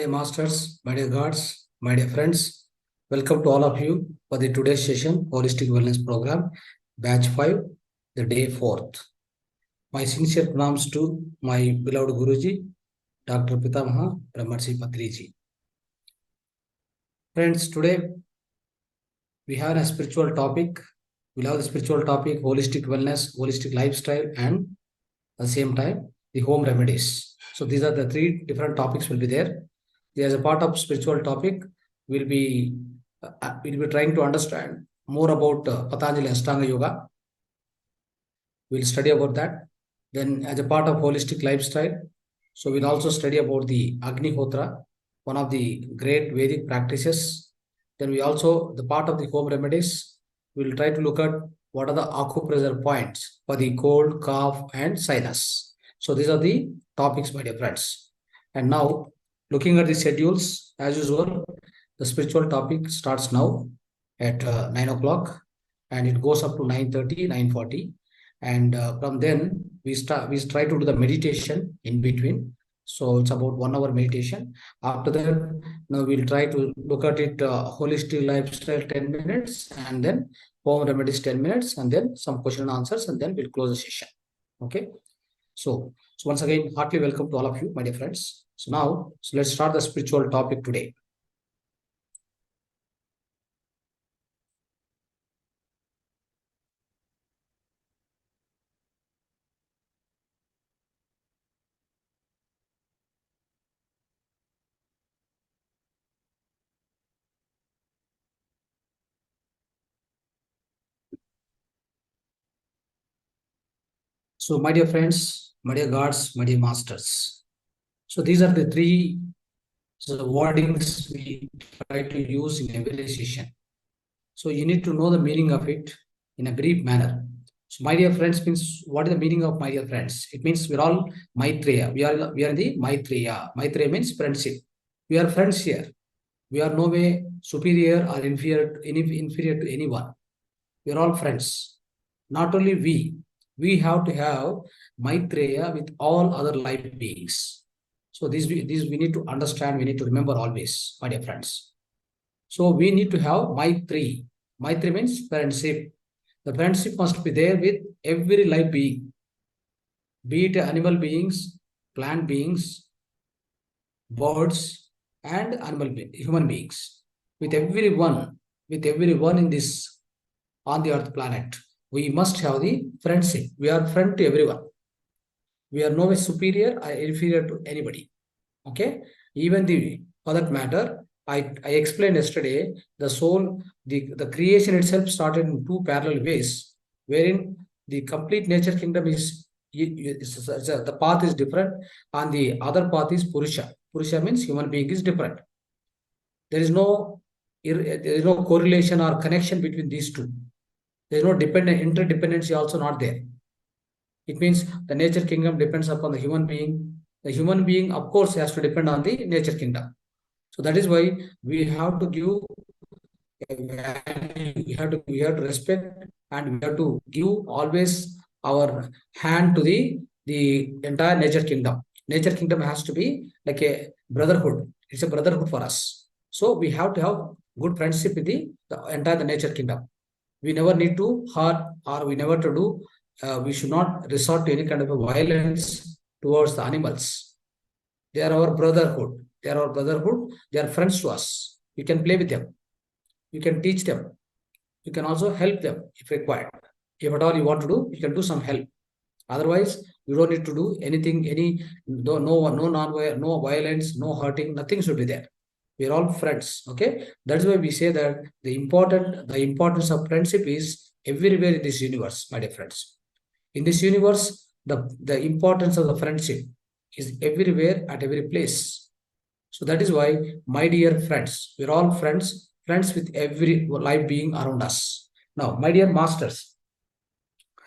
dear masters, my dear gods, my dear friends, welcome to all of you for the today's session, Holistic Wellness Program, Batch 5, the day 4th. My sincere pranams to my beloved Guruji, Dr. Pitamaha Brahmarshi Patriji. Friends, today we have a spiritual topic. We'll have the spiritual topic, holistic wellness, holistic lifestyle, and at the same time, the home remedies. So these are the three different topics will be there. As a part of spiritual topic, we'll be trying to understand more about Patanjali Astanga Yoga. We'll study about that. Then as a part of holistic lifestyle, so we'll also study about the Agnihotra, one of the great Vedic practices. Then we also, the part of the home remedies, we'll try to look at what are the acupressure points for the cold, cough, and sinus. So these are the topics, my dear friends. And now, looking at the schedules, as usual, the spiritual topic starts now at 9 o'clock and it goes up to 9:30, 9:40. And from then, we try to do the meditation in between. So it's about 1 hour meditation. After that, now we'll try to look at it holistic lifestyle 10 minutes and then home remedies 10 minutes and then some question and answers and then we'll close the session. Okay. So once again, heartily welcome to all of you, my dear friends. So now, let's start the spiritual topic today. So my dear friends, my dear gods, my dear masters. So these are the three wordings we try to use in every session. So you need to know the meaning of it in a brief manner. So my dear friends means, what is the meaning of my dear friends? It means we're all Maitreya. We are the Maitreya. Maitreya means friendship. We are friends here. We are no way superior or inferior to anyone. We are all friends. Not only we have to have Maitreya with all other life beings. So these we need to understand, we need to remember always, my dear friends. So we need to have Maitri. Maitri means friendship. The friendship must be there with every life being, be it animal beings, plant beings, birds, and human beings. With everyone in this, on the earth planet, we must have the friendship. We are friend to everyone. We are no way superior or inferior to anybody. Okay? Even for that matter, I explained yesterday, the soul, the creation itself started in two parallel ways, wherein the complete nature kingdom is the path is different, and the other path is Purusha. Purusha means human being is different. There is no correlation or connection between these two. There is no interdependency also not there. It means the nature kingdom depends upon the human being. The human being, of course, has to depend on the nature kingdom. So that is why we have to give we have to respect, and we have to give always our hand to the entire nature kingdom. Nature kingdom has to be like a brotherhood. It's a brotherhood for us. So we have to have good friendship with the entire nature kingdom. We never need to hurt, or we never to do. We should not resort to any kind of a violence towards the animals. They are our brotherhood. They are our brotherhood. They are friends to us. You can play with them. You can teach them. You can also help them if required. If at all you want to do, you can do some help. Otherwise, you don't need to do anything, no violence, no hurting, nothing should be there. We are all friends. Okay. That's why we say that the importance of friendship is everywhere in this universe, my dear friends. In this universe, the importance of the friendship is everywhere at every place. So that is why, my dear friends, we're all friends with every life being around us. Now, my dear masters.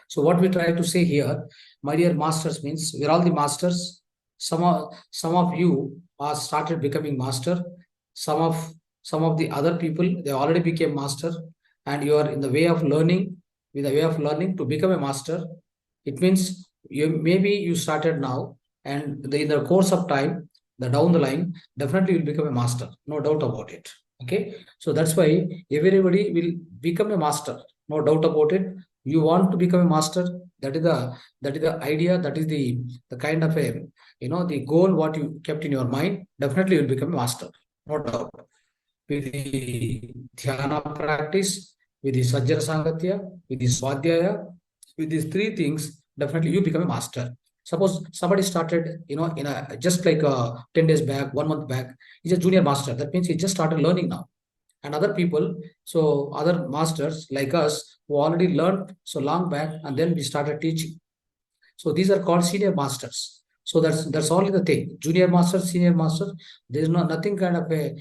So what we try to say here, my dear masters means we're all the masters. Some of you are started becoming master. Some of the other people, they already became master, and you are in the way of learning, to become a master. It means maybe you started now, and in the course of time, the down the line, definitely you will become a master, no doubt about it. Okay, so that's why everybody will become a master, no doubt about it. You want to become a master, that is the idea, that is the kind of a, the goal what you kept in your mind, definitely you will become a master, no doubt. With the dhyana practice, with the sajjana sangatya, with the swadhyaya, with these three things, definitely you become a master. Suppose somebody started, in a just like 10 days back, 1 month back, he's a junior master. That means he just started learning now. And other people, so other masters like us who already learned so long back, and then we started teaching. So these are called senior masters. So that's only the thing. Junior master, senior master. There's nothing kind of a,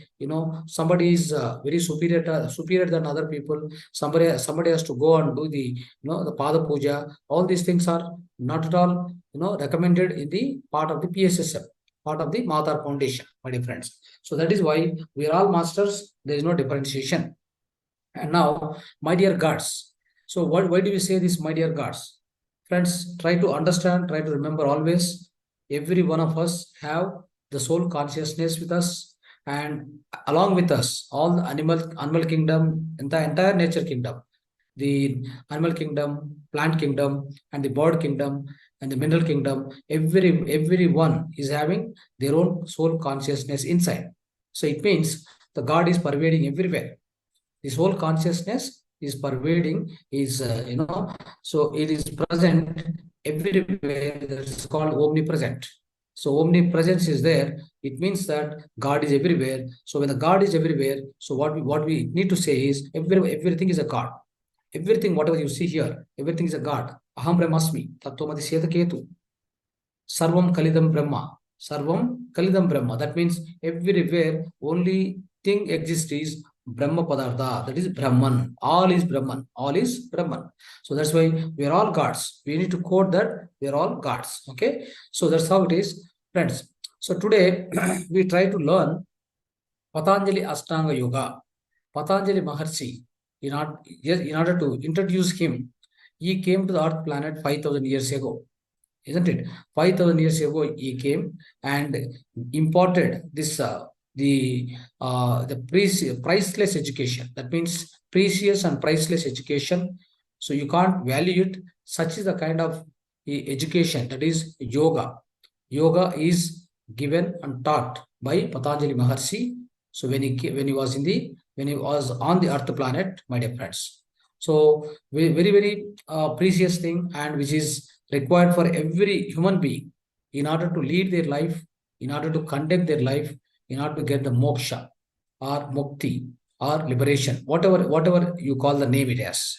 somebody is very superior than other people. Somebody has to go and do the pada puja. All these things are not at all recommended in the part of the PSSM, part of the Mahavatar Foundation, my dear friends. So that is why we are all masters. There is no differentiation. And now, my dear gods. So why do we say this, my dear gods? Friends, try to understand, try to remember always, every one of us have the soul consciousness with us, and along with us, all the animal kingdom, entire nature kingdom, the animal kingdom, plant kingdom, and the bird kingdom, and the mineral kingdom, everyone is having their own soul consciousness inside. So it means the God is pervading everywhere. This whole consciousness is pervading, is so it is present everywhere. That's called omnipresent. So omnipresence is there. It means that God is everywhere. So when the God is everywhere, so what we need to say is everything is a God. Everything, whatever you see here, everything is a God. Aham Brahmasmi, Tattvamati Ketu. Sarvam Kalidam Brahma. Sarvam Kalidam Brahma. That means everywhere only thing exists is Brahma Padartha. That is Brahman. All is Brahman. All is Brahman. So that's why we are all gods. We need to quote that we are all gods. Okay. So that's how it is, friends. So today we try to learn Patanjali Astanga Yoga. Patanjali Maharshi, in order to introduce him, he came to the Earth planet 5,000 years ago, isn't it? 5,000 years ago, he came and imparted this the priceless education. That means precious and priceless education. So you can't value it. Such is the kind of education, that is yoga. Yoga is given and taught by Patanjali Maharshi. So when he was on the Earth planet, my dear friends. So very precious thing, and which is required for every human being in order to lead their life, in order to conduct their life, in order to get the moksha or mukti or liberation, whatever you call the name it as.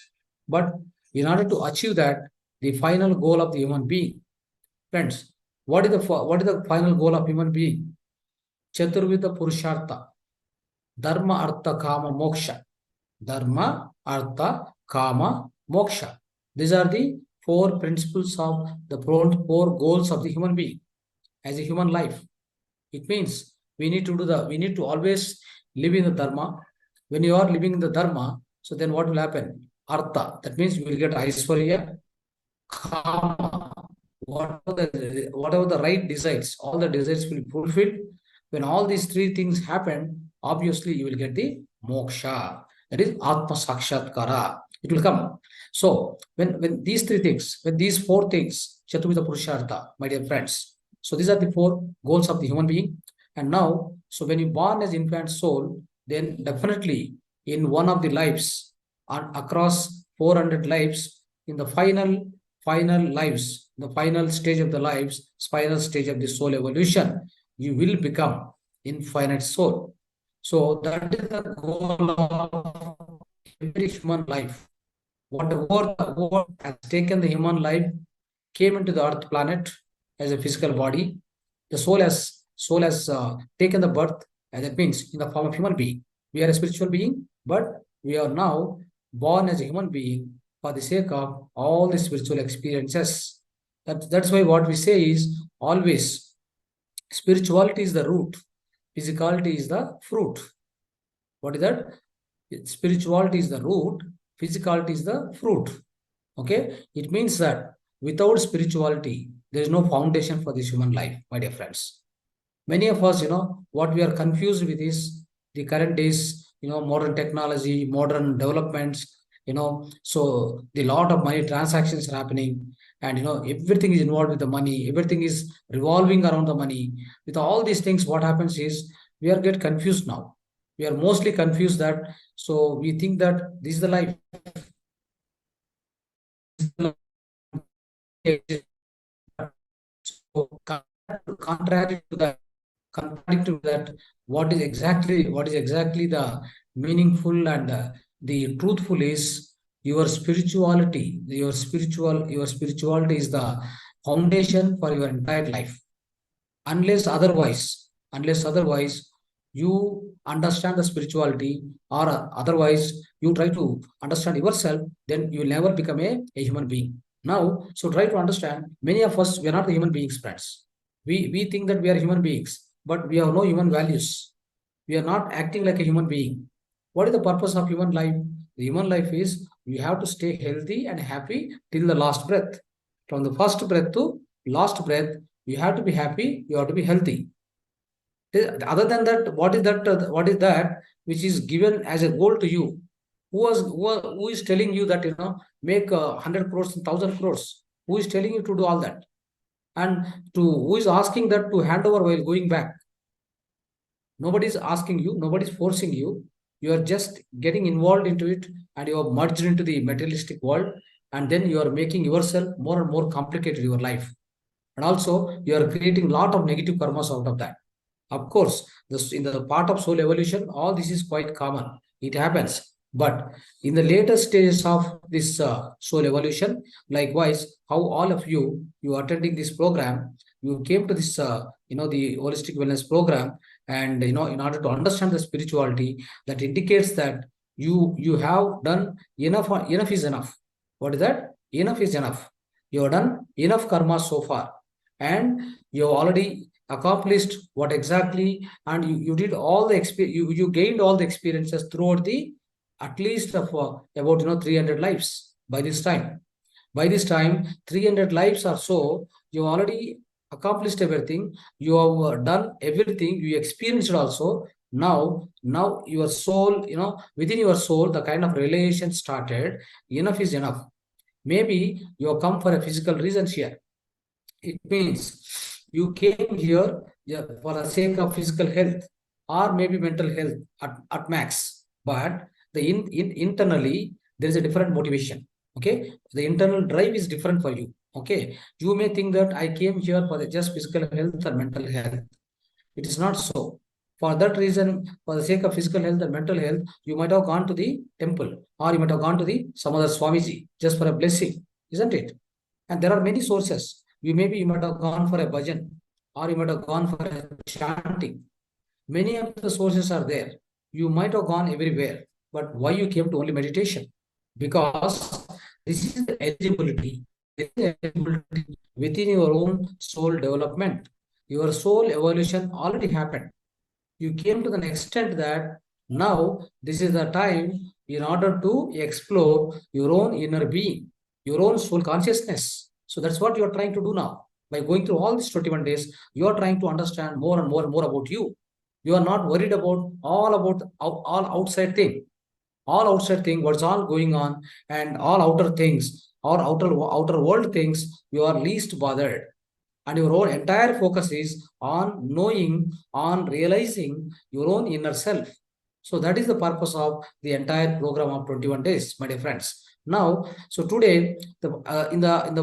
But in order to achieve that, the final goal of the human being, friends, what is the final goal of human being? Chaturvida Purushartha, Dharma, Artha, Kama, Moksha. Dharma, Artha, Kama, Moksha. These are the four principles of the four goals of the human being as a human life. It means we need to always live in the Dharma. When you are living in the Dharma, so then what will happen? Artha, that means you will get Aishwarya. Kama, whatever the right desires, all the desires will be fulfilled. When all these three things happen, obviously you will get the moksha. That is Atma Sakshatkara. It will come. So when these three things, when these four things, Chaturvida Purushartha, my dear friends. So these are the four goals of the human being. And now, so when you born as infant soul, then definitely in one of the lives, and across 400 lives, in the final lives, the final stage of the lives, final stage of the soul evolution, you will become infinite soul. So that is the goal of every human life. Whatever the world has taken the human life, came into the earth planet as a physical body, the soul has taken the birth, and that means in the form of human being. We are a spiritual being, but we are now born as a human being for the sake of all the spiritual experiences. That's why what we say is always spirituality is the root, physicality is the fruit. What is that? Spirituality is the root, physicality is the fruit. Okay, it means that without spirituality, there is no foundation for this human life, my dear friends. Many of us, what we are confused with is the current days, modern technology, modern developments, so the lot of money transactions are happening, and everything is involved with the money, everything is revolving around the money. With all these things, what happens is we are get confused now. We are mostly confused that, so we think that this is the life. So contrary to that, what is exactly the meaningful and the truthful is your spirituality. Your spirituality is the foundation for your entire life. Unless otherwise, you understand the spirituality, or otherwise you try to understand yourself, then you will never become a human being. Now, so try to understand, many of us, we are not the human beings, friends. We think that we are human beings, but we have no human values. We are not acting like a human being. What is the purpose of human life? The human life is we have to stay healthy and happy till the last breath. From the first breath to last breath, you have to be happy, you have to be healthy. Other than that, what is that which is given as a goal to you? Who is telling you that, make 100 crores and 1,000 crores? Who is telling you to do all that? And to who is asking that to hand over while going back? Nobody is asking you, nobody is forcing you. You are just getting involved into it, and you are merged into the materialistic world, and then you are making yourself more and more complicated your life. And also you are creating a lot of negative karmas out of that. Of course, this in the part of soul evolution, all this is quite common. It happens. But in the later stages of this soul evolution, likewise, how all of you attending this program, you came to this, the holistic wellness program, and in order to understand the spirituality, that indicates that you have done enough. Enough is enough. What is that? Enough is enough. You have done enough karma so far, and you have already accomplished what exactly, and you did all the experience, you gained all the experiences throughout the at least of about 300 lives by this time 300 lives or so. You already accomplished everything, you have done everything, you experienced also. Now your soul, within your soul, the kind of relation started. Enough is enough. Maybe you have come for a physical reasons here. It means you came here, yeah, for the sake of physical health, or maybe mental health at max. But internally, there is a different motivation. Okay, the internal drive is different for you. Okay, you may think that I came here for just physical health or mental health. It is not so. For that reason, for the sake of physical health and mental health, you might have gone to the temple, or you might have gone to the some other Swamiji just for a blessing, isn't it? And there are many sources. You might have gone for a bhajan, or you might have gone for a chanting. Many of the sources are there. You might have gone everywhere, but why you came to only meditation? Because this is the eligibility. This is the eligibility within your own soul development. Your soul evolution already happened. You came to the extent that now this is the time in order to explore your own inner being, your own soul consciousness. So that's what you're trying to do now. By going through all these 21 days, you are trying to understand more and more and more about you. You are not worried about all outside thing, what's all going on, and all outer things, or outer world things. You are least bothered, and your own entire focus is on knowing, on realizing your own inner self. So that is the purpose of the entire program of 21 days, my dear friends. Now, so today, in the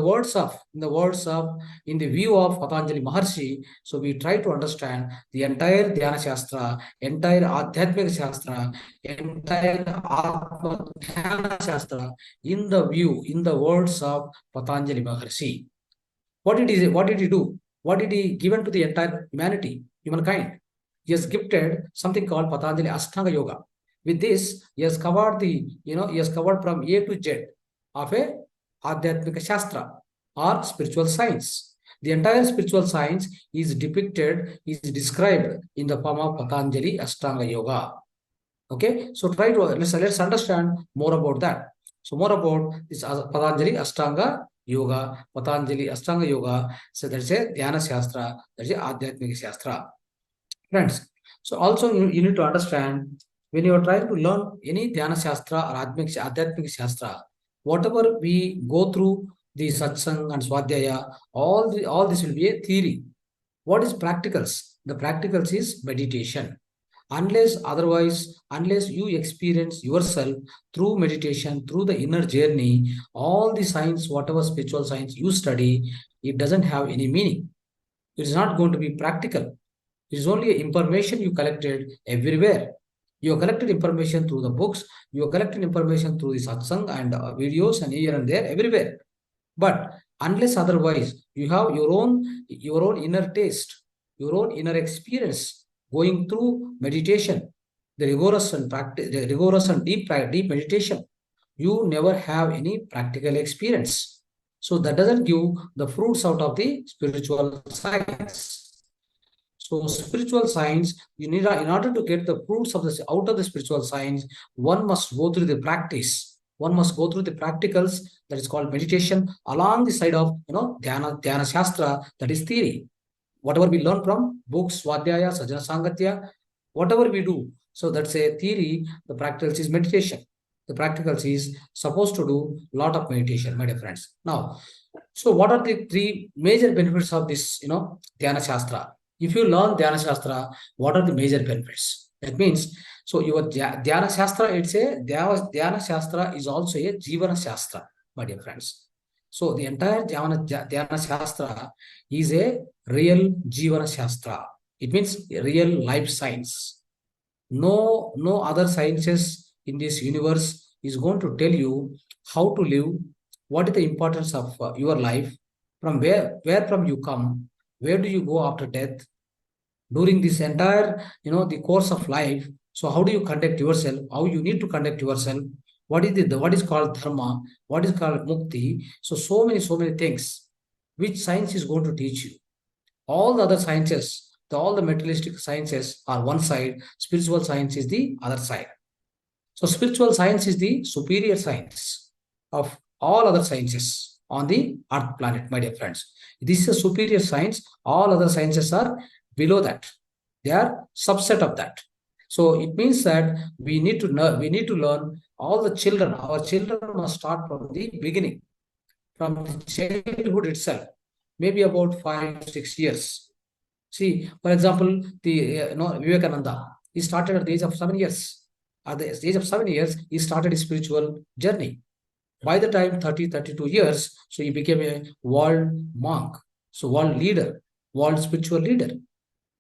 view of Patanjali Maharshi, so we try to understand the entire Dhyana Shastra, entire Adhyatmika Shastra, entire Atma Dhyana Shastra, in the words of Patanjali Maharshi. What did he do? What did he given to the entire humankind? He has gifted something called Patanjali Astanga Yoga. With this, he has covered from A to Z of a Adhyatmika Shastra, or spiritual science. The entire spiritual science is described in the form of Patanjali Astanga Yoga. Okay, so let's understand more about that. So more about this Patanjali Astanga Yoga. So that's a Dhyana Shastra, that's a Adhyatmika Shastra. Friends, so also you need to understand when you are trying to learn any Dhyana Shastra or Adhyatmik Shastra, whatever we go through the satsang and swadhyaya, all this will be a theory. What is practicals? The practicals is meditation. Unless you experience yourself through meditation, through the inner journey, all the science, whatever spiritual science you study, it doesn't have any meaning. It is not going to be practical. It is only information you collected everywhere. You have collected information through the books, you have collected information through the satsang and videos and here and there, everywhere. But unless otherwise, you have your own inner taste, your own inner experience going through meditation, the rigorous and practice, the rigorous and deep meditation. You never have any practical experience. So that doesn't give the fruits out of the spiritual science. So spiritual science, you need in order to get the fruits of this out of the spiritual science, one must go through the practice. One must go through the practicals that is called meditation along the side of Dhyana Shastra, that is theory. Whatever we learn from books, Swadhyaya, Sajjana Sangatya, whatever we do. So that's a theory. The practicals is meditation. The practicals is supposed to do a lot of meditation, my dear friends. Now, so what are the three major benefits of this, Dhyana Shastra? If you learn Dhyana Shastra, what are the major benefits? That means, so your Dhyana Shastra, Dhyana Shastra is also a Jivana Shastra, my dear friends. So the entire Dhyana Shastra is a real Jivana Shastra. It means real life science. No other sciences in this universe is going to tell you how to live, what is the importance of your life, from where from you come, where do you go after death, during this entire the course of life. So how do you conduct yourself, how you need to conduct yourself, what is called dharma, what is called mukti. So many things which science is going to teach you. All the other sciences, all the materialistic sciences are one side, spiritual science is the other side. So spiritual science is the superior science of all other sciences on the earth planet, my dear friends. This is a superior science. All other sciences are below that. They are subset of that. So it means that we need to learn all the children. Our children must start from the beginning, from the childhood itself, maybe about 5 6 years. See, for example, the Vivekananda, he started at the age of 7 years. At the age of 7 years, he started his spiritual journey. By the time 32 years, so he became a world monk, so world leader, world spiritual leader.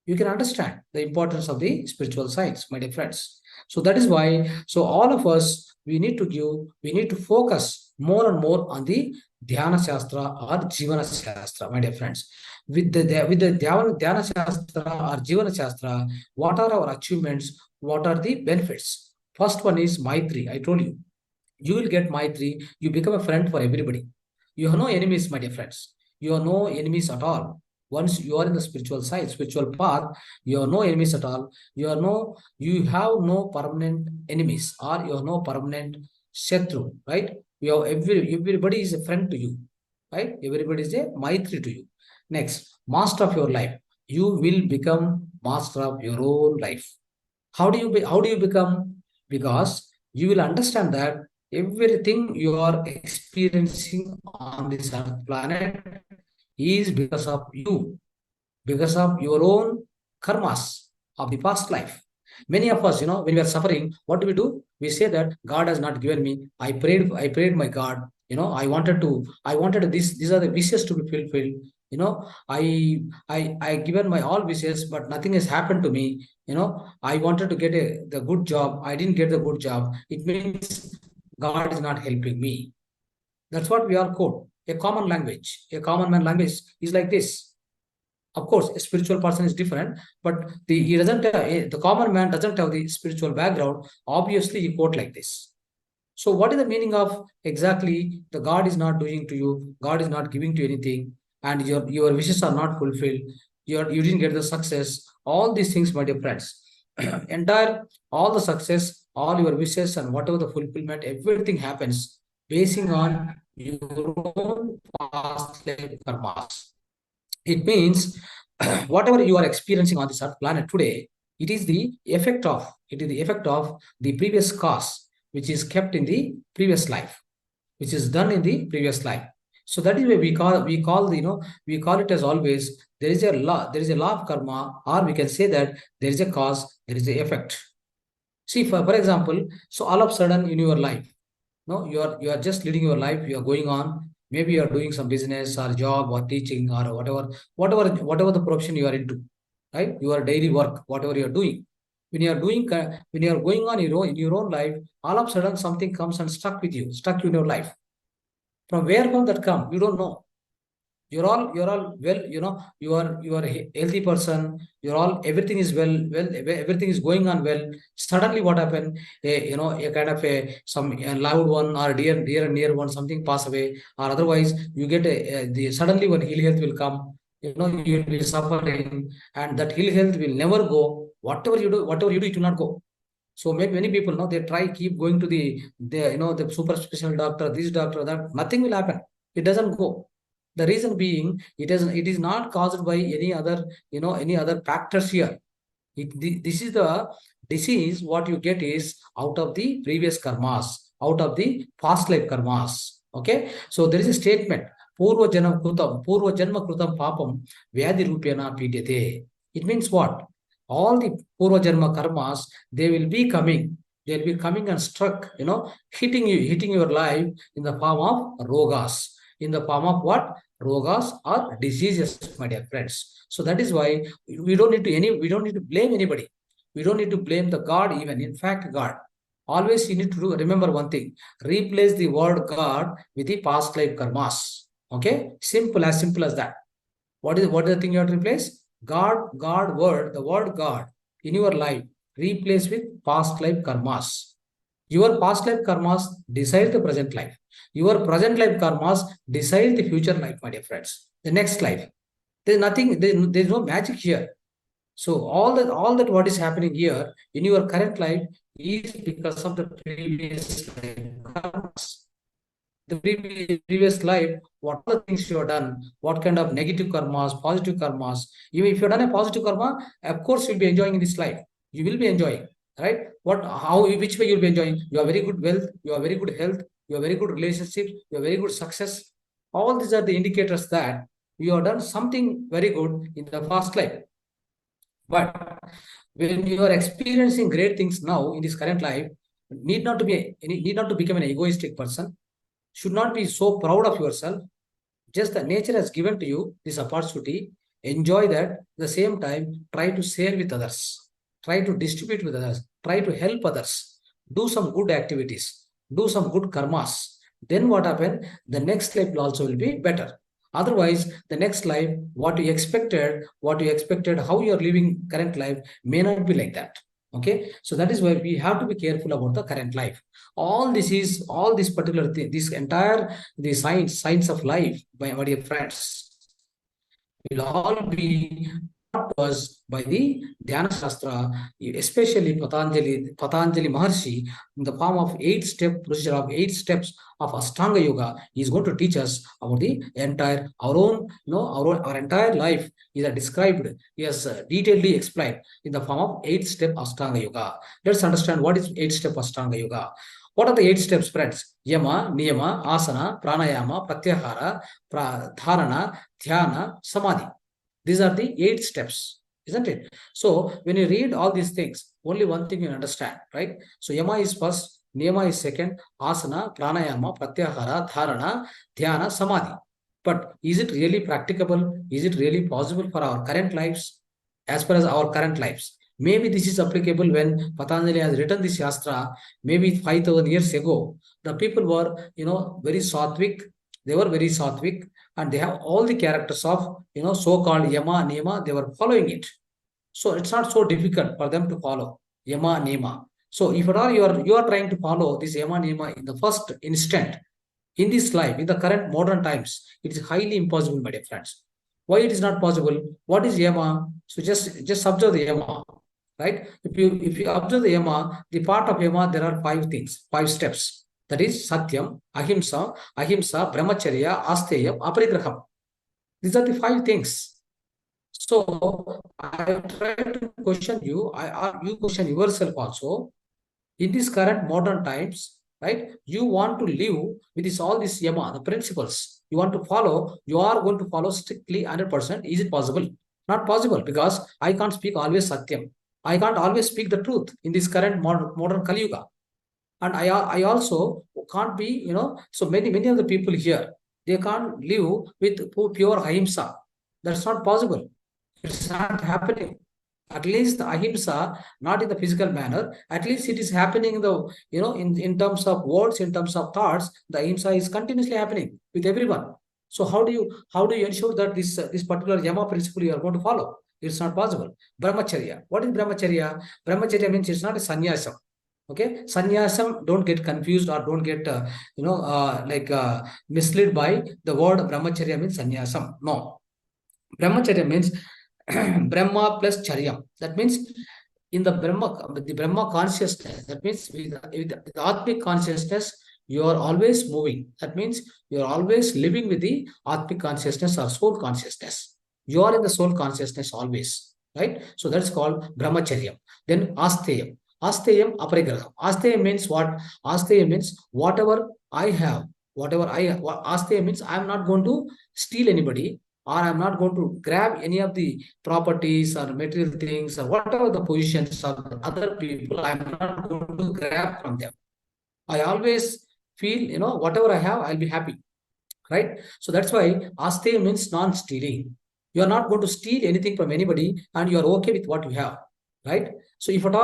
You can understand the importance of the spiritual science, my dear friends. So that is why, so all of us, we need to focus more and more on the Dhyana Shastra or Jivana Shastra, my dear friends. With the Dhyana Shastra or Jivana Shastra, what are our achievements? What are the benefits? First one is Maitri. I told you, you will get Maitri. You become a friend for everybody. You have no enemies, my dear friends. You have no enemies at all. Once you are in the spiritual side, spiritual path, you have no enemies at all. You have no permanent enemies, or you have no permanent shatru, right? You have everybody is a friend to you, right? Everybody is a Maitri to you. Next, master of your life. You will become master of your own life. How do you become? Because you will understand that everything you are experiencing on this earth planet is because of you, because of your own karmas of the past life. Many of us, when we are suffering, what do? We say that God has not given me. I prayed my God. I wanted this. These are the wishes to be fulfilled. I given my all wishes, but nothing has happened to me. I wanted to get the good job. I didn't get the good job. It means God is not helping me. That's what we are called. A common language. A common man language is like this. Of course, a spiritual person is different, but the common man doesn't have the spiritual background. Obviously, he quote like this. So, what is the meaning of exactly the God is not doing to you, God is not giving to you anything, and your wishes are not fulfilled, you didn't get the success, all these things, my dear friends. All the success, all your wishes, and whatever the fulfillment, everything happens basing on your own past life karmas. It means whatever you are experiencing on this earth planet today, it is the effect of the previous cause, which is kept in the previous life, which is done in the previous life. So that is why we call it as always, there is a law of karma, or we can say that there is a cause, there is a effect. See, for example, so all of a sudden in your life, no, you are just leading your life, you are going on, maybe you are doing some business or job or teaching or whatever the profession you are into, right? Your daily work, whatever you are doing. When you are going on in your own life, all of a sudden something comes and stuck in your life. From where will that come? You don't know. You're all well, you are a healthy person, you're all everything is well, everything is going on well. Suddenly what happened? A kind of a loud one or dear and near one, something pass away, or otherwise you get the suddenly one ill health will come. You will be suffering, and that ill health will never go. Whatever you do, it will not go. So many people know, they try keep going to the super special doctor, this doctor, that, nothing will happen. It doesn't go. The reason being, it is not caused by any other factors here. This is the disease. What you get is out of the previous karmas, out of the past life karmas. Okay, so there is a statement: Purva Janma Krutam Papam Vyadi Rupena Pidete. It means what? All the Purva Janma karmas, they will be coming. They will be coming and struck, hitting your life in the form of rogas, in the form of what? Rogas or diseases, my dear friends. So that is why we don't need to blame anybody. We don't need to blame the God even. In fact, God. Always you need to remember one thing. Replace the word God with the past life karmas. Okay? Simple as that. What is the thing you have to replace? God word, the word God in your life. Replace with past life karmas. Your past life karmas decide the present life. Your present life karmas decide the future life, my dear friends. The next life. There's nothing, there's no magic here. So all that what is happening here in your current life is because of the previous life karmas. The previous life, what are the things you have done, what kind of negative karmas, positive karmas. Even if you have done a positive karma, of course you'll be enjoying in this life. You will be enjoying, right? Which way you'll be enjoying? You have very good wealth, you have very good health, you have very good relationships, you have very good success. All these are the indicators that you have done something very good in the past life. But when you are experiencing great things now in this current life, need not to become an egoistic person, should not be so proud of yourself. Just the nature has given to you this opportunity. Enjoy that. At the same time, try to share with others. Try to distribute with others. Try to help others. Do some good activities. Do some good karmas. Then what happens? The next life also will be better. Otherwise, the next life, what you expected, how you are living current life may not be like that. Okay, so that is why we have to be careful about the current life. All this particular thing, this entire the science of life, my dear friends, will all be taught to us by the Dhyana Shastra, especially Patanjali Maharshi, in the form of 8-step procedure of 8 steps of Astanga Yoga. He is going to teach us about the entire our entire life is described. He has detailedly explained in the form of 8-step Astanga Yoga. Let's understand what is 8-step Astanga Yoga. What are the 8 steps, friends? Yama, Niyama, Asana, Pranayama, Pratyahara, Dharana, Dhyana, Samadhi. These are the 8 steps, isn't it? So when you read all these things, only one thing you understand, right? So Yama is first, Niyama is second, Asana, Pranayama, Pratyahara, Dharana, Dhyana, Samadhi. But is it really practicable? Is it really possible for our current lives? As far as our current lives, maybe this is applicable when Patanjali has written this Shastra, maybe 5,000 years ago. The people were, very sattvic. They were very sattvic, and they have all the characters of, so-called Yama, Niyama. They were following it. So it's not so difficult for them to follow Yama, Niyama. So if at all you are trying to follow this Yama, Niyama in the first instant, in this life, in the current modern times, it is highly impossible, my dear friends. Why it is not possible? What is Yama? So just observe the Yama, right? If you observe the Yama, the part of Yama, there are 5 things, 5 steps. That is Satyam, Ahimsa, Brahmacharya, Asteyam, Aparigraham. These are the 5 things. So I try to question you, you question yourself also. In these current modern times, right? You want to live with this all this yama, the principles you want to follow, you are going to follow strictly 100%. Is it possible? Not possible, because I can't speak always satyam. I can't always speak the truth in this current modern Kali Yuga. And I also can't be, so many of the people here, they can't live with pure ahimsa. That's not possible. It's not happening. At least the ahimsa, not in the physical manner, at least it is happening in the, in terms of words, in terms of thoughts, the ahimsa is continuously happening with everyone. So how do you ensure that this particular yama principle you are going to follow? It's not possible. Brahmacharya, what is brahmacharya? Brahmacharya means it's not a sannyasam. Okay, sannyasam, don't get confused or don't get misled by the word brahmacharya means sannyasam. No, brahmacharya means brahma plus charya. That means in the brahma consciousness. That means with the atmic consciousness, you are always moving. That means you are always living with the atmic consciousness or soul consciousness. You are in the soul consciousness always, right? So that's called brahmacharya. Then asteyam. Asteyam aparigraham. Asteyam means what? Asteyam means whatever I have, whatever Asteyam means I am not going to steal anybody, or I'm not going to grab any of the properties or material things or whatever the positions of other people. I'm not going to grab from them. I always feel, whatever I have, I'll be happy, right? So that's why Asteya means non-stealing. You are not going to steal anything from anybody, and you are okay with what you have, right? So if at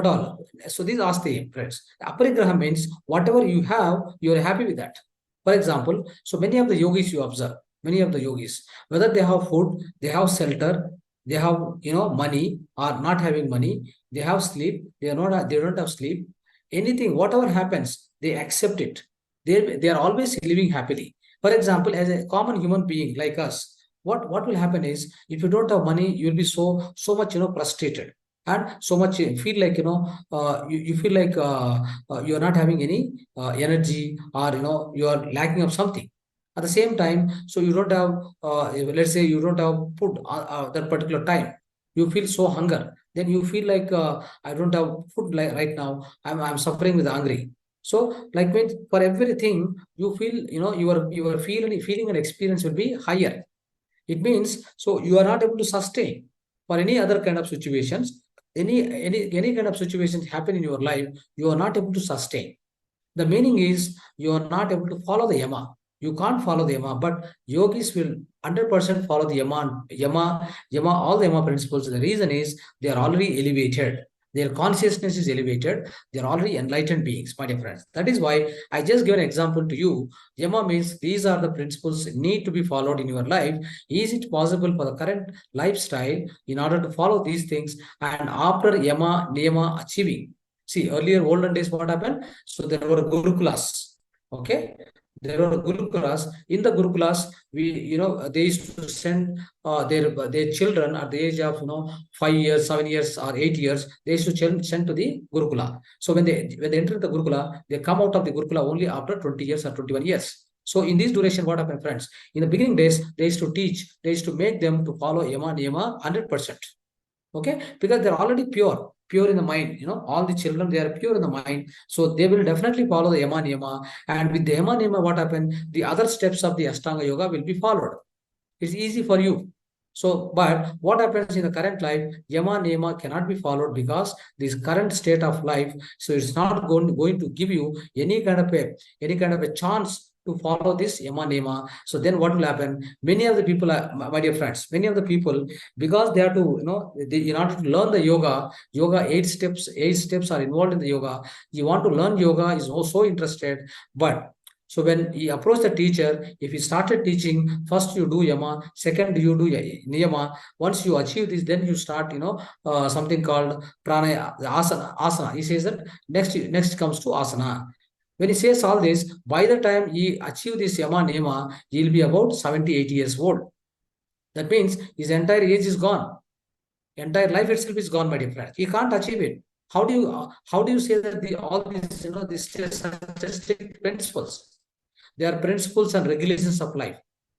all, so this is Asteya, friends. Aparigraha means whatever you have, you are happy with that. For example, so many of the yogis you observe, many of the yogis, whether they have food, they have shelter, they have, money or not having money, they have sleep, they don't have sleep, anything, whatever happens, they accept it. They are always living happily. For example, as a common human being like us, what will happen is, if you don't have money, you will be so much, frustrated, and so much feel like, you feel like you are not having any energy, or you are lacking of something. At the same time, so you don't have, let's say you don't have food that particular time, you feel so hunger, then you feel like, I don't have food like right now, I'm suffering with hungry. So like means for everything you feel, your feeling and experience will be higher. It means, so you are not able to sustain for any other kind of situations. Any kind of situations happen in your life, you are not able to sustain. The meaning is you are not able to follow the yama. You can't follow the yama, but yogis will 100% follow the yama, all the yama principles. The reason is they are already elevated. Their consciousness is elevated. They are already enlightened beings, my dear friends. That is why I just give an example to you. Yama means these are the principles need to be followed in your life. Is it possible for the current lifestyle in order to follow these things, and after yama, niyama achieving? See, earlier olden days, what happened? So there were gurukulas. Okay, there were gurukulas. In the gurukulas, they used to send their children at the age of 5 years, 7 years, or 8 years. They used to send to the gurukula. So when they enter the gurukula, they come out of the gurukula only after 20 years or 21 years. So in this duration, what happened, friends? In the beginning days, they used to teach, they used to make them to follow yama niyama 100%. Okay, because they're already pure in the mind, all the children, they are pure in the mind, so they will definitely follow the yama niyama. And with the yama niyama, what happened, the other steps of the Astanga yoga will be followed. It's easy for you. So but what happens in the current life, yama niyama cannot be followed, because this current state of life, so it's not going to give you any kind of a chance to follow this yama niyama. So then what will happen? Many of the people are, my dear friends, many of the people, because they have to, in order to learn the yoga, eight steps are involved in the yoga. You want to learn yoga, is also interested, but so when he approached the teacher, if he started teaching, first you do yama, second you do niyama. Once you achieve this, then you start, something called pranaya, asana. He says that next comes to asana. When he says all this, by the time he achieve this yama niyama, he will be about 70, 80 years old. That means his entire age is gone. Entire life itself is gone, my dear friend. He can't achieve it. How do you say that all these, these strict principles? They are principles and regulations of life,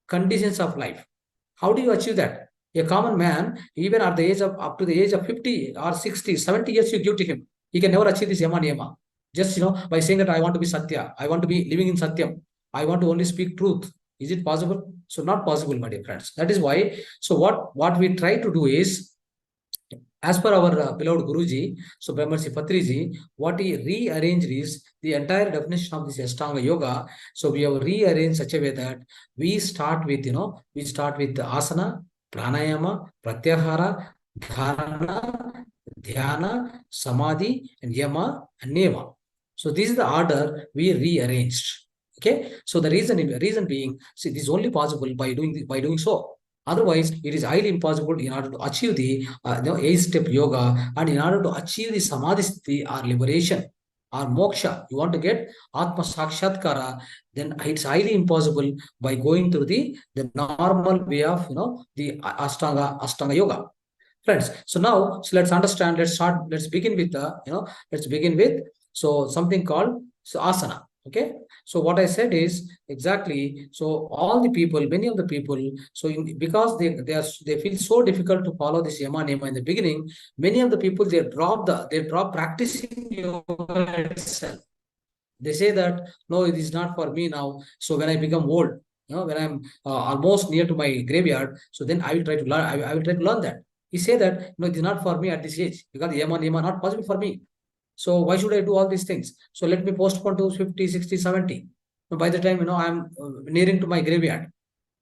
conditions of life. How do you achieve that? A common man, even at the age of up to the age of 50 or 60, 70 years, you give to him. He can never achieve this yama niyama. Just by saying that I want to be Satya, I want to be living in Satyam, I want to only speak truth. Is it possible? So not possible, my dear friends. That is why. So what we try to do is, as per our beloved Guruji, so Brahmarshi Patriji, what he rearranged is the entire definition of this Astanga Yoga. So we have rearranged such a way that we start with, we start with asana, pranayama, pratyahara, dharana, dhyana, samadhi, and yama, and nema. So this is the order we rearranged. Okay. So the reason being, see, this is only possible by doing so. Otherwise, it is highly impossible in order to achieve the 8-step yoga, and in order to achieve the samadhi sthiti or liberation or moksha, you want to get atma sakshatkara, then it's highly impossible by going through the normal way of the Astanga yoga. Friends, so now let's understand. Let's begin with something called asana. Okay, so what I said is exactly, so all the people, many of the people, so because they feel so difficult to follow this yama nema in the beginning, many of the people they drop practicing yoga itself. They say that no, it is not for me now. So when I become old, when I'm almost near to my graveyard, so then I will try to learn. I will try to learn that. He say that no, it is not for me at this age, because yama nema not possible for me. So why should I do all these things? So let me postpone to 50, 60, 70. By the time I'm nearing to my graveyard.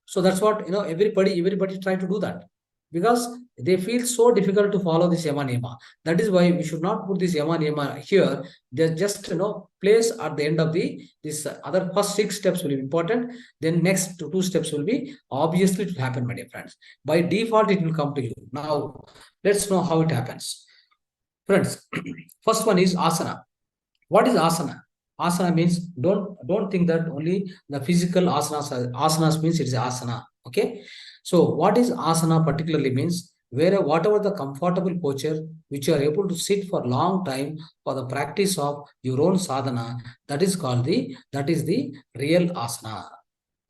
So that's what everybody try to do that, because they feel so difficult to follow this yama nema. That is why we should not put this yama nema here. They just place at the end of this other first 6 steps will be important. Then next 2 steps will be obviously it will happen, my dear friends. By default, it will come to you. Now let's know how it happens. Friends, first one is asana. What is asana? Asana means don't think that only the physical asanas. Asanas means it is asana. Okay. So what is asana particularly means whatever the comfortable posture which you are able to sit for long time for the practice of your own sadhana, that is the real asana.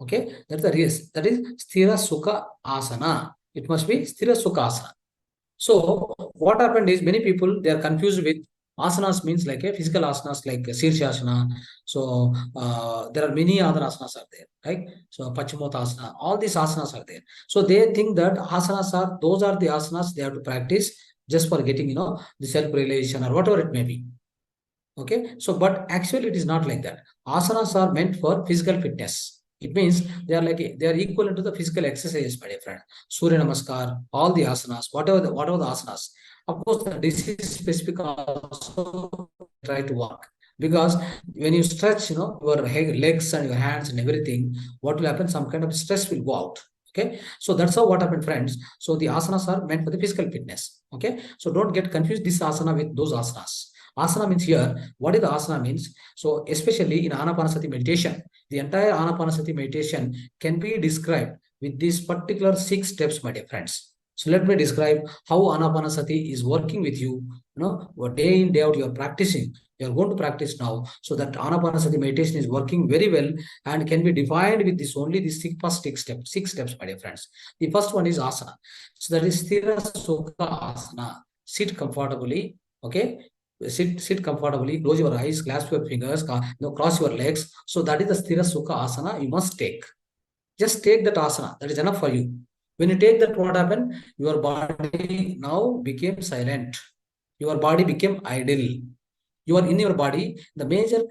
Okay, that's the real, that is sthira sukha asana. It must be sthira sukha asana. So what happened is many people they are confused with asanas means like a physical asanas like Shirshasana. So there are many other asanas are there, right? So Paschimottanasana, all these asanas are there. So they think that asanas are those are the asanas they have to practice just for getting the self-realization or whatever it may be. Okay, so but actually it is not like that. Asanas are meant for physical fitness. It means they are equivalent to the physical exercises, my dear friend. Surya Namaskar, all the asanas, whatever the asanas. Of course, the disease specific also try to work, because when you stretch, your legs and your hands and everything, what will happen? Some kind of stress will go out. Okay, so that's how what happened, friends. So the asanas are meant for the physical fitness. Okay, so don't get confused this asana with those asanas. Asana means here, what is the asana means? So especially in Anapanasati meditation, the entire Anapanasati meditation can be described with these particular 6 steps, my dear friends. So let me describe how Anapanasati is working with you. Day in, day out, you are practicing. You are going to practice now. So that Anapanasati meditation is working very well and can be defined with this only the first 6 steps, my dear friends. The first one is asana. So that is Sthira Sukha Asana. Sit comfortably. Okay. Sit comfortably, close your eyes, clasp your fingers, cross your legs. So that is the Sthira Sukha Asana you must take. Just take that asana. That is enough for you. When you take that, what happened? Your body now became silent. Your body became idle. You are in your body. The major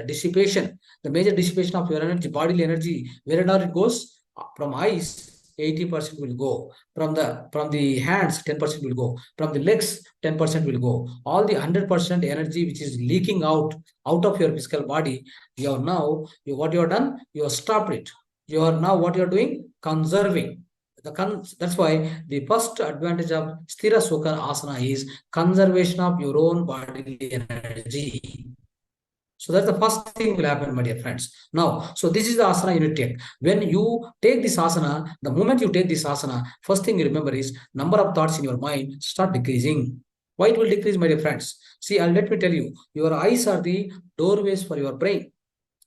dissipation, the major dissipation of your energy, bodily energy, wherever it goes, from eyes, 80% will go. From the hands, 10% will go. From the legs, 10% will go. All the 100% energy which is leaking out of your physical body, what you have done, you have stopped it. You are now what you are doing, conserving. That's why the first advantage of Sthira Sukha Asana is conservation of your own bodily energy. So that's the first thing will happen, my dear friends. Now, so this is the asana you need to take. When you take this asana, the moment you take this asana, first thing you remember is number of thoughts in your mind start decreasing. Why it will decrease, my dear friends? See, let me tell you, your eyes are the doorways for your brain.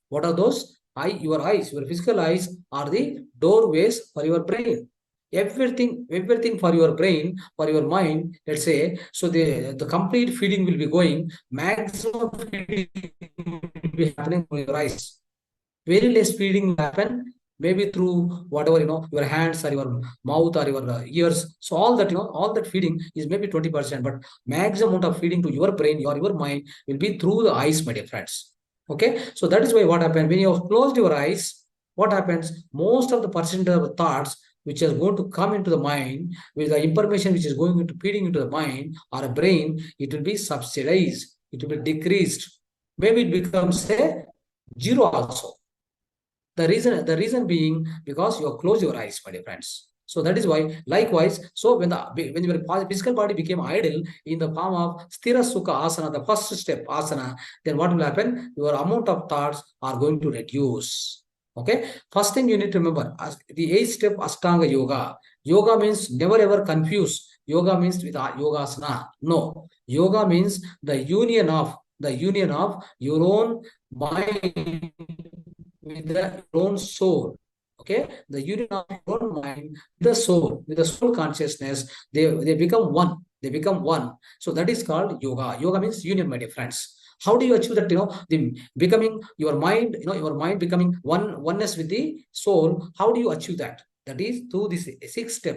What are those? Your eyes, your physical eyes are the doorways for your brain. everything for your brain, for your mind, let's say. So the complete feeding will be going, maximum feeding will be happening through your eyes. Very less feeding will happen maybe through whatever, your hands or your mouth or your ears. So all that, all that feeding is maybe 20%, but maximum amount of feeding to your brain or your mind will be through the eyes, my dear friends. Okay, so that is why what happens when you have closed your eyes, what happens, most of the percentage of thoughts which is going to come into the mind, with the information which is going into feeding into the mind or a brain, it will be subsidized, it will be decreased, maybe it becomes a zero also. The reason being because you have closed your eyes, my dear friends. So that is why, likewise, so when your physical body became idle in the form of sthira sukha asana, the first step asana, then what will happen? Your amount of thoughts are going to reduce. Okay. First thing you need to remember, the 8th step Astanga yoga. Yoga means never ever confuse. Yoga means with yogasana. No. Yoga means the union of your own mind with the own soul. Okay, the union of your own mind with the soul consciousness, they become one. They become one. So that is called yoga. Yoga means union, my dear friends. How do you achieve that? The becoming your mind, your mind becoming oneness with the soul. How do you achieve that? That is through this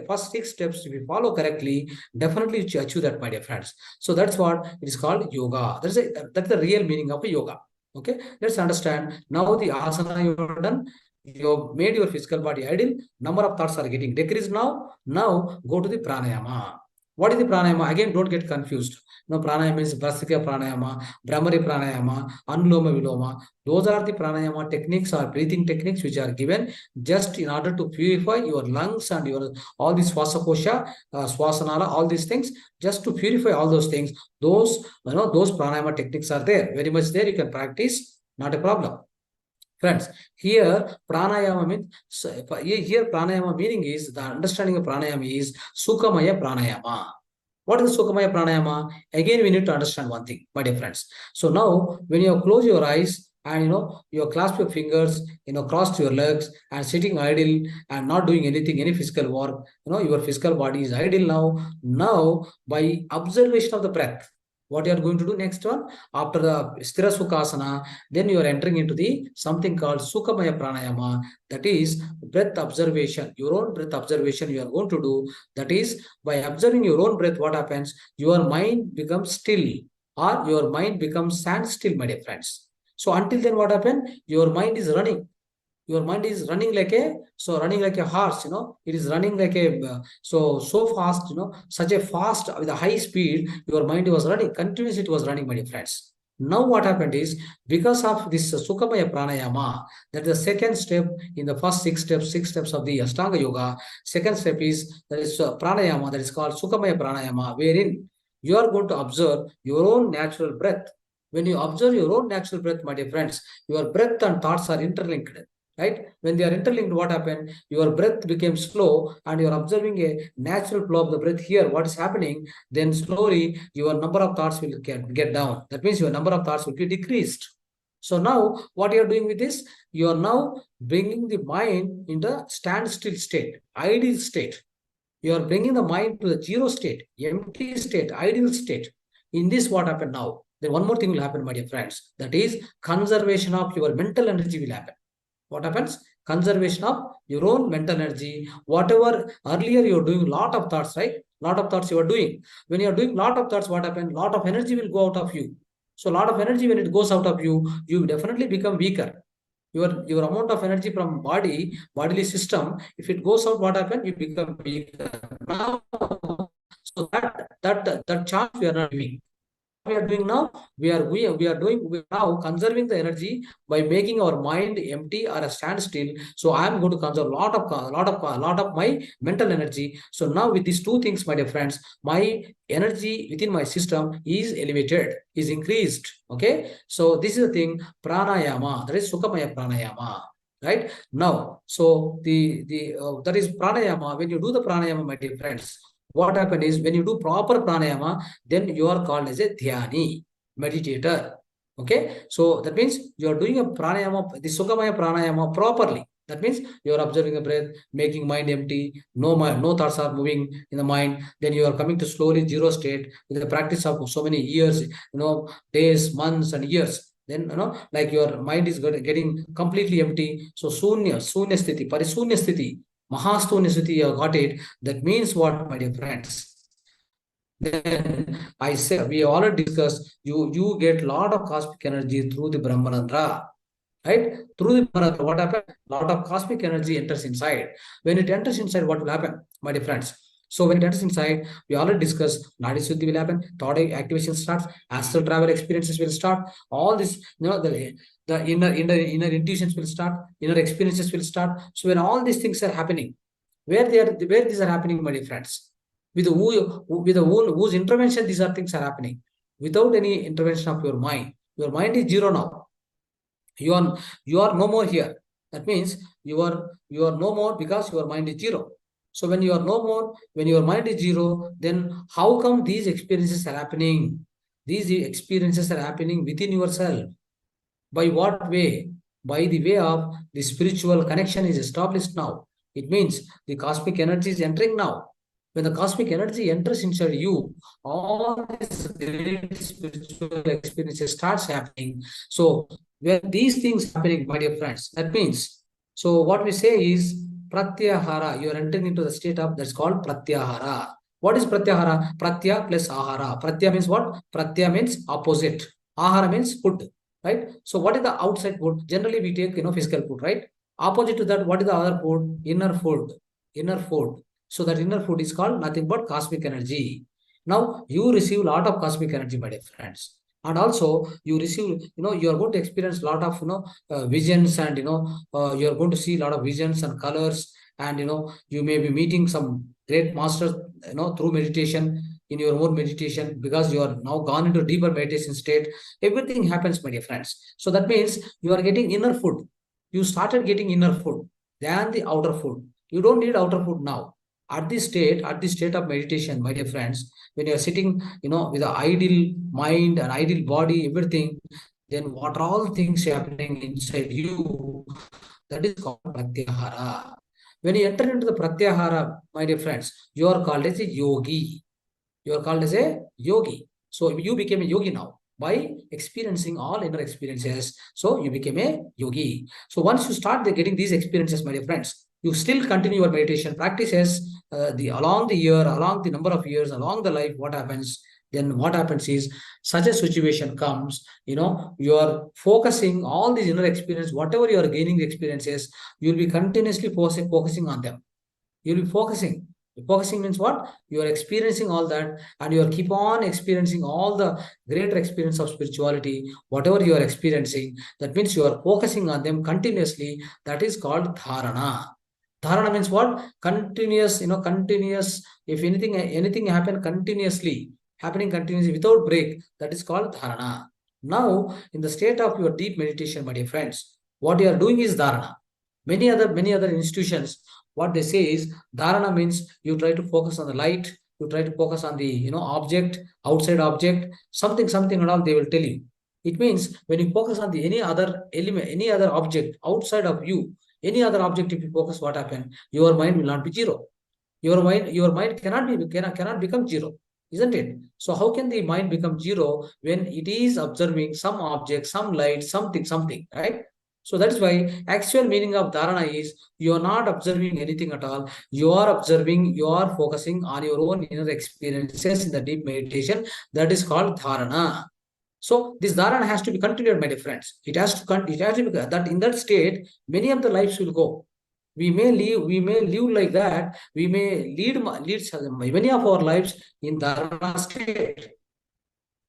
first 6 steps. If you follow correctly, definitely you achieve that, my dear friends. So that's what it is called yoga. That's the real meaning of a yoga. Okay, let's understand. Now the asana you have done, you have made your physical body idle, number of thoughts are getting decreased now. Now go to the pranayama. What is the pranayama? Again, don't get confused. No, pranayama is Brasika pranayama, Brahmari pranayama, Anuloma Viloma. Those are the pranayama techniques or breathing techniques which are given just in order to purify your lungs and your all these swasakosha, swasanala, all these things, just to purify all those things. Those pranayama techniques are there, very much there. You can practice, not a problem. Friends, here pranayama means, here pranayama meaning is, the understanding of pranayama is Sukhamaya pranayama. What is Sukhamaya pranayama? Again, we need to understand one thing, my dear friends. So now, when you close your eyes and you clasp your fingers, cross your legs and sitting idle and not doing anything, any physical work, your physical body is idle now. Now, by observation of the breath, what you are going to do next one, after the sthira sukhasana, then you are entering into the something called Sukhamaya pranayama. That is breath observation, your own breath observation you are going to do. That is, by observing your own breath, what happens, your mind becomes still, or your mind becomes standstill, my dear friends. So until then, what happened, your mind is running, your mind is running like a horse, it is running like a so fast, such a fast, with a high speed, your mind was running continuously, it was running, my dear friends. Now what happened is, because of this Sukhamaya pranayama, that is the second step in the first 6 steps of the Astanga yoga. Second step is, that is pranayama, that is called Sukhamaya pranayama, wherein you are going to observe your own natural breath. When you observe your own natural breath, my dear friends, your breath and thoughts are interlinked. Right? When they are interlinked, what happened? Your breath became slow and you are observing a natural flow of the breath here. What is happening? Then slowly your number of thoughts will get down. That means your number of thoughts will be decreased. So now what you are doing with this? You are now bringing the mind in the standstill state, ideal state. You are bringing the mind to the zero state, empty state, ideal state. In this, what happened now? Then one more thing will happen, my dear friends. That is, conservation of your mental energy will happen. What happens? Conservation of your own mental energy. Whatever earlier you're doing lot of thoughts, right? Lot of thoughts you are doing. When you are doing lot of thoughts, what happens? Lot of energy will go out of you. So lot of energy, when it goes out of you, you definitely become weaker. Your amount of energy from bodily system, if it goes out, what happens? You become weaker. Now, so that chance we are not doing. We are doing now, we are now conserving the energy by making our mind empty or a standstill. So I am going to conserve a lot of my mental energy. So now with these two things, my dear friends, my energy within my system is elevated, is increased. Okay, so this is the thing, pranayama, that is Sukhamaya pranayama. Right now, so that is pranayama. When you do the pranayama, my dear friends, what happens is, when you do proper pranayama, then you are called as a dhyani, meditator. Okay, so that means you are doing a pranayama, the Sukhamaya pranayama properly. That means you are observing the breath, making mind empty, no thoughts are moving in the mind. Then you are coming to slowly zero state with the practice of so many years, days, months, and years. Then like your mind is getting completely empty. So sunya sthiti, parisunya sthiti, mahastunya sthiti, you have got it. That means what, my dear friends? Then I said we already discussed. You get lot of cosmic energy through the Brahmanandra. Right? Through the Brahmanandra, what happens? Lot of cosmic energy enters inside. When it enters inside, what will happen, my dear friends? So when it enters inside, we already discussed Nadi Suddhi will happen, thought activation starts, astral travel experiences will start, all this, the inner intuitions will start, inner experiences will start. So when all these things are happening, where these are happening, my dear friends? Whose intervention these are things are happening? Without any intervention of your mind is zero now. You are no more here. That means you are no more because your mind is zero. So when you are no more, when your mind is zero, then how come these experiences are happening? These experiences are happening within yourself. By what way? By the way of the spiritual connection is established now. It means the cosmic energy is entering now. When the cosmic energy enters inside you, all these great spiritual experiences starts happening. So when these things happening, my dear friends, that means, so what we say is pratyahara. You are entering into the state of that's called pratyahara. What is pratyahara? Pratya plus ahara. Pratya means what? Pratya means opposite. Ahara means food, right? So what is the outside food? Generally we take physical food, right? Opposite to that, what is the other food? Inner food. Inner food. So that inner food is called nothing but cosmic energy. Now you receive a lot of cosmic energy, my dear friends. And also you receive, you are going to experience a lot of, visions, and, you are going to see a lot of visions and colors. And, you may be meeting some great masters, through meditation, in your own meditation, because you are now gone into deeper meditation state. Everything happens, my dear friends. So that means you are getting inner food. You started getting inner food than the outer food. You don't need outer food now. At this state of meditation, my dear friends, when you are sitting, with an ideal mind and ideal body, everything, then what all things happening inside you, that is called pratyahara. When you enter into the pratyahara, my dear friends, you are called as a yogi. You are called as a yogi. So you became a yogi now by experiencing all inner experiences. So you became a yogi. So once you start getting these experiences, my dear friends, you still continue your meditation practices along the year, along the number of years, along the life. What happens? Then what happens is such a situation comes, you are focusing all these inner experience, whatever you are gaining the experiences, you will be continuously focusing on them. You'll be focusing. Focusing means what? You are experiencing all that, and you are keep on experiencing all the greater experience of spirituality, whatever you are experiencing. That means you are focusing on them continuously. That is called dharana. Dharana means what? Continuous, continuous. If anything happen continuously, happening continuously without break, that is called dharana. Now, in the state of your deep meditation, my dear friends, what you are doing is dharana. Many other institutions, what they say is dharana means you try to focus on the light, you try to focus on the object, outside object, something and all they will tell you. It means when you focus on the any other element, any other object outside of you, any other object, if you focus, what happen? Your mind will not be zero. Your mind cannot become zero, isn't it? So how can the mind become zero when it is observing some object, some light, something, right? So that's why actual meaning of dharana is you are not observing anything at all. You are focusing on your own inner experiences in the deep meditation. That is called dharana. So this dharana has to be continued, my dear friends. It has to be that in that state, many of the lives will go. We may live like that. We may lead many of our lives in dharana state.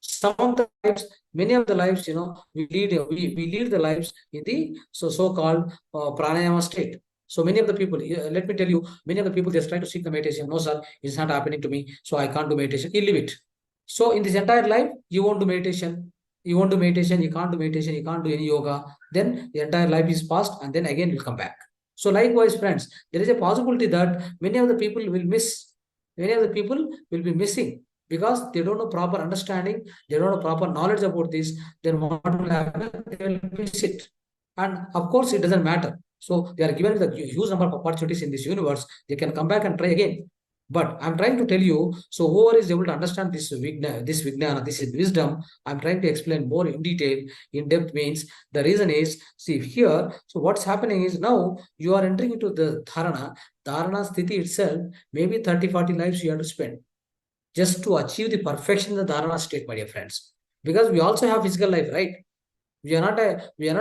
Some of the lives, many of the lives, we lead the lives in the so-called pranayama state. So many of the people, let me tell you, many of the people just try to seek the meditation. No, sir, it's not happening to me, so I can't do meditation. You leave it. So in this entire life, you won't do meditation. You won't do meditation, you can't do meditation, you can't do any yoga. Then the entire life is past, and then again will come back. So likewise, friends, there is a possibility that many of the people will miss. Many of the people will be missing because they don't know proper understanding, they don't know proper knowledge about this. Then what will happen? They will miss it. And of course, it doesn't matter. So they are given the huge number of opportunities in this universe. They can come back and try again. But I'm trying to tell you, so whoever is able to understand this vijnana, this is wisdom, I'm trying to explain more in detail, in depth means the reason is, see here, so what's happening is now you are entering into the dharana sthiti itself, maybe 30, 40 lives you have to spend just to achieve the perfection in the dharana state, my dear friends. Because we also have physical life, right? We are not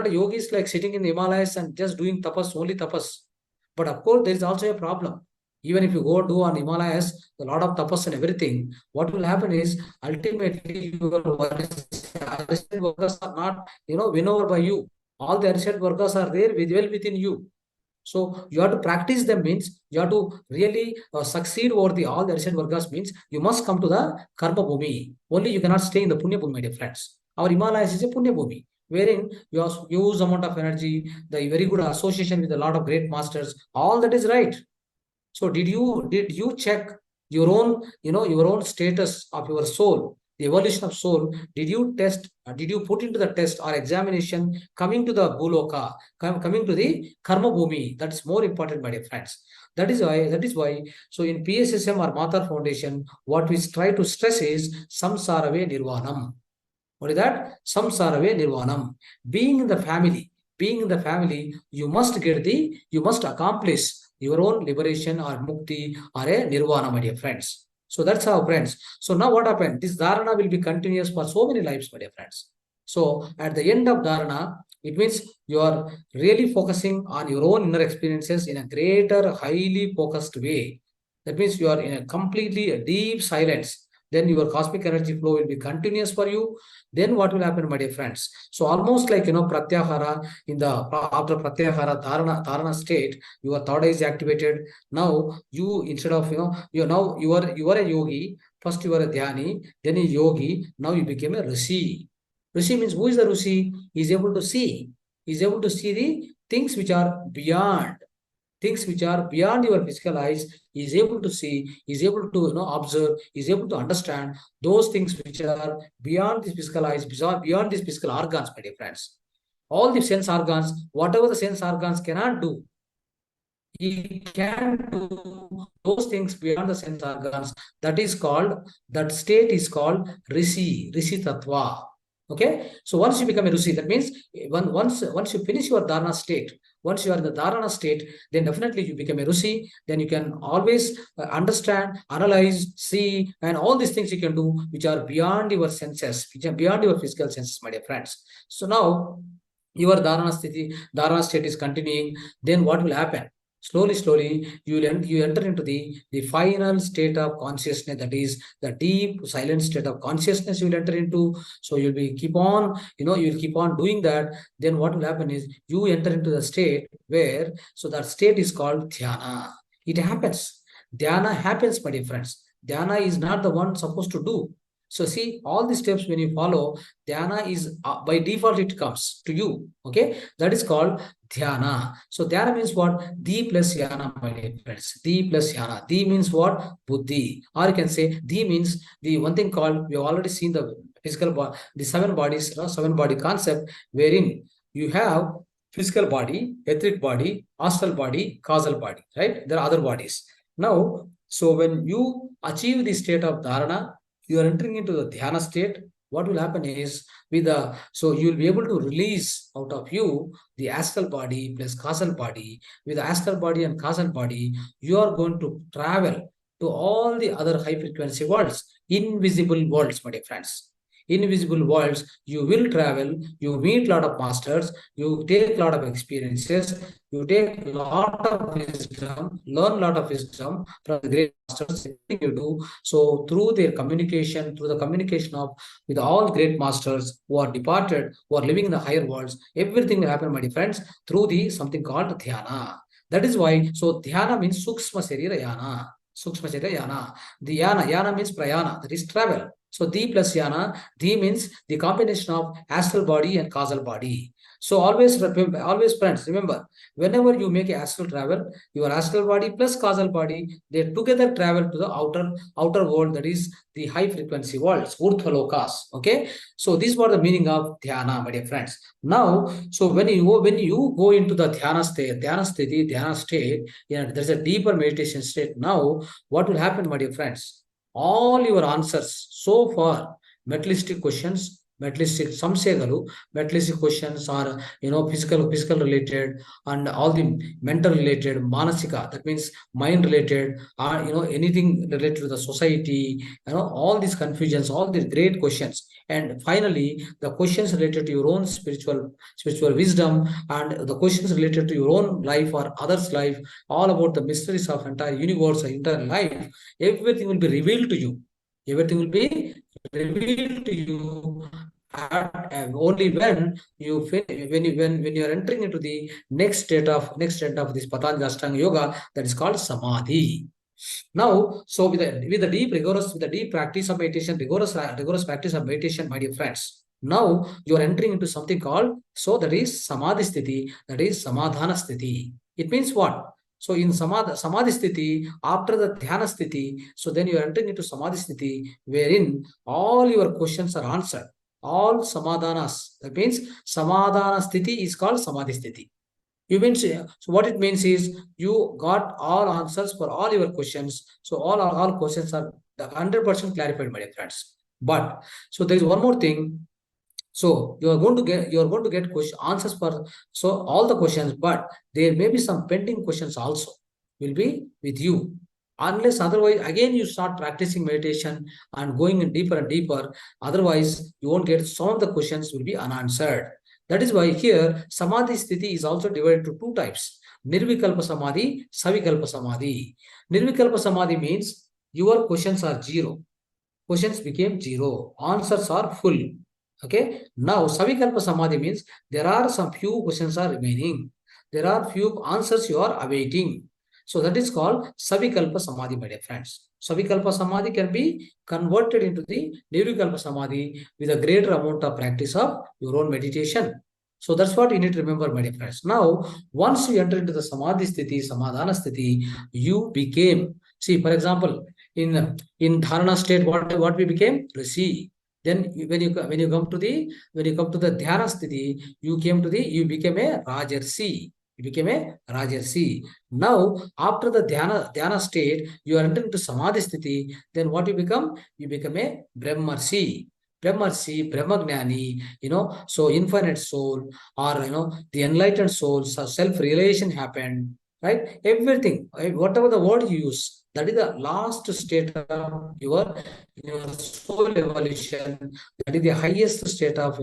a yogis like sitting in the Himalayas and just doing tapas, only tapas. But of course, there is also a problem. Even if you go do on Himalayas, a lot of tapas and everything, what will happen is ultimately your resident workers are not, win over by you. All the resident workers are there well within you. So you have to practice them means you have to really succeed over the all the resident workers means you must come to the karma bhumi. Only you cannot stay in the punya bhumi, my dear friends. Our Himalayas is a punya bhumi, wherein you have huge amount of energy, the very good association with a lot of great masters. All that is right. So did you check your own, your own status of your soul, the evolution of soul? Did you test? Did you put into the test or examination coming to the Bhuloka, coming to the Karma Bhumi? That is more important, my dear friends. That is why. So in PSSM or Mahavatar Foundation, what we try to stress is samsarave nirvanam. What is that? Samsarave nirvanam. Being in the family, you must accomplish your own liberation or mukti or a nirvana, my dear friends. So that's how, friends. So now what happened? This dharana will be continuous for so many lives, my dear friends. So at the end of dharana, it means you are really focusing on your own inner experiences in a greater, highly focused way. That means you are in a completely deep silence. Then your cosmic energy flow will be continuous for you. Then what will happen, my dear friends? So almost like pratyahara, in the after pratyahara dharana state, your third eye is activated. Now you, instead of you are a yogi. First you are a dhyani, then a yogi. Now you became a rishi. Rishi means, who is the rishi? He is able to see. He is able to see the things which are beyond, your physical eyes. He is able to see, he is able to observe, he is able to understand those things which are beyond the physical eyes, beyond these physical organs, my dear friends. All the sense organs, whatever the sense organs cannot do, he can do those things beyond the sense organs. That state is called rishi tattva. Okay, so once you become a rishi, that means once you finish your dharana state, once you are in the dharana state, then definitely you become a rishi. Then you can always understand, analyze, see, and all these things you can do which are beyond your senses, which are beyond your physical senses, my dear friends. So now your dharana state is continuing. Then what will happen? Slowly, you enter into the final state of consciousness. That is the deep, silent state of consciousness you will enter into. So you'll keep on doing that. Then what will happen is you enter into the state where, so that state is called Dhyana. It happens. Dhyana happens, my dear friends. Dhyana is not the one supposed to do. So see, all the steps when you follow, dhyana is by default it comes to you. Okay, that is called dhyana. So dhyana means what? Di plus yana, my dear friends. Di plus yana. Di means what? Buddhi. Or you can say di means the one thing called, we have already seen the physical body, the seven bodies, seven body concept, wherein you have physical body, etheric body, astral body, causal body, right? There are other bodies. Now, so when you achieve the state of dharana, you are entering into the dhyana state. What will happen is, so you will be able to release out of you the astral body plus causal body. With the astral body and causal body, you are going to travel to all the other high frequency worlds, invisible worlds, my dear friends. Invisible worlds, you will travel, you meet a lot of masters, you take a lot of experiences, you take a lot of wisdom, learn a lot of wisdom from the great masters, everything you do. So through their communication, through the communication of with all great masters who are departed, who are living in the higher worlds, everything will happen, my dear friends, through the something called dhyana. That is why, so dhyana means sukshma sharira yana. Sukshma sharira yana. The yana means prayana, that is travel. So di plus yana, di means the combination of astral body and causal body. So always remember, always friends, remember, whenever you make a astral travel, your astral body plus causal body, they together travel to the outer world, that is the high frequency worlds, Urdhvalokas. Okay. So this was the meaning of Dhyana, my dear friends. Now, so when you go into the Dhyana state, there's a deeper meditation state. Now, what will happen, my dear friends? All your answers so far, materialistic questions, materialistic samshegalu, materialistic questions are physical related, and all the mental related, manasika, that means mind related, or anything related to the society, all these confusions, all these great questions, and finally the questions related to your own spiritual wisdom, and the questions related to your own life or others' life, all about the mysteries of entire universe, entire life, everything will be revealed to you. Everything will be revealed to you only when you are entering into the next state of this Patanjali Astanga Yoga, that is called Samadhi. Now, so with the deep practice of meditation, rigorous practice of meditation, my dear friends, now you are entering into something called, so that is Samadhi Sthiti, that is Samadhana Sthiti. It means what? So in Samadhi Sthiti, after the Dhyana Sthiti, so then you are entering into Samadhi Sthiti, wherein all your questions are answered. All Samadhanas. That means Samadhana Sthiti is called Samadhi Sthiti. You mean, so what it means is you got all answers for all your questions. So all questions are 100% clarified, my dear friends. But so there is one more thing. So you are going to get answers for so all the questions, but there may be some pending questions also will be with you. Unless otherwise, again you start practicing meditation and going in deeper and deeper. Otherwise, you won't get, some of the questions will be unanswered. That is why here Samadhi Sthiti is also divided to two types: Nirvikalpa Samadhi, Savikalpa Samadhi. Nirvikalpa Samadhi means your questions are zero. Questions became zero. Answers are full. Okay. Now, Savikalpa Samadhi means there are some few questions are remaining. There are few answers you are awaiting. So that is called Savikalpa Samadhi, my dear friends. Savikalpa Samadhi can be converted into the Nirvikalpa Samadhi with a greater amount of practice of your own meditation. So that's what you need to remember, my dear friends. Now, once you enter into the Samadhi Sthiti, Samadhana Sthiti, you became, see, for example, in Dharana state, what we became? Rishi. Then when you come to the Dhyana Sthiti, you became a Rajarsi. You became a Rajarsi. Now, after the Dhyana state, you are entering to Samadhi Sthiti. Then what you become? You become a Brahmarsi. Brahmarsi, Brahmagnani, so infinite soul, or the enlightened soul, self-realization happened, right? Everything, whatever the word you use, that is the last state of your soul evolution. That is the highest state of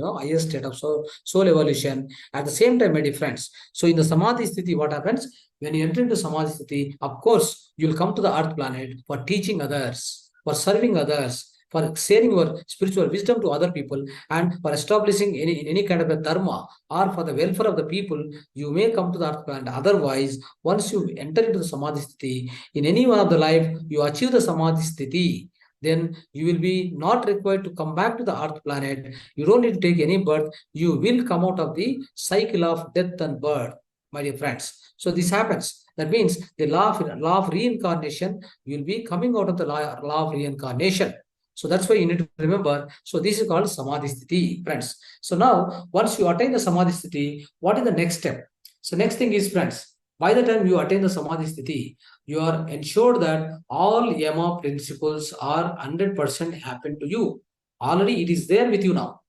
soul evolution. At the same time, my dear friends, so in the Samadhi Sthiti, what happens? When you enter into Samadhi Sthiti, of course, you'll come to the earth planet for teaching others, for serving others, for sharing your spiritual wisdom to other people, and for establishing any kind of a dharma, or for the welfare of the people. You may come to the earth planet. Otherwise, once you enter into the Samadhi Sthiti, in any one of the life, you achieve the Samadhi Sthiti, then you will be not required to come back to the earth planet. You don't need to take any birth. You will come out of the cycle of death and birth, my dear friends. So this happens. That means the law of reincarnation, you will be coming out of the law of reincarnation. So that's why you need to remember. So this is called Samadhi Sthiti, friends. So now, once you attain the Samadhi Sthiti, what is the next step? So next thing is, friends, by the time you attain the Samadhi Sthiti, you are ensured that all Yama principles are 100% happen to you. Already it is there with you now.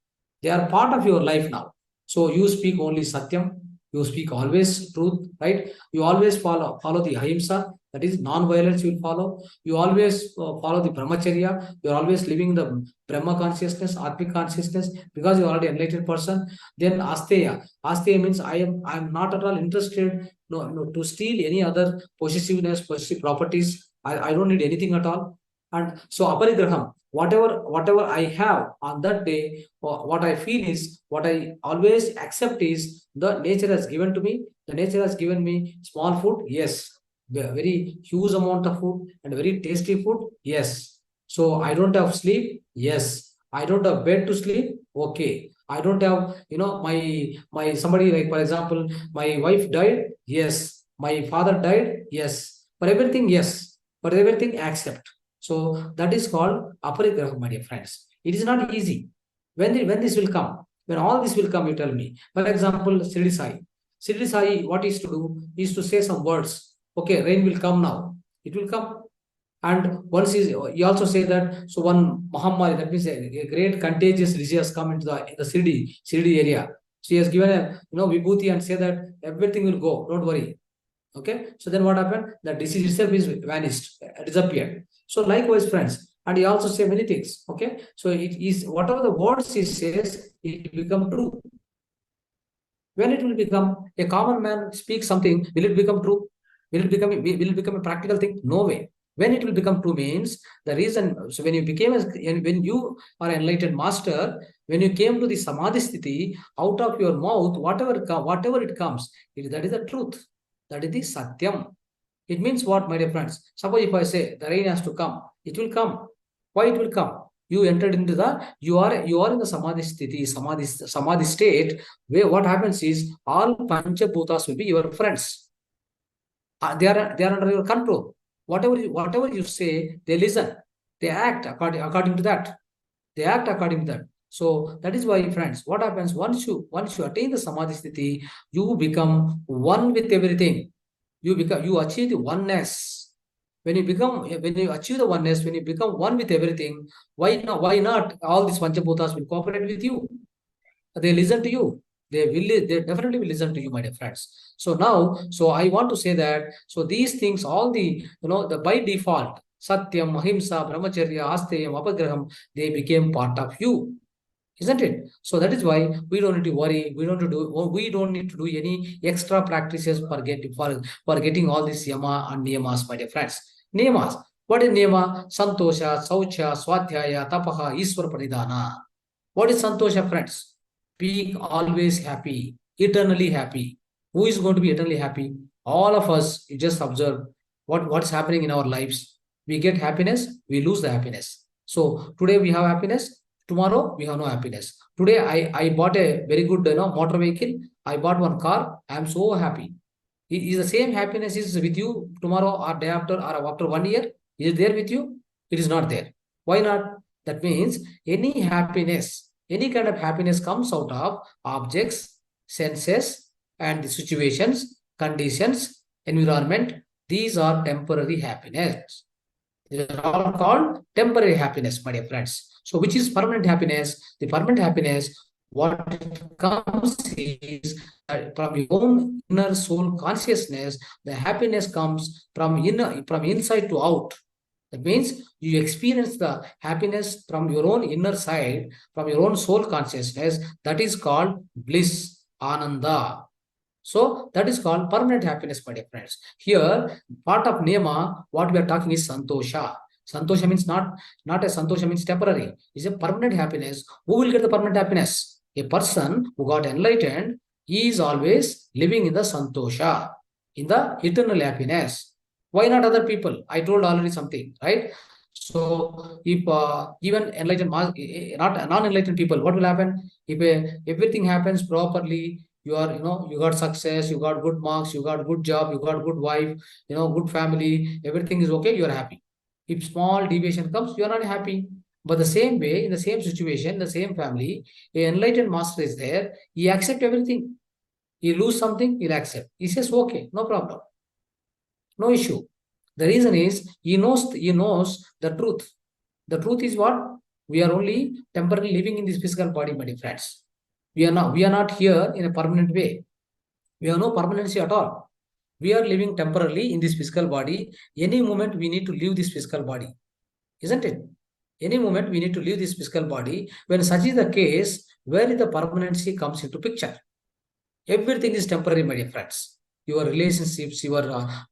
They are part of your life now. So you speak only Satyam. You speak always truth, right? You always follow the ahimsa, that is non-violence you will follow. You always follow the brahmacharya. You are always living the Brahma consciousness, Atmic consciousness, because you are already enlightened person. Then Asteya. Asteya means I am not at all interested to steal any other possessiveness, possessive properties. I don't need anything at all. And so aparigraham, whatever I have on that day, what I feel is, what I always accept is, the nature has given to me. The nature has given me small food, yes. Very huge amount of food and very tasty food, yes. So I don't have sleep, yes. I don't have bed to sleep, okay. I don't have, my somebody, like for example, my wife died, yes. My father died, yes. For everything, yes. For everything, accept. So that is called aparigraha, my dear friends. It is not easy. When this will come, when all this will come, you tell me. For example, Shirdi Sai. Shirdi Sai, what is to do is to say some words. Okay, rain will come now. It will come. And once you also say that, so one Mahamari, that means a great contagious disease has come into the Sirdi area. She has given a vibhuti and say that everything will go, don't worry. Okay, so then what happened? The disease itself is vanished, disappeared. So likewise, friends, and he also say many things. Okay, so it is whatever the words he says, it become true. When it will become a common man speaks something, will it become true? Will it become a practical thing? No way. When it will become true means the reason. So when you are an enlightened master, when you came to the samadhi sthiti, out of your mouth, whatever it comes, that is the truth. That is the satyam. It means what, my dear friends? Suppose if I say the rain has to come, it will come. Why it will come? You entered into you are in the samadhi sthiti, samadhi state, where what happens is all panchabhutas will be your friends. They are under your control. Whatever you say, they listen. They act according to that. They act according to that. So that is why, friends, what happens once you attain the samadhi sthiti, you become one with everything. You achieve the oneness. When you achieve the oneness, when you become one with everything, why not all these panchabhutas will cooperate with you? They listen to you. They definitely will listen to you, my dear friends. So now, I want to say that, so these things, all the by default, satyam, ahimsa, brahmacharya, asteyam, apagraham, they became part of you. Isn't it? So that is why we don't need to worry. We don't need to do any extra practices for getting all these yama and niyamas, my dear friends. Niyamas. What is niyama? Santosha, saucha, swadhyaya, tapaha, iswar pranidhana. What is santosha, friends? Being always happy, eternally happy. Who is going to be eternally happy? All of us. You just observe what's happening in our lives. We get happiness, we lose the happiness. So today we have happiness, tomorrow we have no happiness. Today I bought a very good motor vehicle. I bought one car. I am so happy. Is the same happiness is with you tomorrow or day after or after 1 year? Is it there with you? It is not there. Why not? That means any happiness, any kind of happiness comes out of objects, senses, and the situations, conditions, environment. These are temporary happiness. These are all called temporary happiness, my dear friends. So which is permanent happiness? The permanent happiness, what it comes is from your own inner soul consciousness. The happiness comes from inside to out. That means you experience the happiness from your own inner side, from your own soul consciousness. That is called bliss, ananda. So that is called permanent happiness, my dear friends. Here, part of niyama, what we are talking is santosha. Santosha means not a santosha means temporary. It's a permanent happiness. Who will get the permanent happiness? A person who got enlightened, he is always living in the santosha, in the eternal happiness. Why not other people? I told already something, right? So if even enlightened, not non-enlightened people, what will happen? If everything happens properly, you got success, you got good marks, you got good job, you got good wife, good family, everything is okay, you are happy. If small deviation comes, you are not happy. But the same way, in the same situation, the same family, a enlightened master is there, he accept everything. He lose something, he'll accept. He says, okay, no problem, no issue. The reason is he knows the truth. The truth is what? We are only temporarily living in this physical body, my dear friends. We are not here in a permanent way. We have no permanency at all. We are living temporarily in this physical body. Any moment we need to leave this physical body, isn't it? Any moment we need to leave this physical body. When such is the case, where the permanency comes into picture? Everything is temporary, my dear friends. Your relationships, your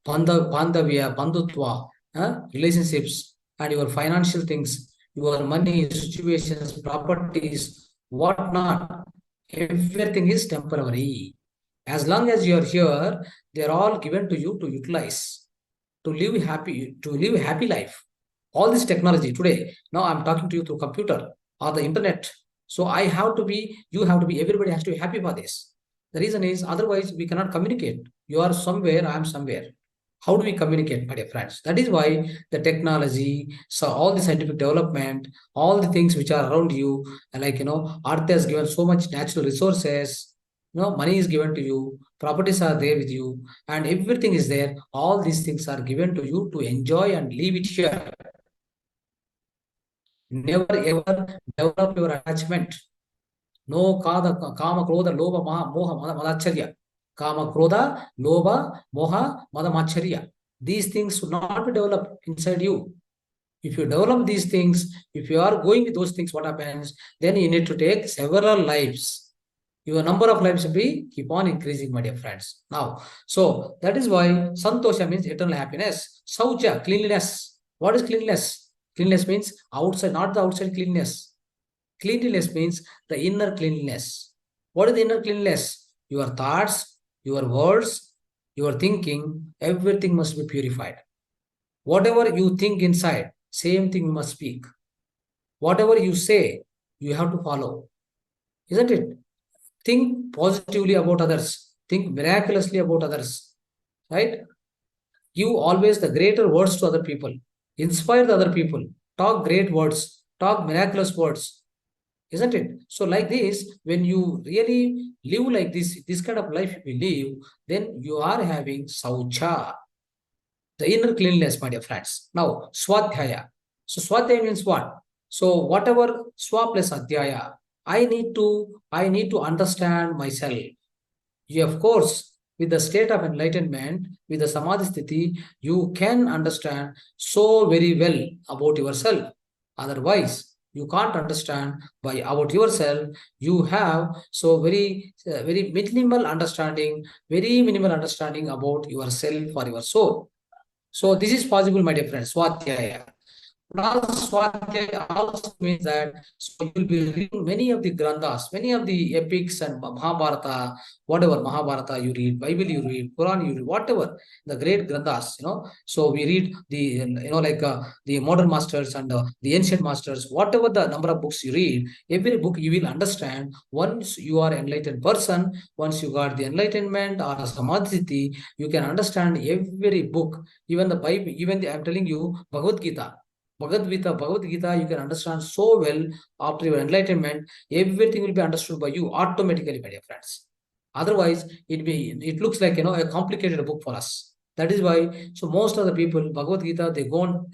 bandhavya, bandhutva, relationships, and your financial things, your money, situations, properties, whatnot, everything is temporary. As long as you are here, they are all given to you to utilize, to live a happy life. All this technology today, now I'm talking to you through computer or the internet. So I have to be, you have to be, everybody has to be happy for this. The reason is otherwise we cannot communicate. You are somewhere, I am somewhere. How do we communicate, my dear friends? That is why the technology, so all the scientific development, all the things which are around you, like, earth has given so much natural resources, money is given to you, properties are there with you, and everything is there. All these things are given to you to enjoy and leave it here. Never ever develop your attachment. No kama, krodha, lobha, moha, madacharya. Kama, krodha, lobha, moha, madamacharya. These things should not be developed inside you. If you develop these things, if you are going with those things, what happens? Then you need to take several lives. Your number of lives will be keep on increasing, my dear friends. Now, so that is why santosha means eternal happiness. Saucha, cleanliness. What is cleanliness? Cleanliness means outside, not the outside cleanliness. Cleanliness means the inner cleanliness. What is the inner cleanliness? Your thoughts, your words, your thinking, everything must be purified. Whatever you think inside, same thing you must speak. Whatever you say, you have to follow. Isn't it? Think positively about others. Think miraculously about others. Right? Give always the greater words to other people. Inspire the other people. Talk great words. Talk miraculous words. Isn't it? So like this, when you really live like this kind of life you live, then you are having saucha, the inner cleanliness, my dear friends. Now, swadhyaya. So swadhyaya means what? So whatever swa plus adhyaya, I need to understand myself. You, of course, with the state of enlightenment, with the samadhi sthiti, you can understand so very well about yourself. Otherwise, you can't understand by about yourself. You have so very minimal understanding, very minimal understanding about yourself or your soul. So this is possible, my dear friends. Swadhyaya. Now, Swadhyaya also means that so you will be reading many of the granthas, many of the epics and Mahabharata, whatever Mahabharata you read, Bible you read, Quran you read, whatever the great granthas, So we read the, like the modern masters and the ancient masters, whatever the number of books you read, every book you will understand. Once you are enlightened person, once you got the enlightenment or a samadhi, you can understand every book, even the Bible, I'm telling you, Bhagavad Gita. Bhagavad Gita, you can understand so well after your enlightenment. Everything will be understood by you automatically, my dear friends. Otherwise, it looks like a complicated book for us. That is why, so most of the people, Bhagavad Gita, they go and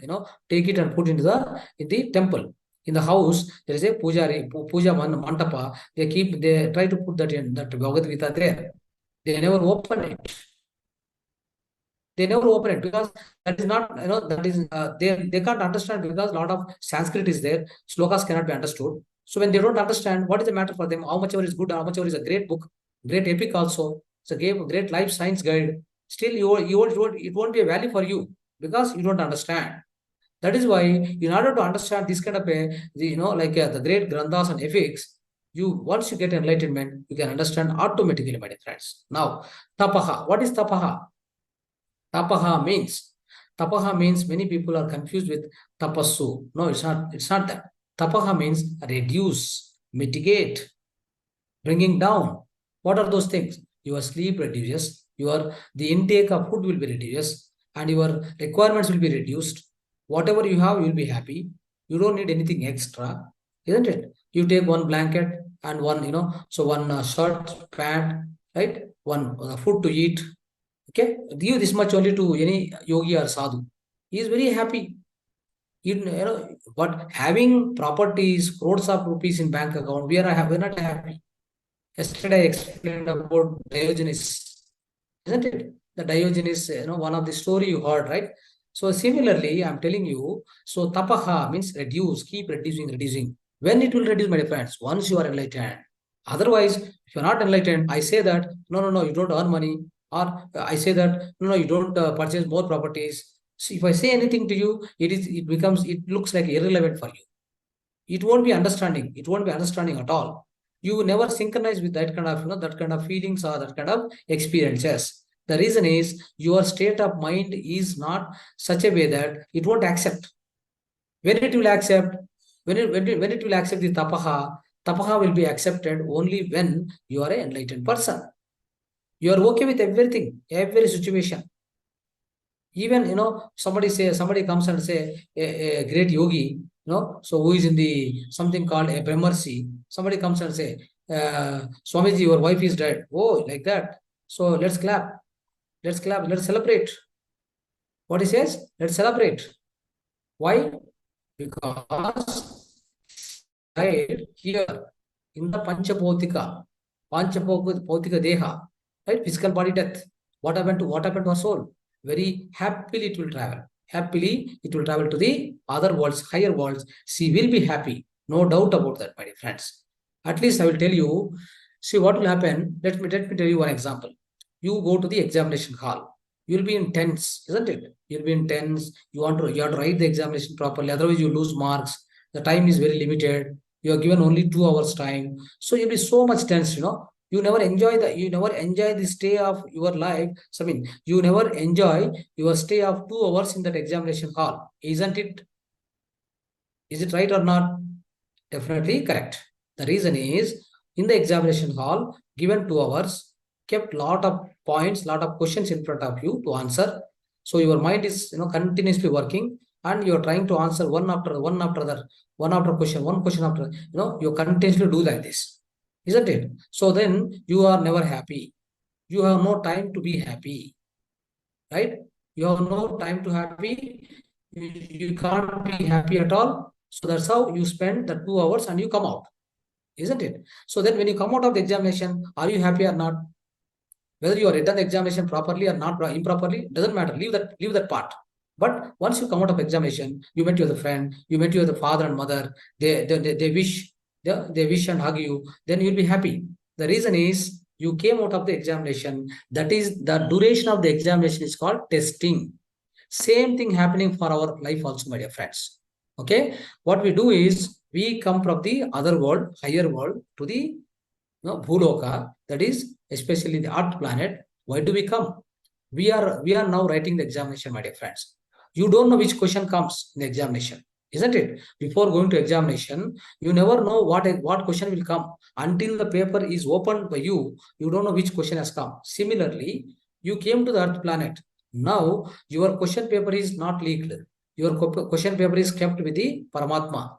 take it and put into in the temple. In the house, there is a puja mantapa. They try to put that Bhagavad Gita there. They never open it. They never open it because that is not, that is, they can't understand because a lot of Sanskrit is there. Slokas cannot be understood. So when they don't understand, what is the matter for them? How much ever is good, how much ever is a great book, great epic also. It's a great life science guide. Still, it won't be a value for you because you don't understand. That is why, in order to understand this kind of the great granthas and epics, once you get enlightenment, you can understand automatically, my dear friends. Now, tapaha. What is tapaha? Tapaha means many people are confused with tapassu. No, it's not. It's not that. Tapaha means reduce, mitigate, bringing down. What are those things? Your sleep reduces, the intake of food will be reduced, and your requirements will be reduced. Whatever you have, you will be happy. You don't need anything extra, isn't it? You take one blanket and one, so one shirt, pant, right? One food to eat. Okay, give this much only to any yogi or sadhu. He is very happy. But having properties, crores of rupees in bank account, we're not happy. Yesterday I explained about Diogenes, isn't it? The Diogenes, one of the story you heard, right? So similarly, I'm telling you, so tapaha means reduce, keep reducing. When it will reduce, my dear friends? Once you are enlightened. Otherwise, if you're not enlightened, I say that, no, you don't earn money. Or I say that, no, you don't purchase more properties. So if I say anything to you, it looks like irrelevant for you. It won't be understanding. It won't be understanding at all. You never synchronize with that kind of, that kind of feelings or that kind of experiences. The reason is your state of mind is not such a way that it won't accept. When it will accept, when it will accept the tapaha, Tapaha will be accepted only when you are an enlightened person. You are okay with everything, every situation. Even, somebody comes and say, a great yogi, so who is in the something called a Brahmarsi, somebody comes and say, Swamiji, your wife is dead. Oh, like that. So let's clap. Let's clap. Let's celebrate. What he says? Let's celebrate. Why? Because died here in the Panchapotika, Panchapotika Deha, right? Physical body death. What happened to our soul? Very happily it will travel. Happily it will travel to the other worlds, higher worlds. She will be happy. No doubt about that, my dear friends. At least I will tell you. See what will happen. Let me tell you one example. You go to the examination hall. You'll be in tense, isn't it? You'll be in tense. You have to write the examination properly. Otherwise, you lose marks. The time is very limited. You are given only 2 hours time. So you'll be so much tense. You never enjoy the stay of your life. So, I mean, you never enjoy your stay of 2 hours in that examination hall. Isn't it? Is it right or not? Definitely correct. The reason is, in the examination hall, given 2 hours, kept lot of points, lot of questions in front of you to answer. So your mind is continuously working, and you're trying to answer one after the one after question, one question after, you continuously do like this, isn't it? So then you are never happy. You have no time to be happy, right? You have no time to happy. You can't be happy at all. So that's how you spend the 2 hours and you come out, isn't it? So then when you come out of the examination, are you happy or not? Whether you have written the examination properly or not improperly, doesn't matter. Leave that part. But once you come out of examination, you met your friend, you met your father and mother, they wish and hug you, then you'll be happy. The reason is, you came out of the examination. That is, the duration of the examination is called testing. Same thing happening for our life also, my dear friends. Okay, what we do is, we come from the other world, higher world, to the Bhuloka, that is especially the Earth planet. Why do we come? We are now writing the examination, my dear friends. You don't know which question comes in the examination, isn't it? Before going to examination, you never know what question will come. Until the paper is opened by you, you don't know which question has come. Similarly, you came to the Earth planet. Now your question paper is not leaked. Your question paper is kept with the Paramatma.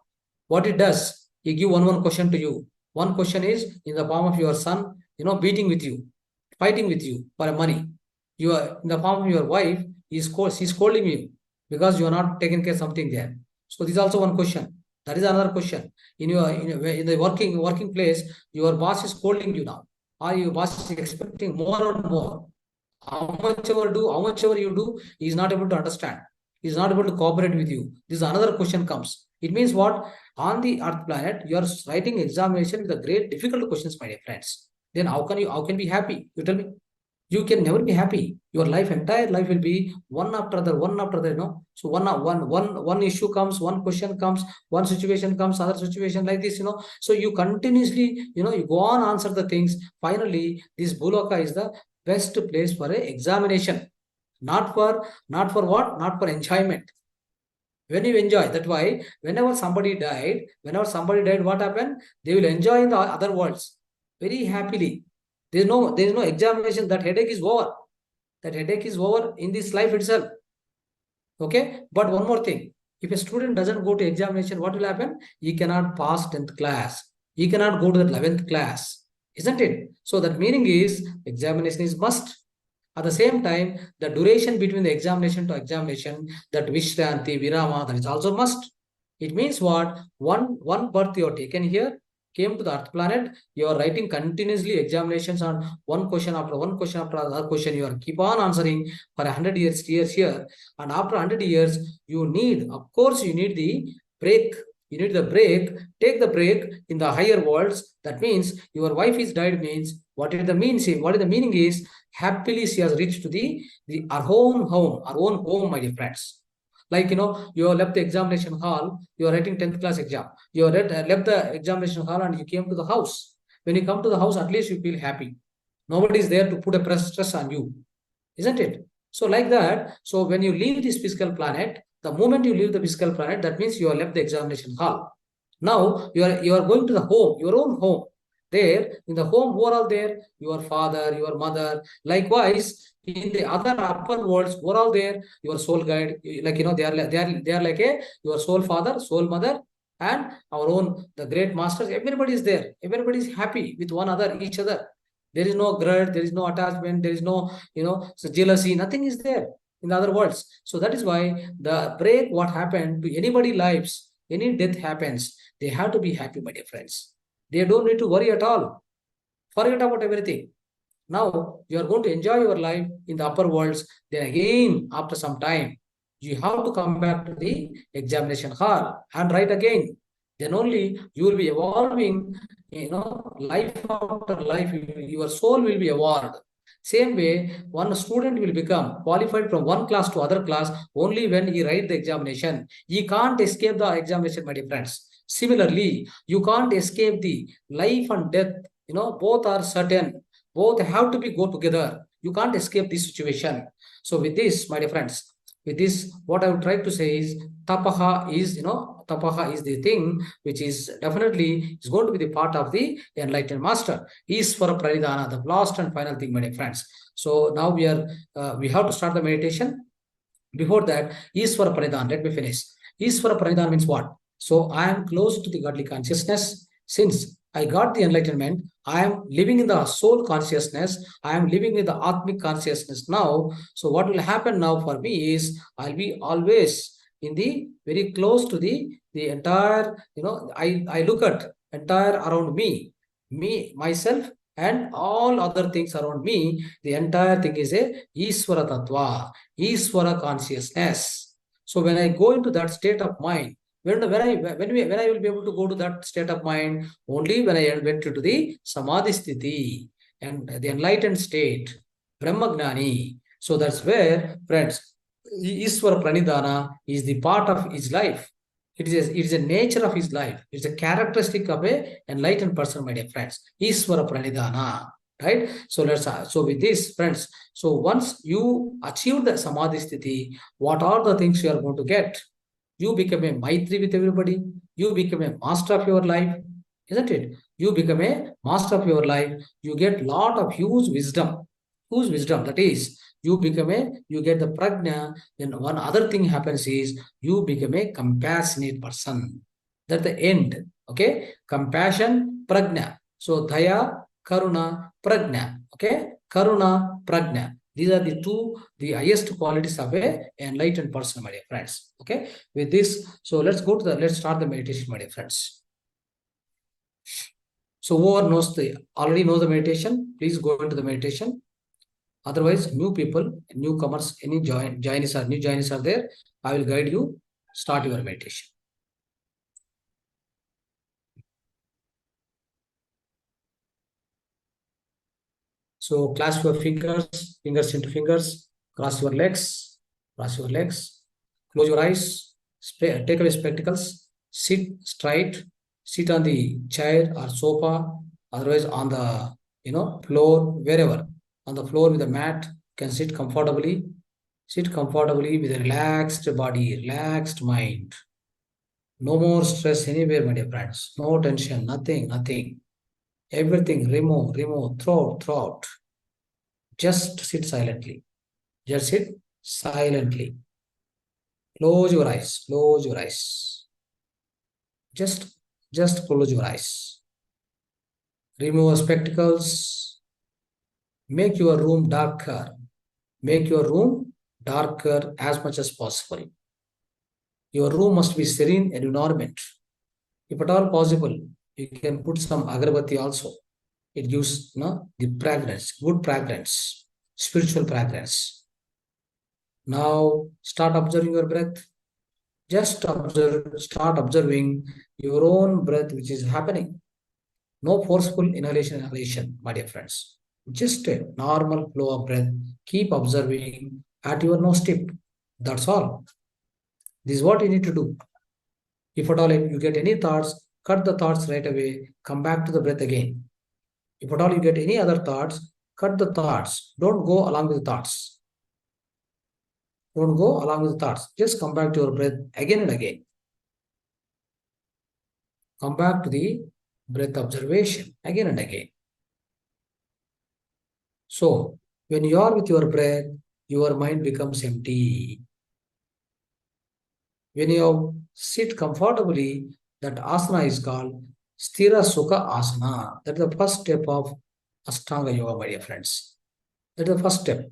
What it does, he give one question to you. One question is in the form of your son, beating with you, fighting with you for money. You are in the form of your wife, she's scolding you because you are not taking care of something there. So this is also one question. That is another question. In the working place, your boss is scolding you now, or your boss is expecting more and more. How much ever you do, he is not able to understand. He is not able to cooperate with you. This is another question comes. It means what? On the Earth planet, you are writing examination with a great difficult questions, my dear friends. Then how can be happy? You tell me. You can never be happy. Your entire life will be one after the. So one issue comes, one question comes, one situation comes, other situation like this. So you continuously, you go on answer the things. Finally, this Bhuloka is the best place for a examination. Not for what? Not for enjoyment. When you enjoy, that's why whenever somebody died, what happened? They will enjoy in the other worlds very happily. There is no examination. That headache is over. That headache is over in this life itself. Okay, but one more thing. If a student doesn't go to examination, what will happen? He cannot pass 10th class. He cannot go to the 11th class. Isn't it? So that meaning is, examination is must. At the same time, the duration between the examination to examination, that Vishranti, Virama, that is also must. It means what? One birth you are taken here, came to the Earth planet, you are writing continuously examinations on one question after another question. You are keep on answering for 100 years here. And after 100 years, you need the break. You need the break. Take the break in the higher worlds. That means your wife is died means, what is the meaning is, happily she has reached to our own home, my dear friends. Like, you have left the examination hall, you are writing 10th class exam. You have left the examination hall and you came to the house. When you come to the house, at least you feel happy. Nobody is there to put a stress on you, isn't it? So like that, so when you leave this physical planet, the moment you leave the physical planet, that means you have left the examination hall. Now you are going to the home, your own home. There in the home, who are all there? Your father, your mother. Likewise, in the other upper worlds, who are all there? Your soul guide, like they are like your soul father, soul mother, and our own the great masters. Everybody is there. Everybody is happy with one another, each other. There is no grudge, there is no attachment, there is no jealousy. Nothing is there in the other worlds. So that is why the break what happened to anybody lives, any death happens, they have to be happy, my dear friends. They don't need to worry at all. Forget about everything. Now you are going to enjoy your life in the upper worlds. Then again, after some time, you have to come back to the examination hall and write again. Then only you will be evolving, life after life, your soul will be evolved. Same way, one student will become qualified from one class to other class only when he write the examination. He can't escape the examination, my dear friends. Similarly, you can't escape the life and death. Both are certain. Both have to be go together. You can't escape this situation. So with this, my dear friends, with this, what I would try to say is tapaha is the thing which is definitely is going to be the part of the enlightened master. Isvara Pranidhana, the last and final thing, my dear friends. So now we have to start the meditation. Before that, Isvara Pranidhana, let me finish. Isvara Pranidhana means what? So I am close to the godly consciousness. Since I got the enlightenment, I am living in the soul consciousness. I am living in the Atmic consciousness now. So what will happen now for me is I'll be always in the very close to the entire, I look at entire around me, myself, and all other things around me. The entire thing is a Iswara Tattva, Iswara consciousness. So when I go into that state of mind, when I will be able to go to that state of mind? Only when I went into the Samadhi Sthiti and the enlightened state, Brahmagnani. So that's where, friends, Iswara Pranidhana is the part of his life. It is a nature of his life. It's a characteristic of a enlightened person, my dear friends. Iswara Pranidhana. Right? So with this, friends, so once you achieve the Samadhi Sthiti, what are the things you are going to get? You become a Maitri with everybody. You become a master of your life, isn't it? You become a master of your life. You get lot of huge wisdom. Whose wisdom? That is, you get the prajna. Then one other thing happens is you become a compassionate person. That's the end. Okay? Compassion, prajna. So daya, karuna, prajna. Okay? Karuna, prajna. These are the highest qualities of a enlightened person, my dear friends. Okay. With this, so let's start the meditation, my dear friends. So whoever already knows the meditation, please go into the meditation. Otherwise, new people, newcomers, any new joinees are there, I will guide you. Start your meditation. So clasp your fingers into fingers, cross your legs, close your eyes, take away spectacles, sit straight, sit on the chair or sofa, otherwise on the floor, wherever. On the floor with a mat, can sit comfortably. Sit comfortably with a relaxed body, relaxed mind. No more stress anywhere, my dear friends. No tension, nothing. Everything remove, throw out. Just sit silently. Just sit silently. Close your eyes. Just close your eyes. Remove spectacles. Make your room darker. Make your room darker as much as possible. Your room must be serene and environment. If at all possible, you can put some agarbatti also. It gives the fragrance, good fragrance, spiritual fragrance. Now start observing your breath. Just start observing your own breath which is happening. No forceful inhalation, my dear friends. Just a normal flow of breath. Keep observing at your nose tip. That's all. This is what you need to do. If at all you get any thoughts, cut the thoughts right away. Come back to the breath again. If at all you get any other thoughts, cut the thoughts. Don't go along with the thoughts. Don't go along with the thoughts. Just come back to your breath again and again. Come back to the breath observation again and again. So, when you are with your breath, your mind becomes empty. When you sit comfortably, that asana is called Sthira Sukha Asana. That is the first step of Astanga Yoga, my dear friends. That is the first step.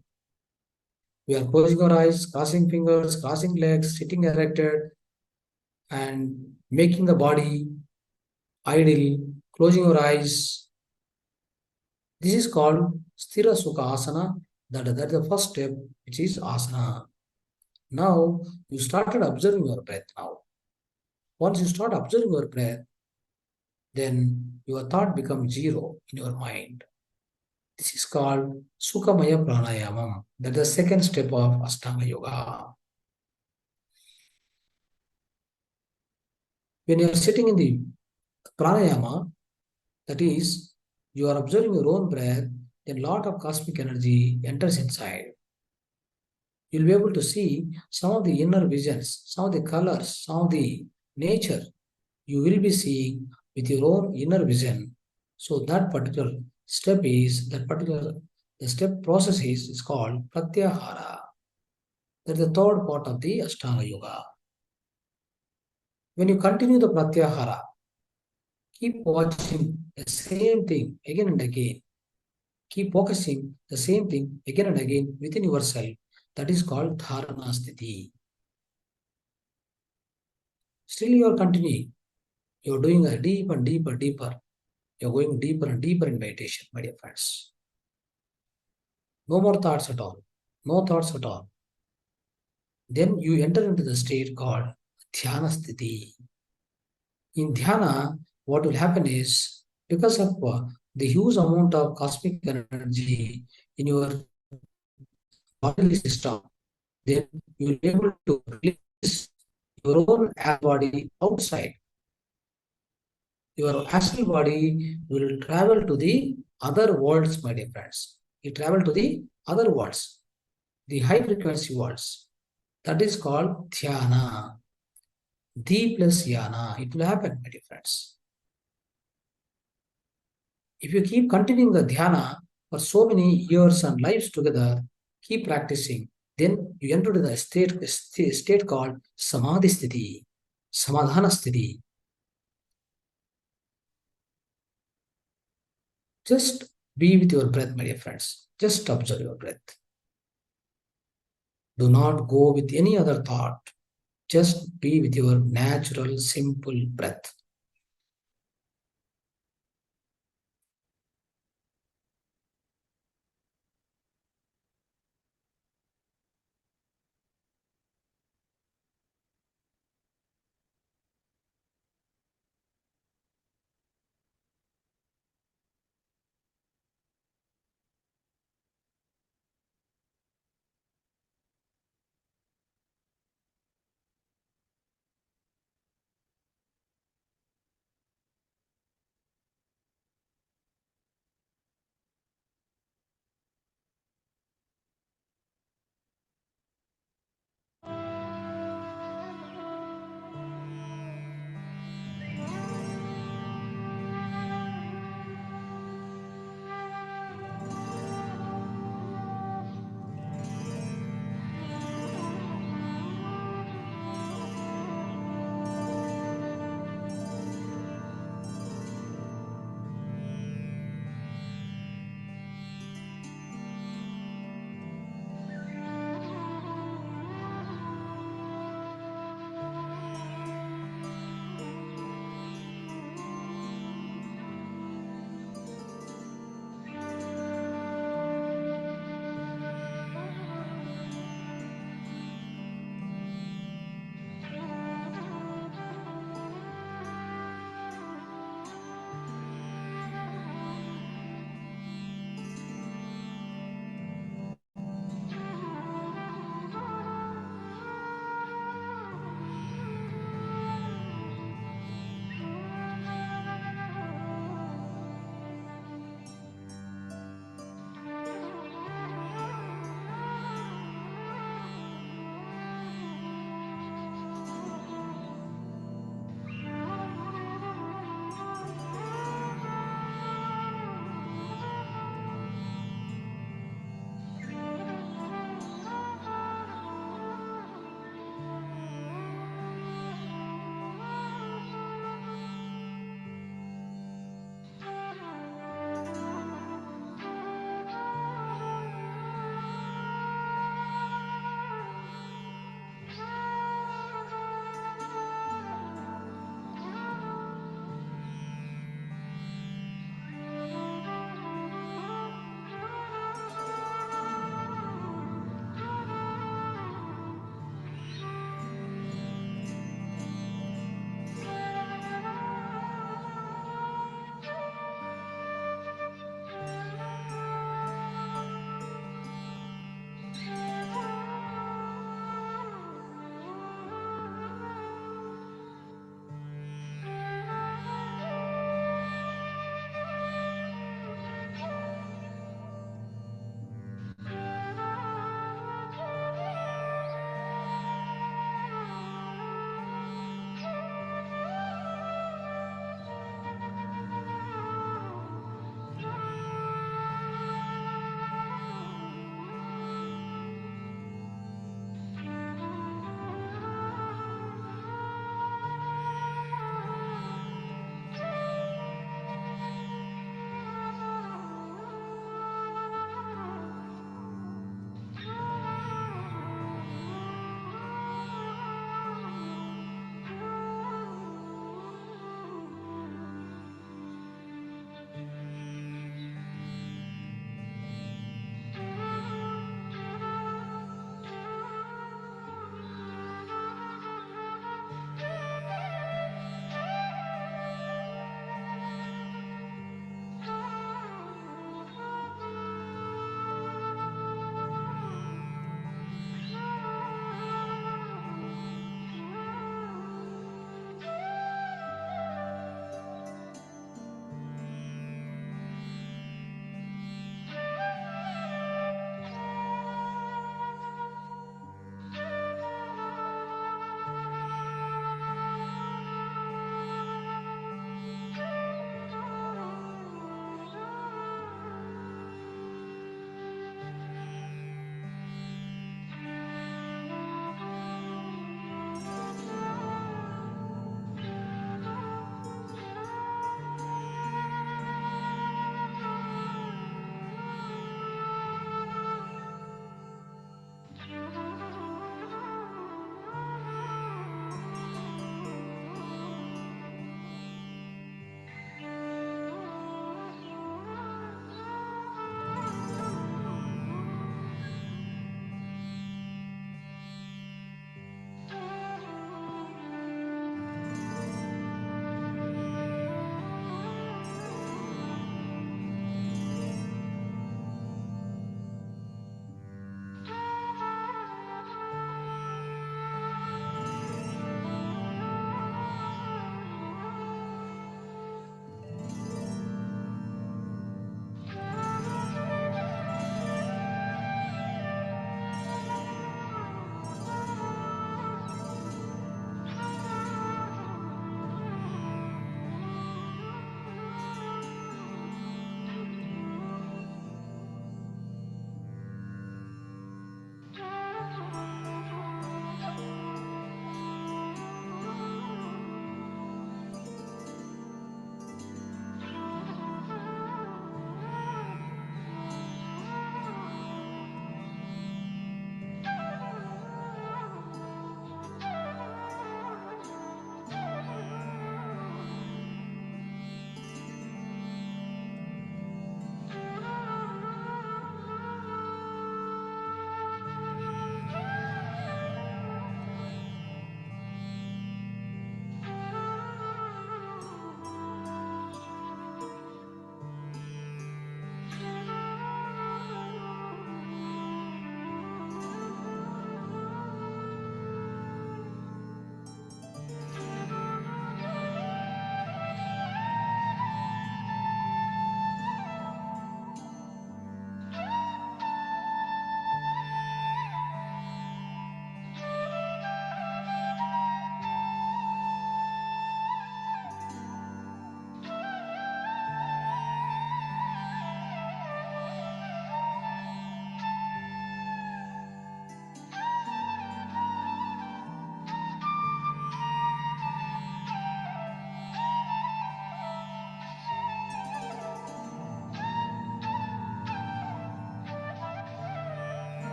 We are closing our eyes, crossing fingers, crossing legs, sitting erected, and making the body idle, closing your eyes. This is called Sthira Sukha Asana. That is the first step, which is asana. Now you started observing your breath now. Once you start observing your breath, then your thought becomes zero in your mind. This is called Sukhamaya Pranayamam. That is the second step of Astanga Yoga. When you are sitting in the pranayama, that is, you are observing your own breath, then a lot of cosmic energy enters inside. You'll be able to see some of the inner visions, some of the colors, some of the nature you will be seeing with your own inner vision. So that particular step is the step process is called Pratyahara. That is the third part of the Ashtanga Yoga. When you continue the Pratyahara, keep watching the same thing again and again. Keep focusing the same thing again and again within yourself. That is called Dharana Sthiti. Still you are continuing. You are doing a deeper and deeper, deeper. You are going deeper and deeper in meditation, my dear friends. No more thoughts at all. No thoughts at all. Then you enter into the state called Dhyana Sthiti. In Dhyana, what will happen is because of the huge amount of cosmic energy in your bodily system, then you will be able to release your own body outside. Your astral body will travel to the other worlds, my dear friends. It travel to the other worlds, the high frequency worlds. That is called Dhyana. The plus Yana. It will happen, my dear friends. If you keep continuing the Dhyana for so many years and lives together, keep practicing, then you enter to the state called Samadhi Sthiti, Samadhana Sthiti. Just be with your breath, my dear friends. Just observe your breath. Do not go with any other thought. Just be with your natural, simple breath.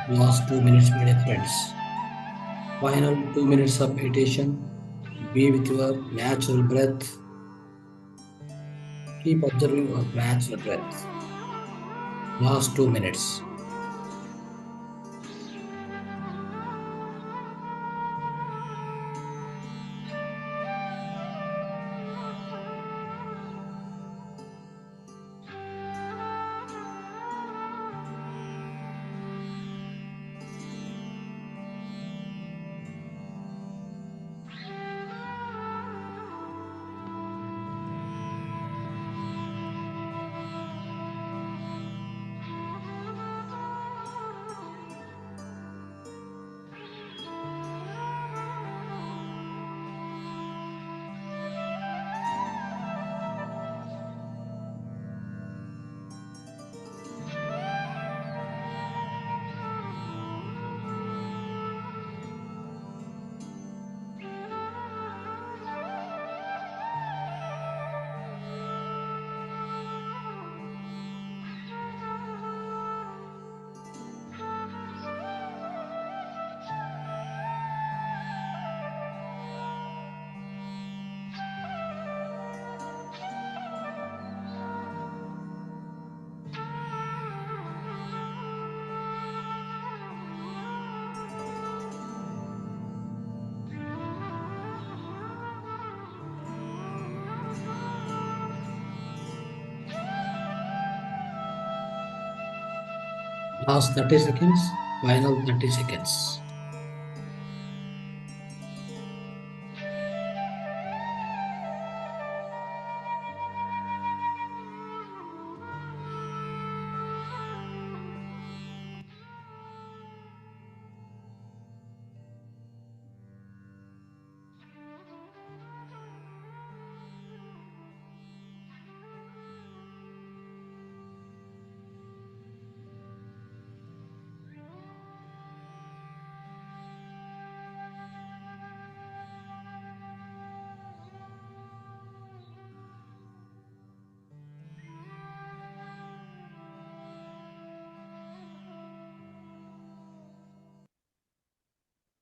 Last 2 minutes, my dear friends. Final 2 minutes of meditation. Be with your natural breath. Keep observing your natural breath. Last 2 minutes. Last 30 seconds. Final 30 seconds.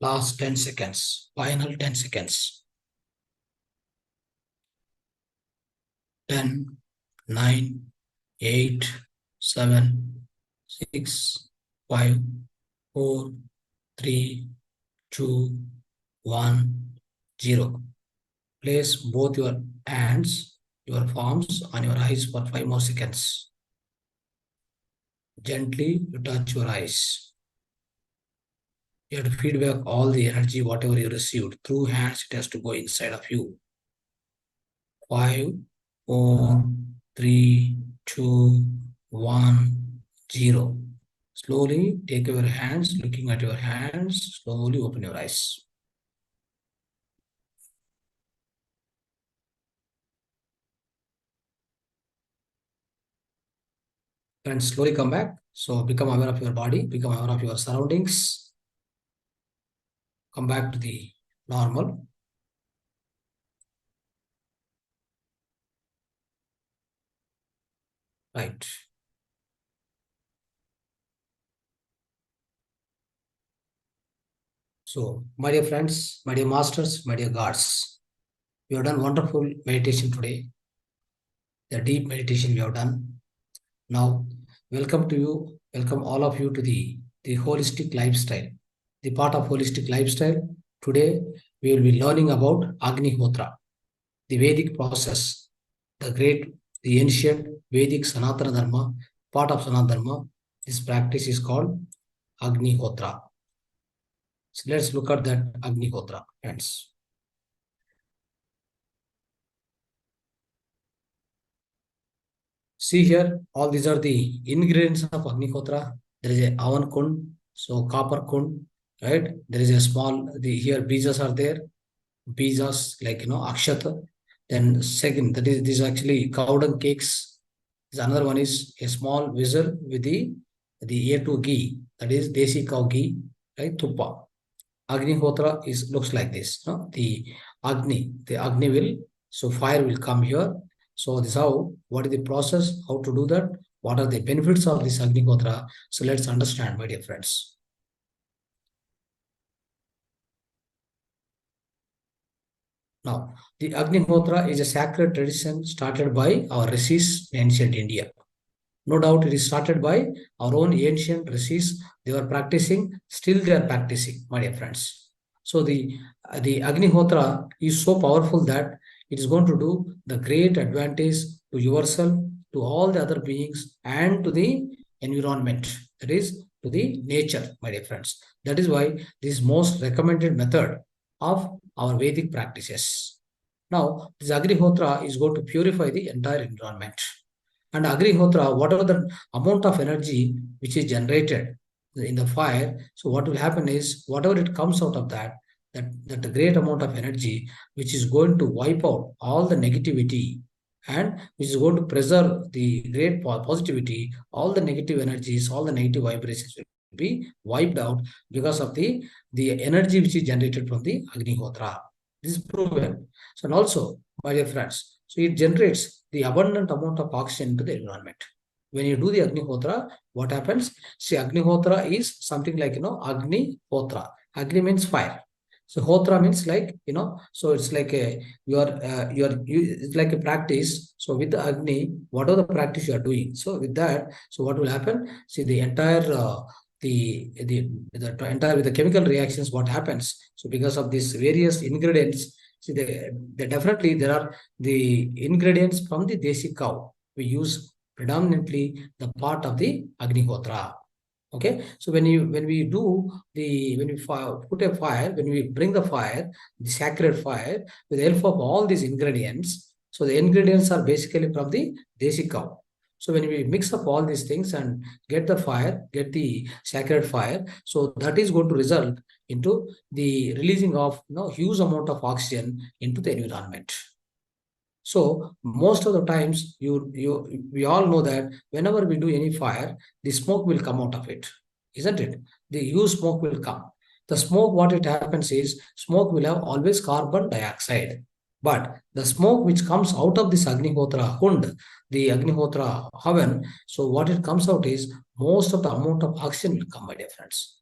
Last 10 seconds. Final 10 seconds. 10, 9, 8, 7, 6, 5, 4, 3, 2, 1, 0. Place both your hands, your palms on your eyes for 5 more seconds. Gently you touch your eyes. You have to feedback all the energy, whatever you received. Through hands, it has to go inside of you. 5, 4, 3, 2, 1, 0. Slowly take your hands, looking at your hands, slowly open your eyes. And slowly come back. So become aware of your body, become aware of your surroundings. Come back to the normal. Right. So, my dear friends, my dear masters, my dear gods, we have done wonderful meditation today. The deep meditation we have done. Now, welcome to you, welcome all of you to the holistic lifestyle. The part of holistic lifestyle. Today, we will be learning about Agnihotra, the Vedic process, the ancient Vedic Sanatana Dharma, part of Sanatana Dharma. This practice is called Agnihotra. So let's look at that Agnihotra, friends. See here, all these are the ingredients of Agnihotra. There is a Avan Kund, so copper Kund, right? There is a small, here bejas are there, bejas like, akshata. Then second, that is, this is actually cow dung cakes. This another one is a small vessel with the A2 ghee, that is desi cow ghee, right? Tuppa. Agnihotra looks like this. No? The Agni will, so fire will come here. So this how, what is the process, how to do that, what are the benefits of this Agnihotra? So let's understand, my dear friends. Now, the Agnihotra is a sacred tradition started by our rishis in ancient India. No doubt it is started by our own ancient rishis. They were practicing, still they are practicing, my dear friends. So the Agnihotra is so powerful that it is going to do the great advantage to yourself, to all the other beings, and to the environment. That is to the nature, my dear friends. That is why this is most recommended method of our Vedic practices. Now, this Agnihotra is going to purify the entire environment. And Agnihotra, whatever the amount of energy which is generated in the fire, so what will happen is whatever it comes out of that the great amount of energy which is going to wipe out all the negativity and which is going to preserve the great positivity, all the negative energies, all the negative vibrations will be wiped out because of the energy which is generated from the Agnihotra. This is proven. So, and also, my dear friends, so it generates the abundant amount of oxygen into the environment. When you do the Agnihotra, what happens? See, Agnihotra is something like, Agnihotra. Agni means fire. So Hotra means like, so it's like it's like a practice. So with the Agni, whatever the practice you are doing. So with that, so what will happen? See the entire the entire with the chemical reactions, what happens? So because of these various ingredients, see they definitely there are the ingredients from the desi cow. We use predominantly the part of the Agnihotra. Okay, so when we do when we put a fire, when we bring the fire, the sacred fire, with the help of all these ingredients, so the ingredients are basically from the desi cow. So when we mix up all these things and get the fire, get the sacred fire, so that is going to result into the releasing of huge amount of oxygen into the environment. So most of the times, we all know that whenever we do any fire, the smoke will come out of it, isn't it? The huge smoke will come. The smoke, what it happens is, smoke will have always carbon dioxide. But the smoke which comes out of this Agnihotra Hund, the Agnihotra oven, so what it comes out is most of the amount of oxygen will come, my dear friends.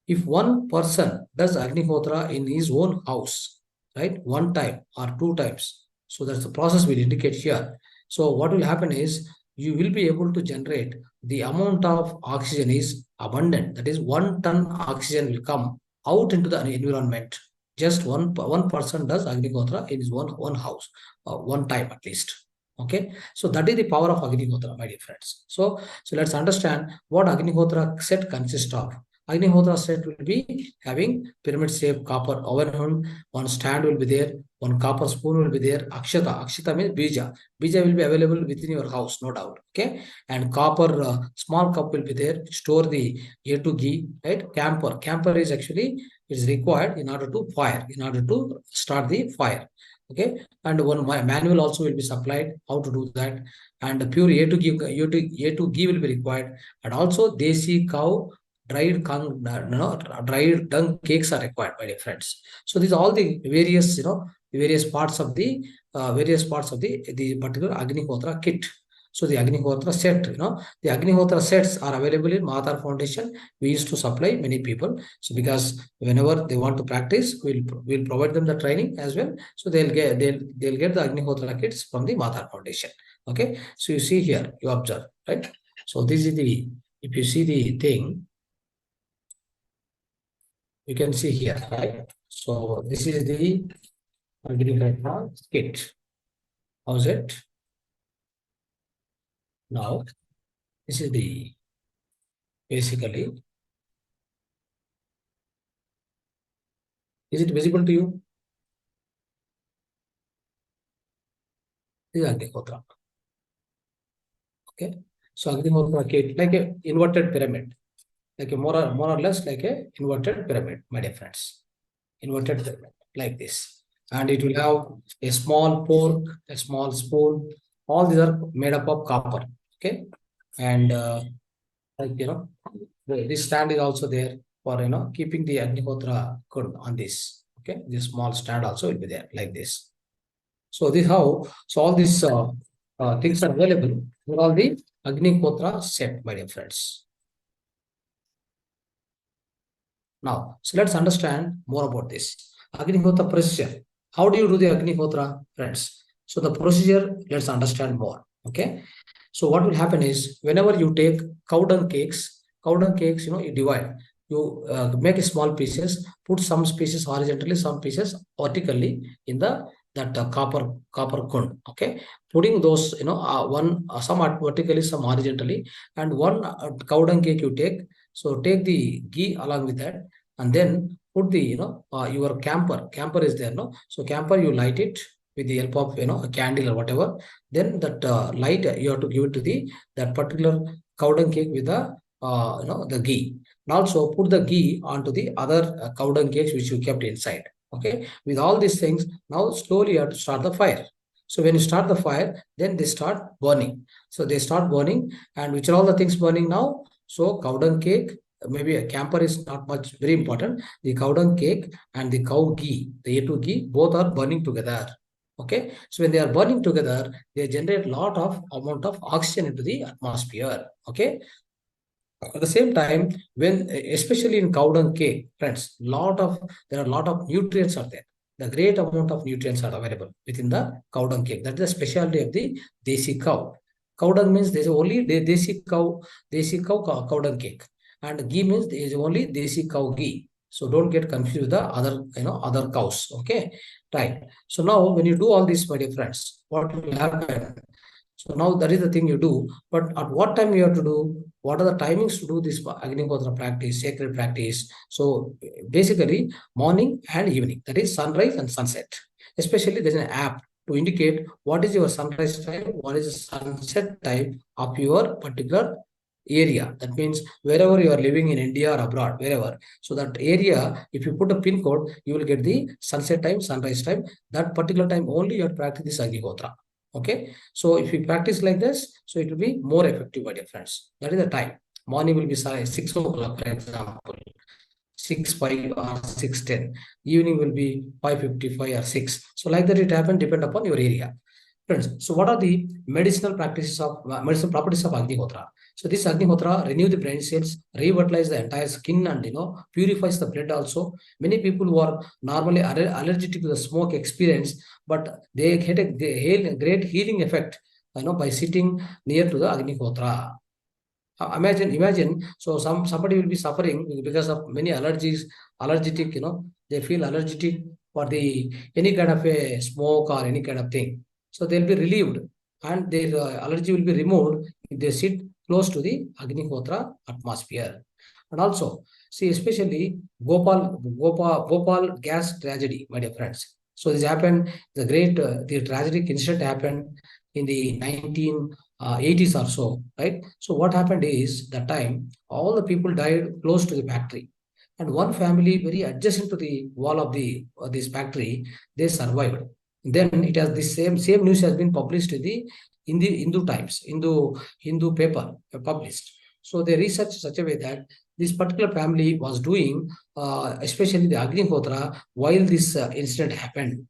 If one person does Agnihotra in his own house, right, one time or two times, so that's the process will indicate here. So what will happen is you will be able to generate the amount of oxygen is abundant. That is 1 ton oxygen will come out into the environment. Just one person does Agnihotra in his one house, one time at least. Okay, so that is the power of Agnihotra, my dear friends. So let's understand what Agnihotra set consists of. Agnihotra set will be having pyramid shape copper oven, one stand will be there, one copper spoon will be there. Akshata means bija. Bija will be available within your house, no doubt. Okay, and copper small cup will be there. Store the A2 ghee, right? Camper is actually is required in order to fire, in order to start the fire. Okay, and one manual also will be supplied how to do that, and pure A2 ghee will be required, and also desi cow dried dried dung cakes are required, my dear friends. So these are all the various the various parts of the the particular Agnihotra kit. So the Agnihotra set, the Agnihotra sets are available in Mahavatar Foundation. We used to supply many people. So because whenever they want to practice, we'll provide them the training as well. So they'll get the Agnihotra kits from the Mahavatar Foundation. Okay. So you see here, you observe, right? So this is if you see the thing, you can see here, right? So this is the Agnihotra kit. How's it? Now, this is the basically. Is it visible to you? This is Agnihotra. Okay. So Agnihotra kit, like a inverted pyramid, like a more or less like a inverted pyramid, my dear friends. Inverted pyramid, like this. And it will have a small fork, a small spoon. All these are made up of copper. Okay. And like this stand is also there for keeping the Agnihotra good on this. Okay. This small stand also will be there like this. So this how, so all these things are available for all the Agnihotra set, my dear friends. Now, so let's understand more about this. Agnihotra pressure. How do you do the Agnihotra, friends? So the procedure, let's understand more. Okay. So what will happen is whenever you take cow dung cakes, you divide. You make small pieces, put some pieces horizontally, some pieces vertically in the that copper kund. Okay, putting those, one some vertically, some horizontally, and one cow dung cake you take. So take the ghee along with that, and then put the your camper is there, no? So camper, you light it with the help of a candle or whatever. Then that light, you have to give it to the that particular cow dung cake with the the ghee. And also put the ghee onto the other cow dung cakes which you kept inside. Okay, with all these things, now slowly you have to start the fire. So when you start the fire, then they start burning. So they start burning, and which are all the things burning now? So cow dung cake, maybe a camper is not much very important. The cow dung cake and the cow ghee, the A2 ghee, both are burning together. Okay, so when they are burning together, they generate lot of amount of oxygen into the atmosphere. Okay, at the same time, when especially in cow dung cake, friends, there are a lot of nutrients are there. The great amount of nutrients are available within the cow dung cake. That is the specialty of the desi cow. Cow dung means there is only the desi cow dung cake, and ghee means there is only desi cow ghee. So don't get confused with the other other cows. Okay, right. So now when you do all this, my dear friends, what will happen? So now that is the thing you do. But at what time you have to do? What are the timings to do this Agnihotra practice, sacred practice? So basically, morning and evening. That is sunrise and sunset. Especially there's an app to indicate what is your sunrise time, what is the sunset time of your particular area. That means wherever you are living in India or abroad, wherever. So that area, if you put a pin code, you will get the sunset time, sunrise time. That particular time only you have to practice this Agnihotra. Okay, so if we practice like this, so it will be more effective, my dear friends. That is the time. Morning will be 6 o'clock, for example, 6:05 or 6:10. Evening will be 5:55 or 6. So like that, it happens depend upon your area. Friends, so what are the medicinal practices of medicinal properties of Agnihotra? So this Agnihotra renew the brain cells, revitalize the entire skin, and purifies the blood also. Many people who are normally allergic to the smoke experience, but they get a great healing effect, by sitting near to the Agnihotra. Imagine. So somebody will be suffering because of many allergic. They feel allergic for the any kind of a smoke or any kind of thing. So they'll be relieved, and their allergy will be removed if they sit close to the Agnihotra atmosphere. And also, see, especially Gopal gas tragedy, my dear friends. So this happened, the tragic incident happened in the 1980s or so, right? So what happened is that time all the people died close to the factory, and one family very adjacent to the wall of the this factory, they survived. Then it has the same news has been published in the Hindu Times, Hindu paper published. So they researched such a way that this particular family was doing, especially the Agnihotra, while this incident happened.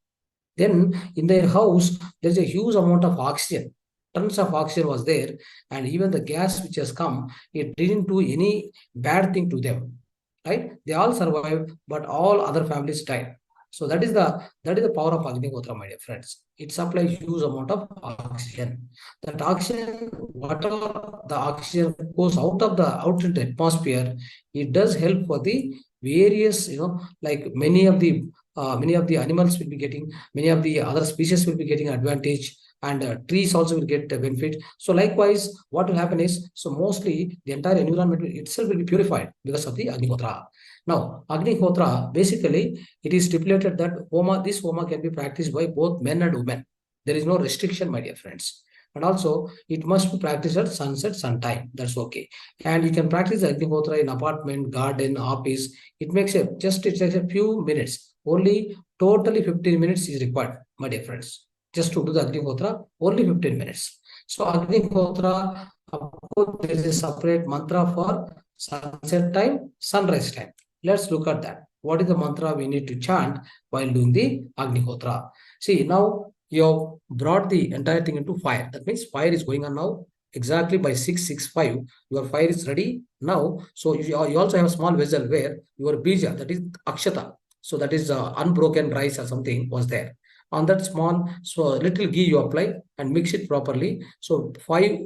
Then in their house, there's a huge amount of oxygen. Tons of oxygen was there, and even the gas which has come, it didn't do any bad thing to them. Right? They all survived, but all other families died. So that is the power of Agnihotra, my dear friends. It supplies huge amount of oxygen. That oxygen, whatever the oxygen goes out of the out into atmosphere, it does help for the various, like many of the animals will be getting, many of the other species will be getting advantage, and trees also will get benefit. So likewise, what will happen is, so mostly the entire environment itself will be purified because of the Agnihotra. Now, Agnihotra, basically, it is stipulated that this Homa can be practiced by both men and women. There is no restriction, my dear friends. And also, it must be practiced at sunset, sun time. That's okay. And you can practice Agnihotra in apartment, garden, office. It takes a few minutes. Only totally 15 minutes is required, my dear friends. Just to do the Agnihotra, only 15 minutes. So Agnihotra, of course, there is a separate mantra for sunset time, sunrise time. Let's look at that. What is the mantra we need to chant while doing the Agnihotra? See, now you have brought the entire thing into fire. That means fire is going on now. Exactly by 6:65, your fire is ready now. So you also have a small vessel where your bija, that is akshata. So that is unbroken rice or something was there. On that small, so little ghee you apply and mix it properly. So five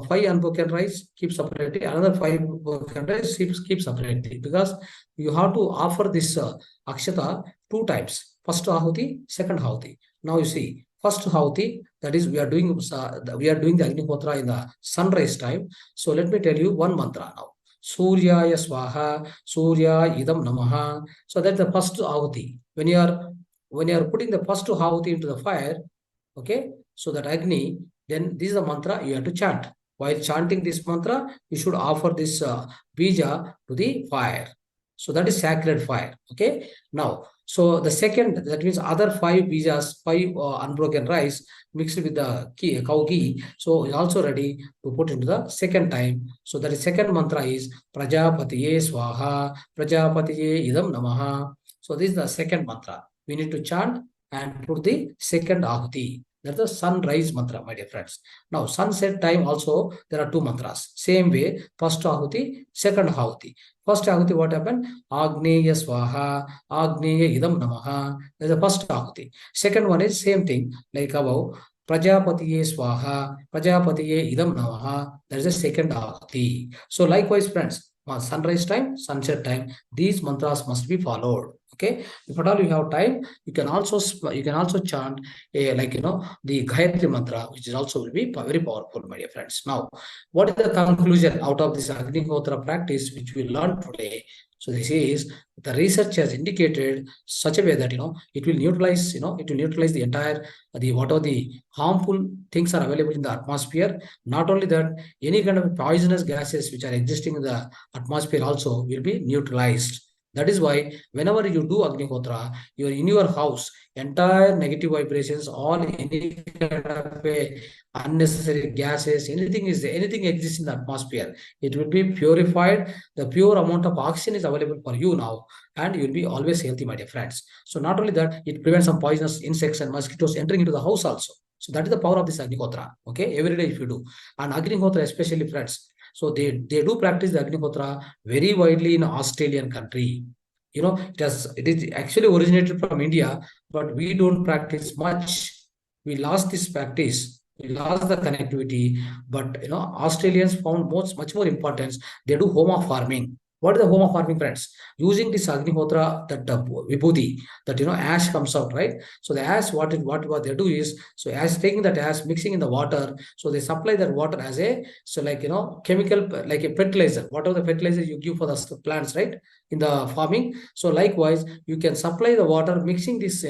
unbroken rice keep separately, another five broken rice keep separately, because you have to offer this akshata two times. First ahuti, second ahuti. Now you see, first ahuti, that is we are doing the Agnihotra in the sunrise time. So let me tell you one mantra now. Suryaya Swaha, Surya Idam Namaha. So that's the first ahuti. When you are putting the first ahuti into the fire, okay, so that Agni, then this is the mantra you have to chant. While chanting this mantra, you should offer this bija to the fire. So that is sacred fire. Okay. Now, so the second, that means other five bijas, five unbroken rice mixed with the cow ghee. So it's also ready to put into the second time. So that is second mantra is Prajapatiye Swaha, Prajapatiye Idam Namaha. So this is the second mantra. We need to chant and put the second ahuti. That's the sunrise mantra, my dear friends. Now, sunset time also, there are two mantras. Same way, first ahuti, second ahuti. First ahuti, what happened? Agneya Swaha, Agneya Idam Namaha. That's the first ahuti. Second one is same thing, like above. Prajapatiye Swaha, Prajapatiye Idam Namaha. That is the second ahuti. So, likewise, friends, sunrise time, sunset time, these mantras must be followed. Okay, if at all you have time, you can also chant the Gayatri mantra, which is also will be very powerful, my dear friends. Now, what is the conclusion out of this Agnihotra practice which we learned today? So this is, the research has indicated such a way that it will neutralize the entire whatever the harmful things are available in the atmosphere. Not only that, any kind of poisonous gases which are existing in the atmosphere also will be neutralized. That is why whenever you do Agnihotra, you're in your house, entire negative vibrations, all any kind of unnecessary gases, anything exists in the atmosphere, it will be purified. The pure amount of oxygen is available for you now, and you'll be always healthy, my dear friends. So not only that, it prevents some poisonous insects and mosquitoes entering into the house also. So that is the power of this Agnihotra. Okay, every day if you do. And Agnihotra, especially, friends, so they do practice the Agnihotra very widely in Australian country. It is actually originated from India, but we don't practice much. We lost this practice. We lost the connectivity. But Australians found much more importance. They do homa farming. What is the homa farming, friends? Using this Agnihotra, that vibhuti, that ash comes out, right? So the ash, what they do is, so ash, taking that ash, mixing in the water, so they supply that water as a, so like chemical, like a fertilizer, whatever the fertilizer you give for the plants, right, in the farming. So likewise, you can supply the water, mixing this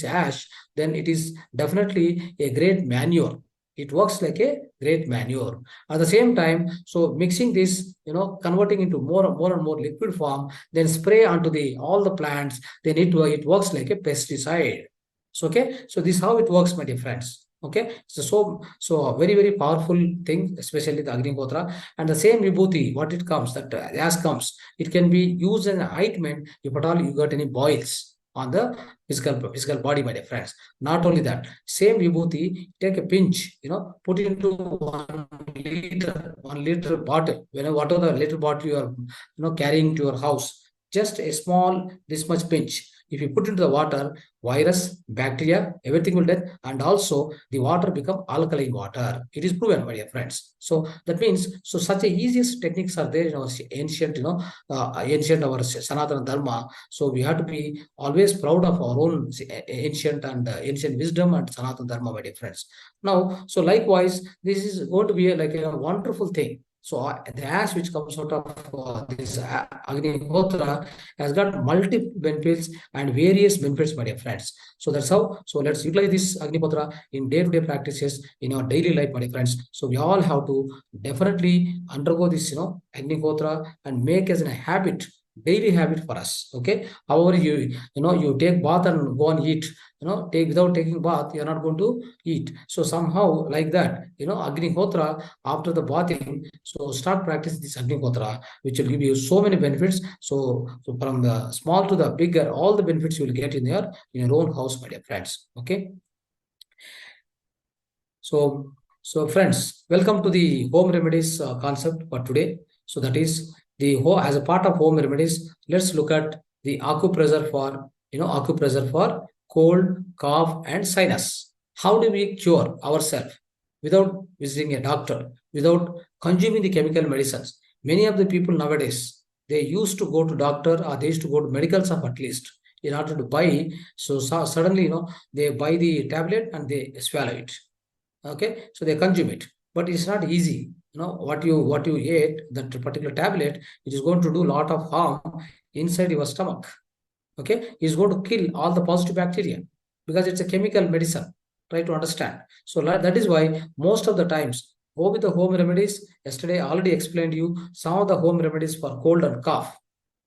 ash, then it is definitely a great manure. It works like a great manure. At the same time, so mixing this, converting into more and more liquid form, then spray onto all the plants, then it works like a pesticide. So okay, so this is how it works, my dear friends. Okay, so a very, very powerful thing, especially the Agnihotra. And the same vibhuti, what it comes, that ash comes, it can be used as an ointment if at all you got any boils on the physical body, my dear friends. Not only that, same vibhuti, take a pinch, put it into 1 liter bottle. Whatever the liter bottle you are carrying to your house, just a small, this much pinch. If you put into the water, virus, bacteria, everything will death, and also the water become alkaline water. It is proven, my dear friends. So that means, so such a easiest techniques are there in our ancient, ancient our Sanatana Dharma. So we have to be always proud of our own ancient and ancient wisdom and Sanatana Dharma, my dear friends. Now, so likewise, this is going to be like a wonderful thing. So the ash which comes out of this Agnihotra has got multiple benefits and various benefits, my dear friends. So that's how. So let's utilize this Agnihotra in day-to-day practices in our daily life, my dear friends. So we all have to definitely undergo this, Agnihotra, and make as a habit, daily habit for us. Okay. However, you take bath and go and eat. Without taking bath, you're not going to eat. So somehow like that, Agnihotra, after the bathing, so start practicing this Agnihotra, which will give you so many benefits. So from the small to the bigger, all the benefits you will get in your own house, my dear friends. Okay. So friends, welcome to the home remedies concept for today. So that is as a part of home remedies, let's look at the acupressure for, acupressure for cold, cough, and sinus. How do we cure ourselves without visiting a doctor, without consuming the chemical medicines? Many of the people nowadays, they used to go to doctor or they used to go to medical shop at least in order to buy. So suddenly, they buy the tablet and they swallow it. Okay, so they consume it, but it's not easy. What you ate, that particular tablet, it is going to do a lot of harm inside your stomach. Okay, it's going to kill all the positive bacteria because it's a chemical medicine. Try to understand. So that is why most of the times go with the home remedies. Yesterday I already explained you some of the home remedies for cold and cough.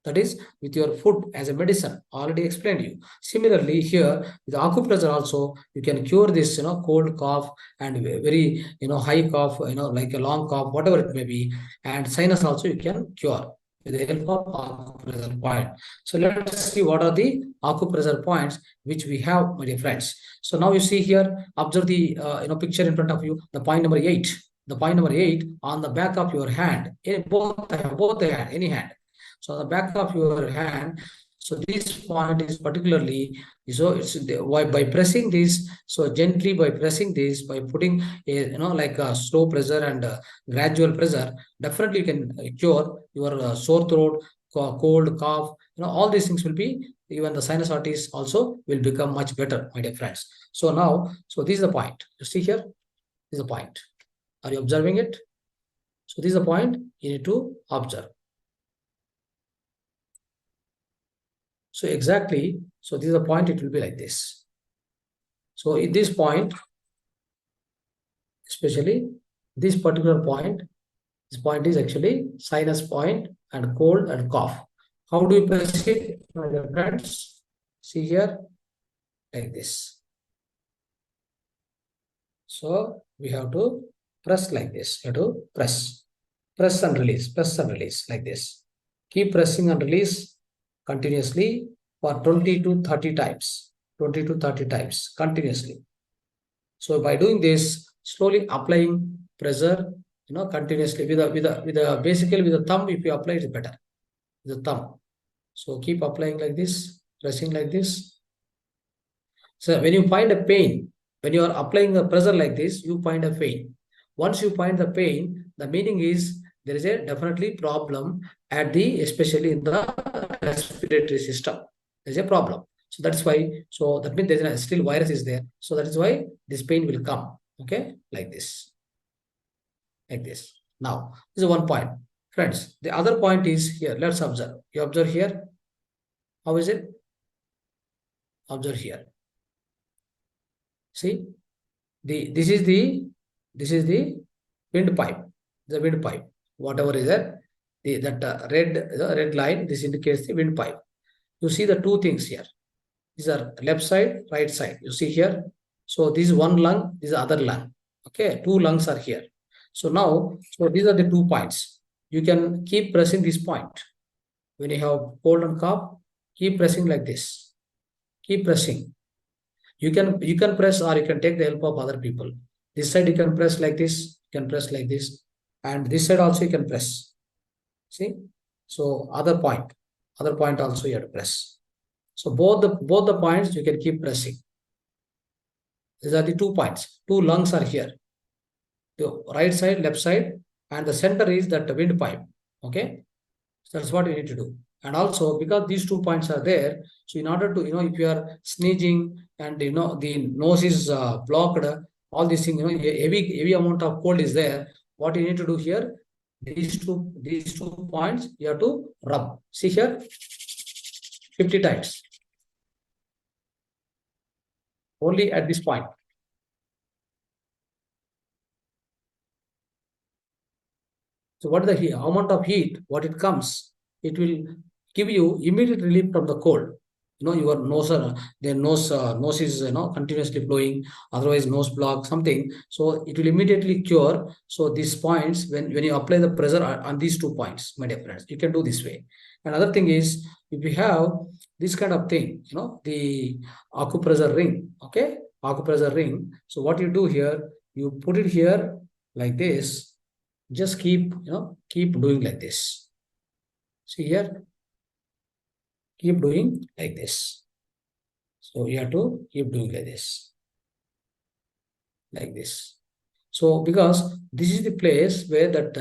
That is with your food as a medicine. Already explained you. Similarly, here with acupressure also, you can cure this, cold cough and very, high cough, like a long cough, whatever it may be. And sinus also you can cure with the help of acupressure point. So let's see what are the acupressure points which we have, my dear friends. So now you see here, observe the picture in front of you, the point number 8. The point number 8 on the back of your hand, in both the hand, any hand. So on the back of your hand, so this point is particularly, so it's by pressing this, so gently by pressing this, by putting a, like a slow pressure and gradual pressure, definitely you can cure your sore throat, cold, cough, all these things will be, even the sinusitis also will become much better, my dear friends. So now, so this is the point. You see here, this is the point. Are you observing it? So this is the point you need to observe. So exactly, so this is a point, it will be like this. So in this point, especially this particular point, this point is actually sinus point and cold and cough. How do you press it, my dear friends? See here, like this. So we have to press like this. You have to press and release like this. Keep pressing and release continuously for 20 to 30 times. 20 to 30 times continuously. So by doing this, slowly applying pressure, continuously basically with the thumb, if you apply it better, with the thumb. So keep applying like this, pressing like this. So when you find a pain, when you are applying the pressure like this, you find a pain. Once you find the pain, the meaning is there is a definitely problem especially in the respiratory system. There's a problem. So that's why, so that means there's still virus is there. So that is why this pain will come. Okay, like this. Like this. Now, this is one point. Friends, the other point is here. Let's observe. You observe here. How is it? Observe here. See, this is the windpipe. The windpipe. Whatever is that, that red line, this indicates the windpipe. You see the two things here. These are left side, right side. You see here. So this is one lung, this is the other lung. Okay, two lungs are here. So now, so these are the 2 points. You can keep pressing this point. When you have cold and cough, keep pressing like this. Keep pressing. You can press, or you can take the help of other people. This side you can press like this, you can press like this, and this side also you can press. See? So other point also you have to press. So both the points you can keep pressing. These are the 2 points. 2 lungs are here. The right side, left side, and the center is that windpipe. Okay, so that's what you need to do. And also, because these 2 points are there, so in order to, if you are sneezing and the nose is blocked, all these things, heavy amount of cold is there. What you need to do here, these two points you have to rub. See here, 50 times. Only at this point. So what is the amount of heat, what it comes, it will give you immediate relief from the cold. Your nose, nose is, continuously blowing, otherwise nose block, something. So it will immediately cure. So these points, when you apply the pressure on these 2 points, my dear friends, you can do this way. Another thing is, if you have this kind of thing, the acupressure ring, okay, acupressure ring. So what you do here, you put it here like this. Just keep doing like this. See here. Keep doing like this. So you have to keep doing like this. Like this. So because this is the place where that,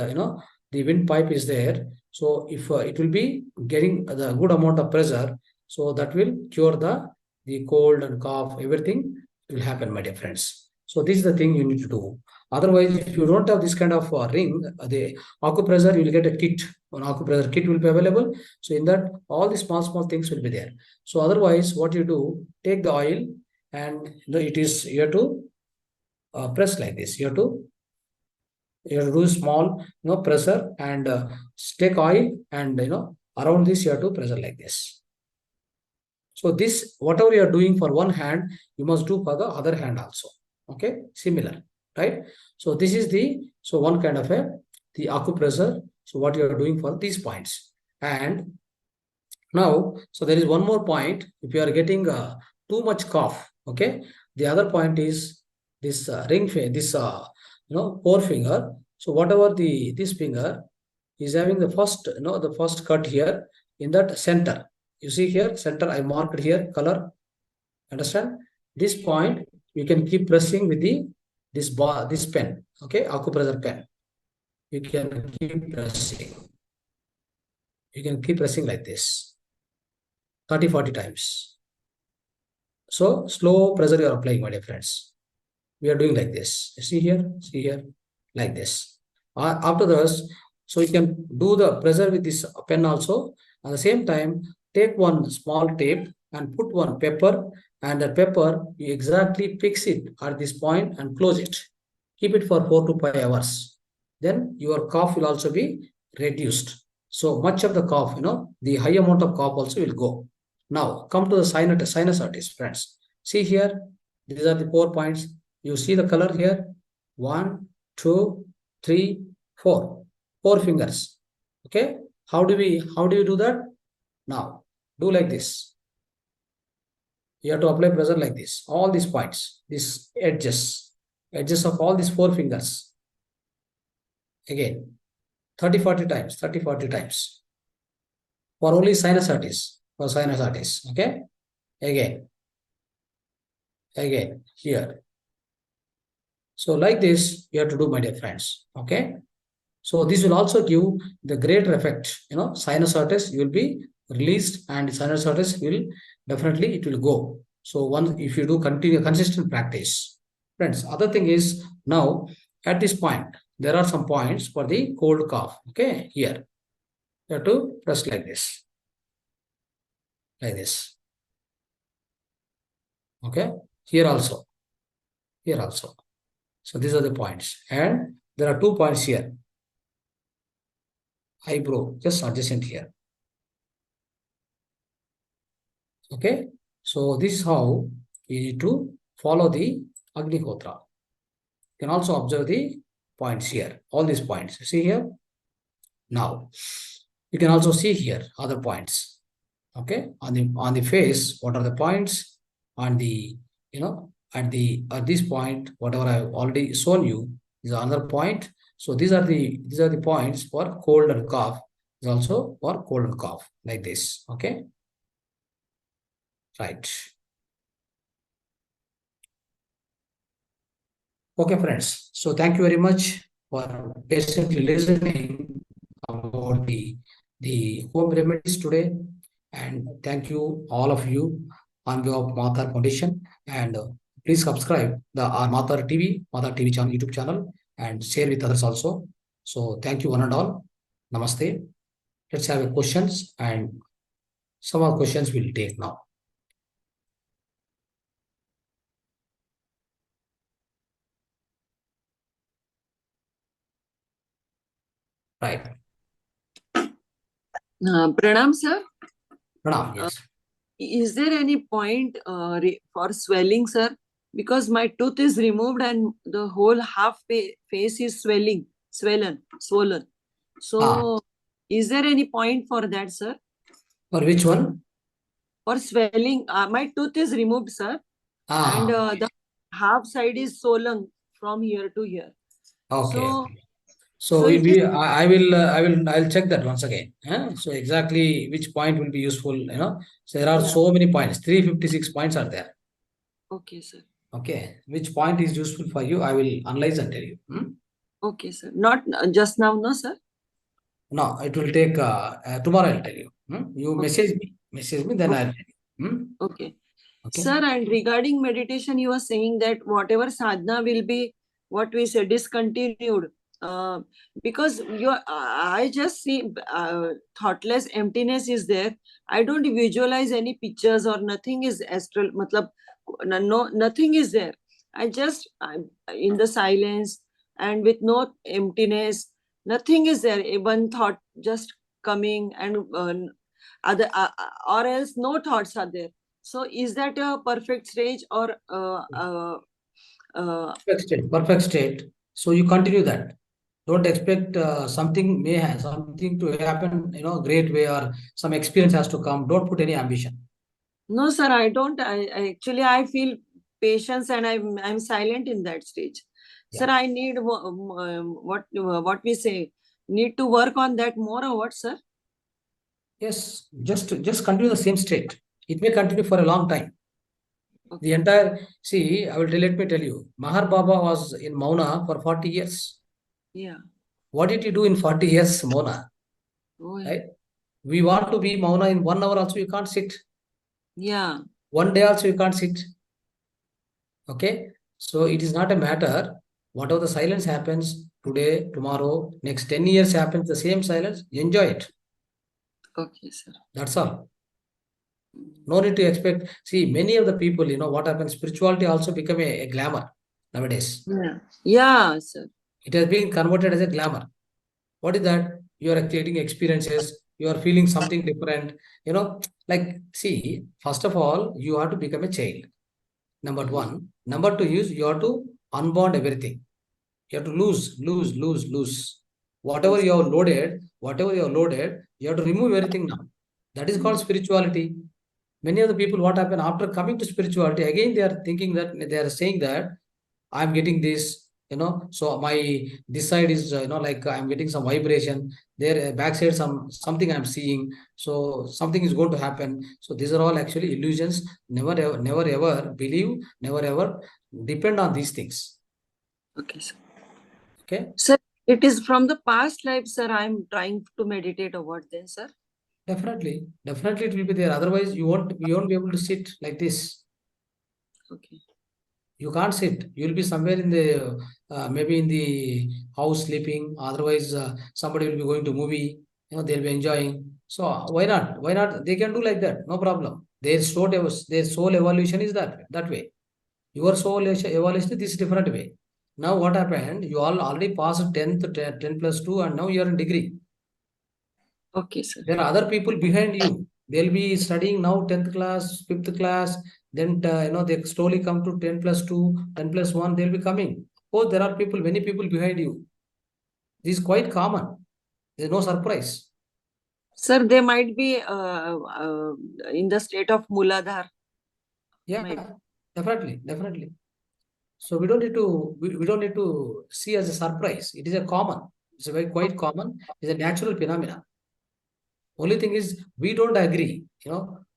the windpipe is there. So if it will be getting the good amount of pressure, so that will cure the cold and cough, everything will happen, my dear friends. So this is the thing you need to do. Otherwise, if you don't have this kind of ring, the acupressure, you will get a kit. An acupressure kit will be available. So in that, all the small things will be there. So otherwise, what you do, take the oil and it is you have to press like this. You have to do small, pressure and take oil and, around this you have to pressure like this. So this, whatever you are doing for one hand, you must do for the other hand also. Okay, similar, right? So this is so one kind of the acupressure. So what you are doing for these points. And now, so there is one more point. If you are getting too much cough, okay, the other point is this ring finger, this forefinger. So whatever this finger is having the first, the first cut here in that center. You see here, center I marked here, color. Understand? This point you can keep pressing with this pen, okay, acupressure pen. You can keep pressing. You can keep pressing like this, 30-40 times. So slow pressure you are applying, my dear friends. We are doing like this. See here, like this. After this, so you can do the pressure with this pen also. At the same time, take one small tape and put one pepper, and the pepper you exactly fix it at this point and close it. Keep it for 4 to 5 hours. Then your cough will also be reduced. So much of the cough, the high amount of cough also will go. Now come to the sinusitis, friends. See here, these are the 4 points. You see the color here, 1, 2, 3, 4, 4 fingers. Okay, how do you do that? Now do like this. You have to apply pressure like this. All these points, these edges of all these 4 fingers. Again, 30-40 times, 30-40 times. For only sinusitis, okay? Again, here. So like this, you have to do, my dear friends, okay? So this will also give the greater effect, sinusitis will be released and sinusitis will definitely, it will go. So if you do consistent practice. Friends, other thing is now at this point, there are some points for the cold cough, okay? Here, you have to press like this. Like this. Okay, here also. So these are the points. And there are 2 points here. Eyebrow, just adjacent here. Okay, so this is how you need to follow the Agnihotra. You can also observe the points here, all these points. See here? Now, you can also see here other points. Okay, on the face, what are the points? On the, at this point, whatever I've already shown you is another point. So these are the points for cold and cough. Is also for cold and cough, like this. Okay, right. Okay, friends. So thank you very much for patiently listening about the home remedies today. And thank you, all of you, on behalf of Mahavatar Foundation. And please subscribe our Mahavatar TV channel, YouTube channel, and share with others also. So thank you, one and all. Namaste. Let's have a questions, and some of the questions we'll take now. Right. Pranam, sir. Pranam, yes. Is there any point for swelling, sir? Because my tooth is removed and the whole half face is swollen. So, is there any point for that, sir? For which one? For swelling. My tooth is removed, sir. And the half side is swollen from here to here. Okay. So I'll check that once again. So exactly which point will be useful, So there are so many points, 356 points are there. Okay, sir. Okay, which point is useful for you? I will analyze and tell you. Okay, sir. Not just now, no, sir. No, it will take tomorrow. I'll tell you. You Okay. message me, then I'll tell you. Okay. Okay. Sir, and regarding meditation, you were saying that whatever sadhana will be, what we say, discontinued. Because I just see thoughtless emptiness is there. I don't visualize any pictures or nothing is astral. Matlab, no, nothing is there. I'm in the silence and with no emptiness, nothing is there. One thought just coming and other or else no thoughts are there. So is that a perfect stage or Perfect state. Perfect state. So you continue that. Don't expect something may have something to happen, great way or some experience has to come. Don't put any ambition. no, sir, I don't. I actually I feel patience and I'm silent in that stage. Yeah. Sir, I need what we say, need to work on that more or what, sir? Yes, just continue the same state. It may continue for a long time. Okay. The entire let me tell you, Mahar Baba was in Mauna for 40 years. Yeah. What did you do in 40 years, Mauna? Oh, yeah. Right? We want to be Mauna in 1 hour also, you can't sit. Yeah. One day also, you can't sit. Okay? So it is not a matter. Whatever the silence happens today, tomorrow, next 10 years happens, the same silence, enjoy it. Okay, sir. That's all. No need to expect. See, many of the people, what happens, spirituality also become a glamour nowadays. Yeah. Yeah, sir. It has been converted as a glamour. What is that? You are creating experiences, you are feeling something different. See, first of all, you have to become a child. Number one. Number two is you have to unbond everything. You have to lose. Whatever Yes. you have loaded, you have to remove everything now. That is called spirituality. Many of the people, what happen after coming to spirituality, again they are thinking that they are saying that I'm getting this, so this side is, like I'm getting some vibration. There, backside something I'm seeing. So something is going to happen. So these are all actually illusions. Never ever believe, never ever depend on these things. Okay, sir. Okay. Sir, it is from the past life, sir. I'm trying to meditate over then, sir. Definitely it will be there. Otherwise, you won't be able to sit like this. Okay. You can't sit. You'll be somewhere in the maybe in the house sleeping. Otherwise, somebody will be going to movie. They'll be enjoying. So why not? Why not? They can do like that. No problem. Their soul evolution is that way. Your soul evolution is this different way. Now what happened? You all already passed 10th, 10 plus 2, and now you are in degree. Okay, sir. There are other people behind you. They'll be studying now 10th class, 5th class. Then, they slowly come to 10 plus 2, 10 plus 1. They'll be coming. Oh, there are many people behind you. This is quite common. There's no surprise. Sir, they might be in the state of Muladhar. Yeah, Might. definitely. So we don't need to see as a surprise. It is a common. It's a very quite common. It's a natural phenomenon. Only thing is we don't agree.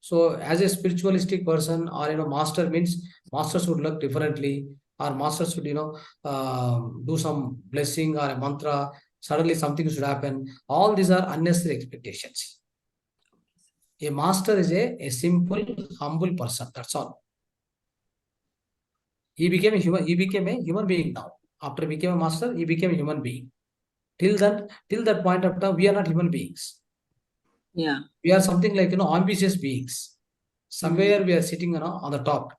So as a spiritualistic person or master means masters would look differently, or masters would do some blessing or a mantra. Suddenly something should happen. All these are unnecessary expectations. A master is a simple, humble person. That's all. He became a human being now. After he became a master, he became a human being. Till that point of time, we are not human beings. Yeah. We are something like ambitious beings. Somewhere we are sitting on the top,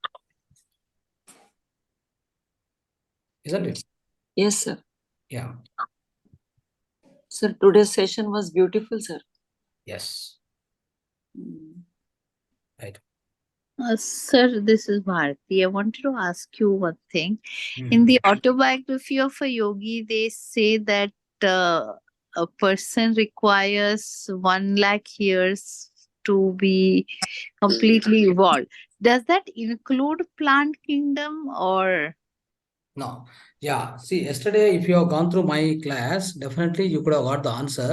isn't it? Yes, sir. Yeah. Sir, today's session was beautiful, sir. Yes. Right. Sir, this is Bharti. I wanted to ask you one thing. In the autobiography of a yogi, they say that a person requires 1 lakh years to be completely evolved. Does that include plant kingdom or? No. Yeah. See, yesterday, if you have gone through my class, definitely you could have got the answer.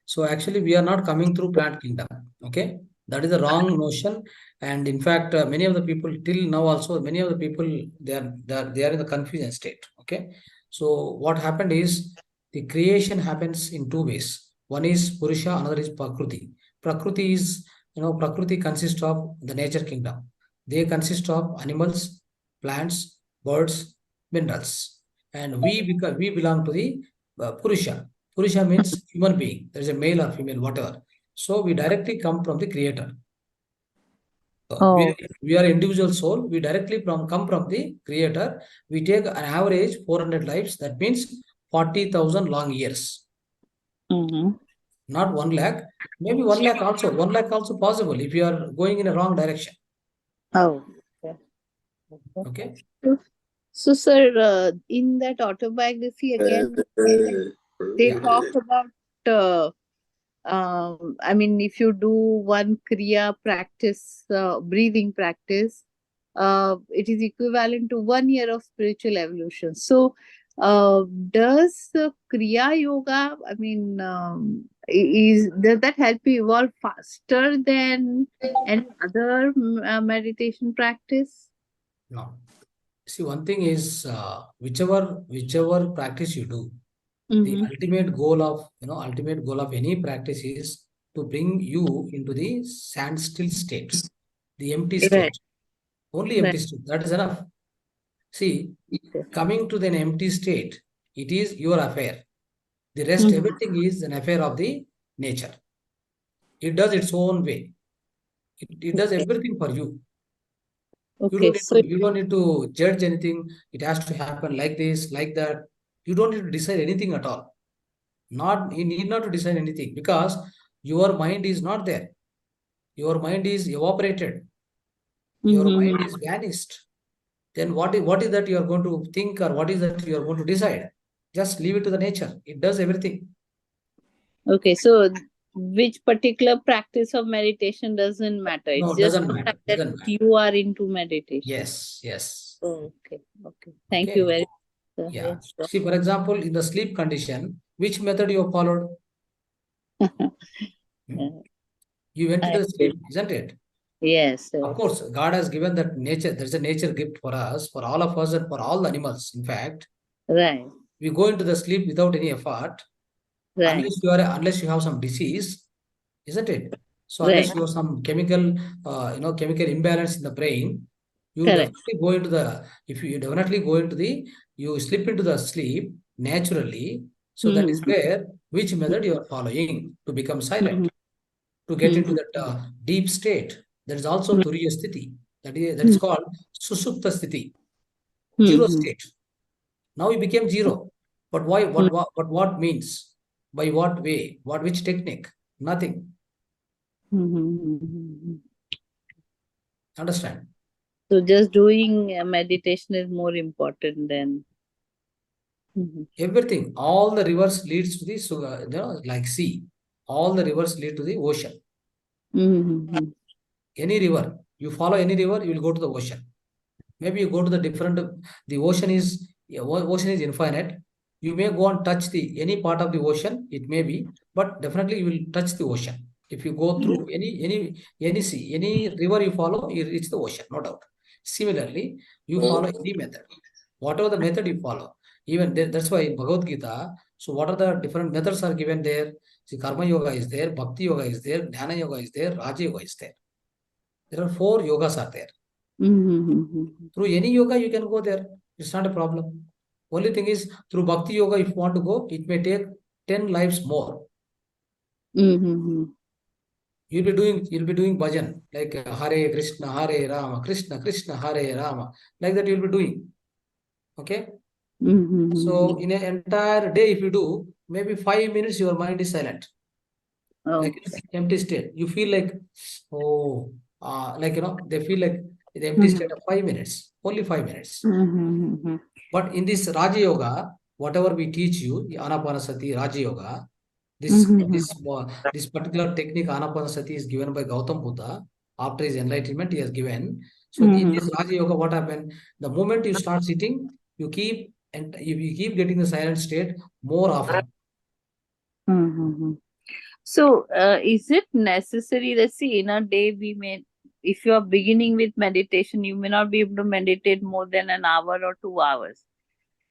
So actually, we are not coming through plant kingdom. Okay. That is the wrong notion. And in fact, many of the people till now also, many of the people, they are in the confusion state. Okay. So what happened is the creation happens in two ways. One is Purusha, another is Prakriti. Prakriti is, Prakriti consists of the nature kingdom. They consist of animals, plants, birds, minerals, and we belong to the Purusha. Purusha means human being. There is a male or female, whatever. So we directly come from the Creator. Oh, We are individual soul. We directly come from the Creator. We take an average 400 lives. That means 40,000 long years. mm-hmm. Not 1 lakh. Maybe 1 lakh also. 1 lakh also possible if you are going in a wrong direction. Oh, okay. Okay. So, sir, in that autobiography again, they Yeah. talk about, I mean, if you do one Kriya practice, breathing practice, it is equivalent to 1 year of spiritual evolution. So, does Kriya Yoga, I mean, does that help you evolve faster than any other meditation practice? No. See, one thing is whichever practice you do, the Mm-hmm. ultimate goal of any practice is to bring you into the standstill state, the empty Right. state, only empty Right. state. That is enough. See, Okay. coming to an empty state, it is your affair. The rest, Mhm. everything is an affair of the nature. It does its own way. It does Okay. everything for you. Okay. So, You don't need to judge anything. It has to happen like this, like that. You don't need to decide anything at all. You need not to decide anything because your mind is not there. Your mind is evaporated. Your mind mhm. is vanished. Then what is that you are going to think, or what is that you are going to decide? Just leave it to the nature. It does everything. Okay. So, which particular practice of meditation doesn't matter. No, It's it just doesn't the matter. fact that Doesn't matter. you are into meditation. Yes, yes. Oh, okay. Okay. Thank you Okay. very much, sir. Yeah. Yes, sir. See, for example, in the sleep condition, which method you have followed? Yeah, You went I into the agree. sleep, isn't it? Yes, Of yes. course, God has given that nature. There's a nature gift for us, for all of us, and for all the animals. In fact, Right. we go into the sleep without any effort, Right. unless you have some disease, isn't it? So Right. unless you have some chemical imbalance in the brain, Correct. you definitely go into the, you slip into the sleep naturally. So that is Mm-hmm. where, which method you are following to become silent, to get into Mm-hmm. that deep state. There is also Turiya Sthiti. That is Mm-hmm. called Susupta Sthiti, zero Mm-hmm. state. Now you became zero. But why? What means? By what way? Which technique? Nothing. Mm-hmm. Understand? So, just doing meditation is more important than. Mhm. Everything, all the rivers leads to the, like sea. All the rivers lead to the ocean. Mhm. Any river, you follow any river, you will go to the ocean. Maybe you go to the different, the ocean is, ocean is infinite. You may go and touch the any part of the ocean, it may be, but definitely you will touch the ocean. If you go through any sea, any river you follow, you reach the ocean, no doubt. Similarly, you follow any method, whatever the method you follow. Even there, that's why in Bhagavad Gita, so what are the different methods are given there? See, Karma Yoga is there, Bhakti Yoga is there, Dhyana Yoga is there, Raja Yoga is there. There are 4 yogas are there. Mhm. Through any yoga, you can go there. It's not a problem. Only thing is, through Bhakti Yoga, if you want to go, it may take 10 lives more. Mhm. You'll be doing bhajan, like Hare Krishna, Krishna Krishna, Hare Rama. Like that you'll be doing. Okay? So Mhm. in an entire day, if you do, maybe 5 minutes, your mind is silent. Like Oh. it's empty state. You feel like, oh, they feel like the empty state of 5 minutes, only 5 minutes. Mhm. But in this Raja Yoga, whatever we teach you, the Anapanasati, Raja Yoga, Mhm. this particular technique, Anapanasati, is given by Gautam Buddha. After his enlightenment, he has given. So in Mhm. this Raja Yoga, what happened? The moment you start sitting, you keep getting the silent state more often. So, is it necessary? Let's see, in a day, if you are beginning with meditation, you may not be able to meditate more than an hour or 2 hours.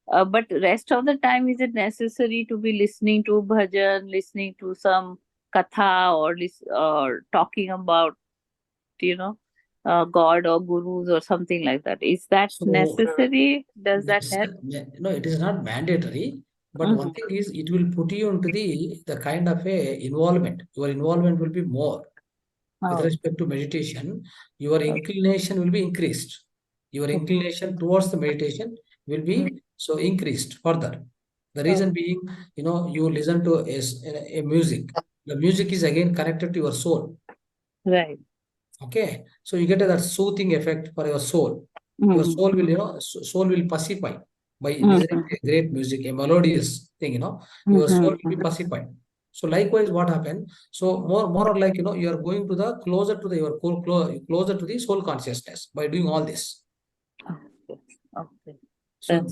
But rest of the time, is it necessary to be listening to bhajan, listening to some katha, or talking about, God or gurus or something like that? Is that necessary? Does that help? No, it is not mandatory. But one thing is, it will put you into the kind of a involvement. Your involvement will be more. With respect to meditation, your inclination will be increased. Your inclination towards the meditation will be so increased further. The reason being, you listen to a music. The music is again connected to your soul. Right. Okay, so you get that soothing effect for your soul. Your soul will, soul will pacify by listening to a great music, a melodious thing. Your soul will be pacified. So likewise, what happened? So more or like you are going to the closer to your closer to the soul consciousness by doing all this. Okay. So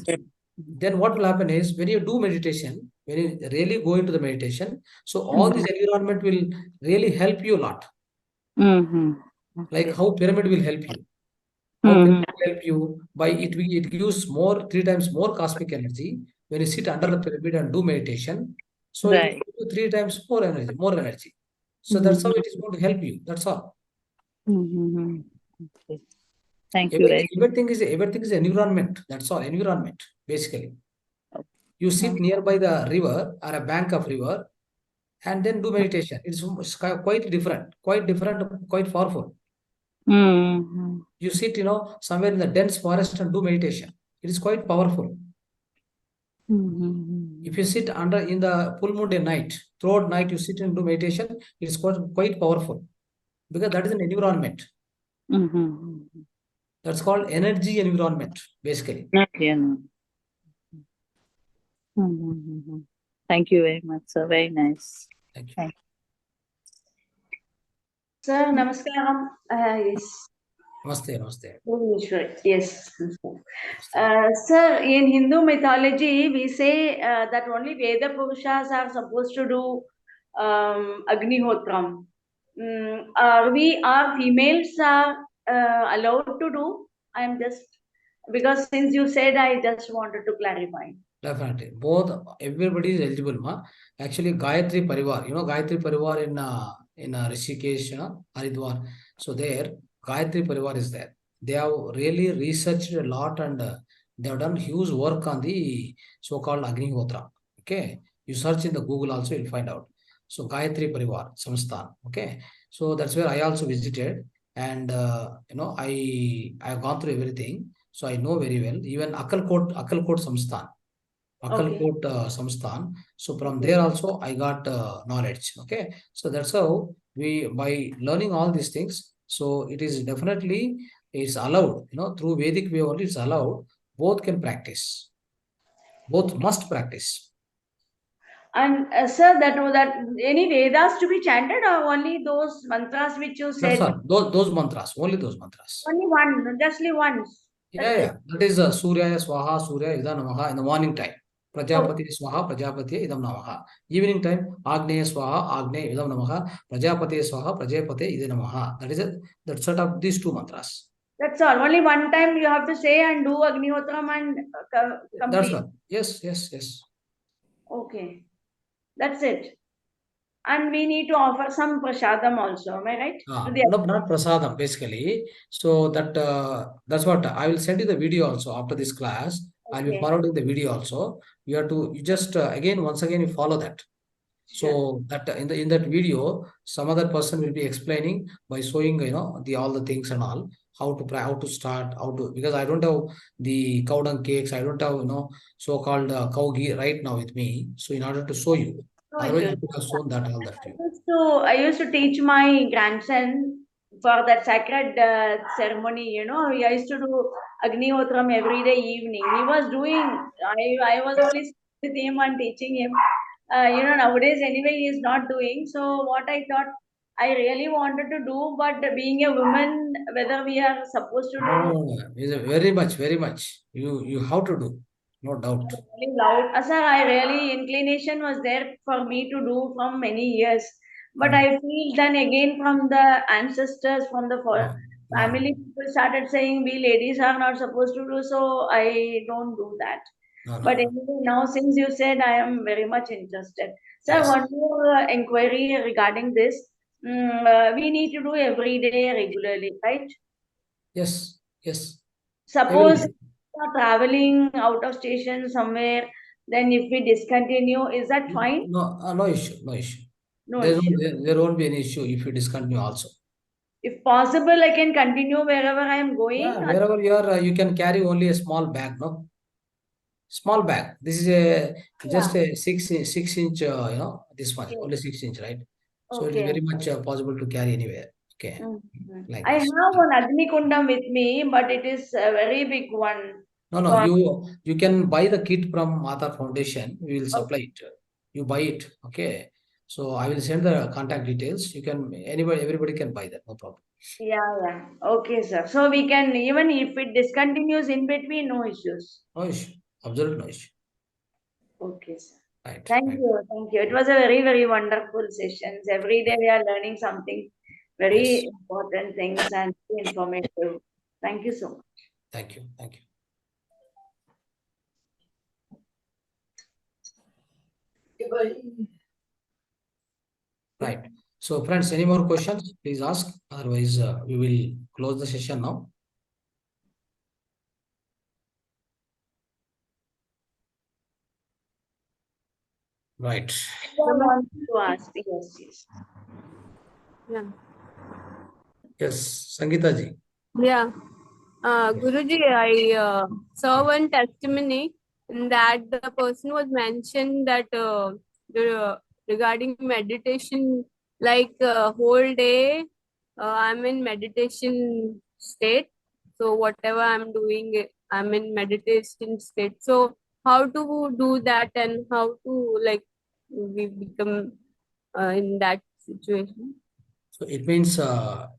then what will happen is when you do meditation, when you really go into the meditation, so all this environment will really help you a lot. Like how pyramid will help you. How pyramid will help you by it gives 3 times more cosmic energy when you sit under the pyramid and do meditation. So it will give you 3 times more energy. So that's how it is going to help you. That's all. Okay. Thank you. Everything is environment. That's all. Environment, basically. You sit nearby the river or a bank of river and then do meditation. It's quite different, quite powerful. You sit, somewhere in the dense forest and do meditation. It is quite powerful. If you sit in the full moon day night, throughout night you sit and do meditation, it is quite powerful because that is an environment. That's called energy environment, basically. Thank you very much, sir. Very nice. Thank you. Thank you. Sir, namaskaram. Yes. Namaste. Yes. Sir, in Hindu mythology, we say that only Veda Purushas are supposed to do Agnihotram. Are females allowed to do? I'm just, because since you said, I just wanted to clarify. Definitely. Everybody is eligible, ma. Actually, Gayatri Parivar, Gayatri Parivar in Rishikesh, Haridwar. So there, Gayatri Parivar is there. They have really researched a lot and they have done huge work on the so-called Agnihotra. Okay. You search in the Google also, you'll find out. So Gayatri Parivar, Samsthan. Okay. So that's where I also visited. And, I have gone through everything. So I know very well. Even Akkalkot Samsthan. Akkalkot Samsthan. So from there also I got knowledge. Okay. So that's how by learning all these things, so it is definitely is allowed, through Vedic way only it's allowed. Both can practice. Both must practice. And sir, that any Vedas to be chanted or only those mantras which you said? That's all. Those mantras, only those mantras. Only one, justly one. Yeah. That is Surya Swaha, Surya Idam Namaha in the morning time. Prajapati Swaha, Prajapati Idam Namaha. Evening time, Agneya Swaha, Agneya Idam Namaha, Prajapati Swaha, Prajapati Idam Namaha. That is that set of these two mantras. That's all. Only one time you have to say and do Agnihotram and complete. That's all. Yes. Okay. That's it. And we need to offer some prasadam also, am I right? No, not prasadam, basically. So that's what I will send you the video also after this class. Okay. I'll be forwarding the video also. You just once again you follow that. Sure. So that in that video, some other person will be explaining by showing all the things and all, how to start, because I don't have the cow dung cakes, I don't have so-called cow ghee right now with me. So in order to show you, otherwise I could have shown all that to you. I used to teach my grandson for that sacred ceremony. I used to do Agnihotram every day evening. He was doing. I was only with him and teaching him. Nowadays anyway he is not doing. So what I thought, I really wanted to do, but being a woman, whether we are supposed to do Very much. You have to do, no doubt. really loud. Sir, I really inclination was there for me to do from many years. But I feel then again from the ancestors, from the family, people started saying we ladies are not supposed to do so. I don't do that. But anyway, now since you said, I am very much interested. Sir, Yes. one more inquiry regarding this. We need to do every day regularly, right? Yes. Suppose Every day. we are traveling out of station somewhere, then if we discontinue, is that fine? No issue. No issue. There won't be any issue if you discontinue also. If possible, I can continue wherever I am going. Yeah, wherever you are, you can carry only a small bag, no? Small bag. This is just a 6 inch, this one, Okay. only 6 inch, right? So it is Okay. very much possible to carry anywhere. Okay, like I this. have an Agnikundam with me, but it is a very big one. No, For you can buy the kit from Mahavatar Foundation. We will okay. supply it. You buy it, okay? So I will send the contact details. You can everybody can buy that, no problem. Yeah. Okay, sir. So we can, even if it discontinues in between, no issues. No issue. Absolute no issue. Okay, sir. Right. Thank you. It was a very, very wonderful sessions. Every day we are learning something very Yes. important things and informative. Thank you so much. Thank you. Right. So friends, any more questions? Please ask. Otherwise, we will close the session now. Right. Someone wants to ask. Yes. Yeah. Yes, Sangeeta ji. Yeah. Guruji, I saw one testimony that the person was mentioned that regarding meditation, like whole day, I'm in meditation state. So whatever I'm doing, I'm in meditation state. So how to do that and how to like we become in that situation? So it means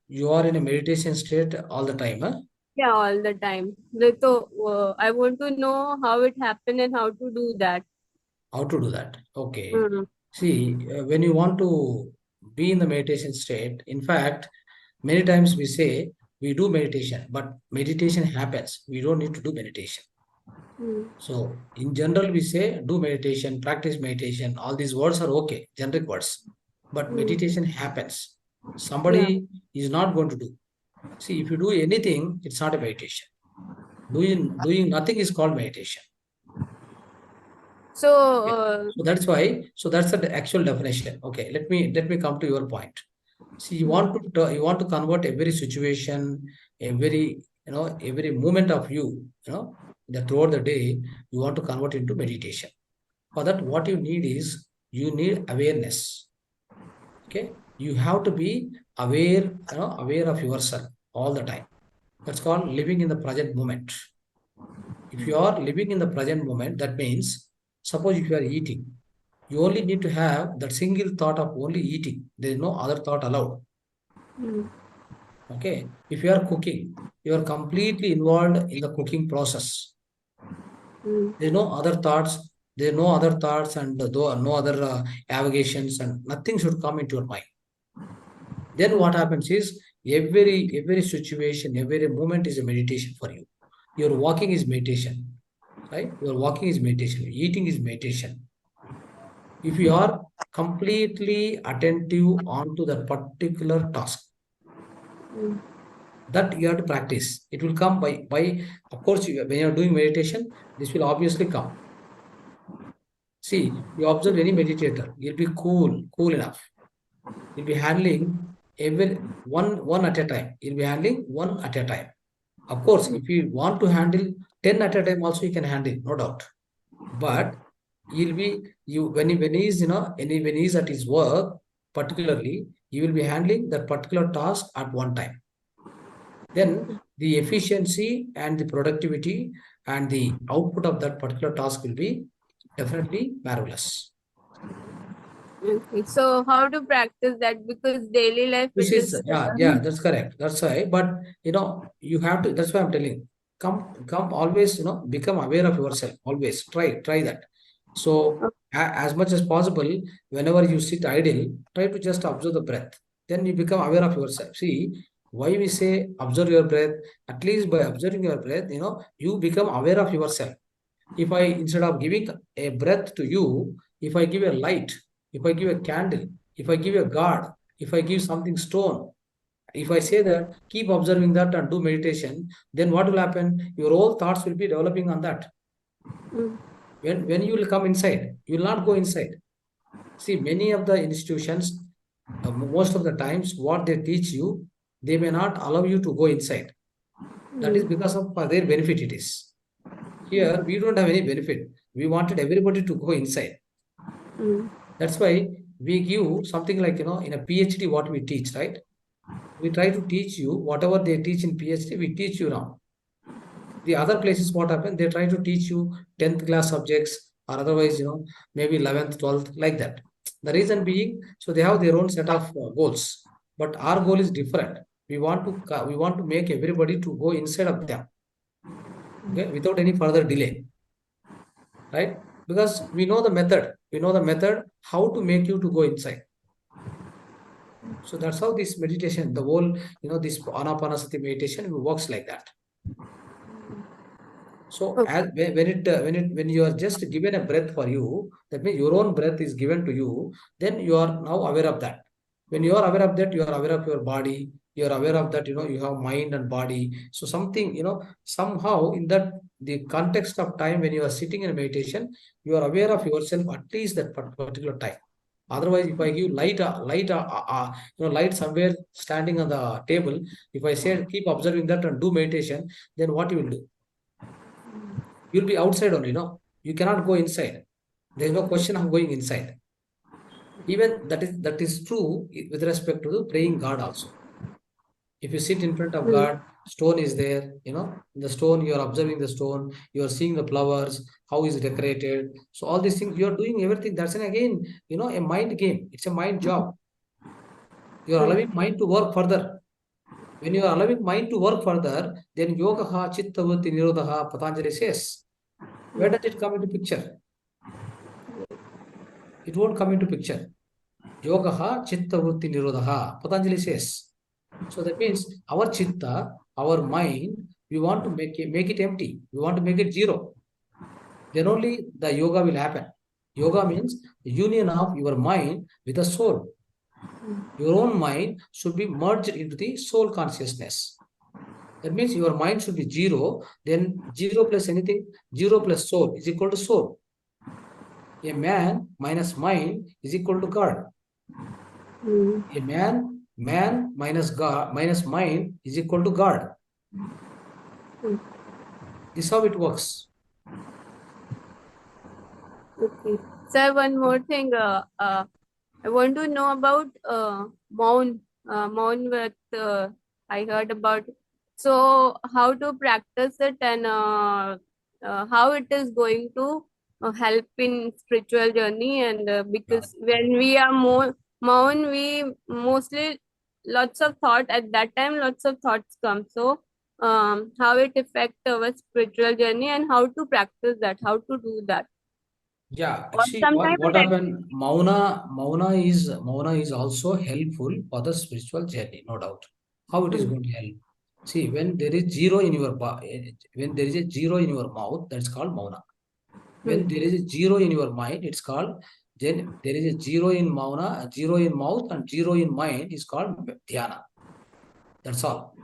you are in a meditation state all the time, huh? Yeah, all the time. So I want to know how it happened and how to do that. How to do that? Okay. Mm. See, when you want to be in the meditation state, in fact, many times we say we do meditation, but meditation happens. We don't need to do meditation. Mm. So in general, we say do meditation, practice meditation. All these words are okay, generic words. But meditation happens. Somebody is not going to do. See, if you do anything, it's not a meditation. Doing nothing is called meditation. So So that's why. So that's the actual definition. Okay, let me come to your point. See, you want to convert every situation, every moment of you, that throughout the day, you want to convert into meditation. For that, what you need is you need awareness. Okay, you have to be aware, aware of yourself all the time. That's called living in the present moment. If you are living in the present moment, that means, suppose if you are eating, you only need to have that single thought of only eating. There is no other thought allowed. Okay. If you are cooking, you are completely involved in the cooking process. There are no other thoughts. There are no other thoughts and no other avocations, and nothing should come into your mind. Then what happens is every situation, every moment is a meditation for you. Your walking is meditation, right? Your walking is meditation. Eating is meditation. If you are completely attentive onto that particular task, that you have to practice. It will come by of course, when you are doing meditation, this will obviously come. See, you observe any meditator, he'll be cool enough. He'll be handling every one at a time. He'll be handling one at a time. Of course, if you want to handle 10 at a time, also you can handle, no doubt. But he'll be when he is when he is at his work, particularly, he will be handling that particular task at one time. Then the efficiency and the productivity and the output of that particular task will be definitely marvelous. Okay. So how to practice that? Because daily life This it is, is yeah, that's correct. That's why, but you have to, that's why I'm telling. Come always, become aware of yourself. Always try that. So as much as possible, whenever you sit idle, try to just observe the breath. Then you become aware of yourself. See, why we say observe your breath, at least by observing your breath, you become aware of yourself. If I, instead of giving a breath to you, if I give a light, if I give a candle, if I give a guard, if I give something stone, if I say that keep observing that and do meditation, then what will happen? Your whole thoughts will be developing on that. Mm. When you will come inside, you will not go inside. See, many of the institutions, most of the times, what they teach you, they may not allow you to go inside. That is because of for their benefit it is. Here, we don't have any benefit. We wanted everybody to go inside. Mm. That's why we give something like, in a PhD, what we teach, right? We try to teach you whatever they teach in PhD, we teach you now. The other places, what happens, they try to teach you 10th class subjects or otherwise, maybe 11th, 12th, like that. The reason being, so they have their own set of goals. But our goal is different. We want to make everybody to go inside of them. Okay, without any further delay. Right? Because we know the method how to make you to go inside. So that's how this meditation, the whole, this anapanasati meditation works like that. So as when you are just given a breath for you, that means your own breath is given to you, then you are now aware of that. When you are aware of that, you are aware of your body, you are aware of that, you have mind and body. So something, somehow in that the context of time when you are sitting in meditation, you are aware of yourself at least that particular time. Otherwise, if I give light somewhere standing on the table, if I say keep observing that and do meditation, then what you will do? You'll be outside only, you cannot go inside. There is no question of going inside. Even that is true with respect to the praying God also. If you sit in front of God, stone is there, the stone, you are observing the stone, you are seeing the flowers, how is it decorated. So all these things, you are doing everything. That's again, a mind game. It's a mind job. You are allowing mind to work further. When you are allowing mind to work further, then yogaha chittavati nirodha, Patanjali says. Where does it come into picture? It won't come into picture. Yogaha chitta vritti nirodha, Patanjali says. So that means our chitta, our mind, we want to make it empty. We want to make it zero. Then only the yoga will happen. Yoga means the union of your mind with the soul. Your own mind should be merged into the soul consciousness. That means your mind should be zero, then 0 plus anything, 0 plus soul is equal to soul. A man minus mind is equal to God. A man minus God minus mind is equal to God. This is how it works. Okay. Sir, one more thing. I want to know about Maun. Maun, what I heard about. So, how to practice it and how it is going to help in spiritual journey. And because when we are more Maun, we mostly lots of thought at that time. Lots of thoughts come. So, how it affect our spiritual journey and how to practice that. How to do that. Yeah, Or see sometimes what happened. Mauna is also helpful for the spiritual journey, no doubt. How it is going to help? See, when there is zero in your when there is a zero in your mouth, that's called mauna. When there is a zero in your mind, it's called, then there is a zero in mauna, zero in mouth, and zero in mind is called dhyana. That's all.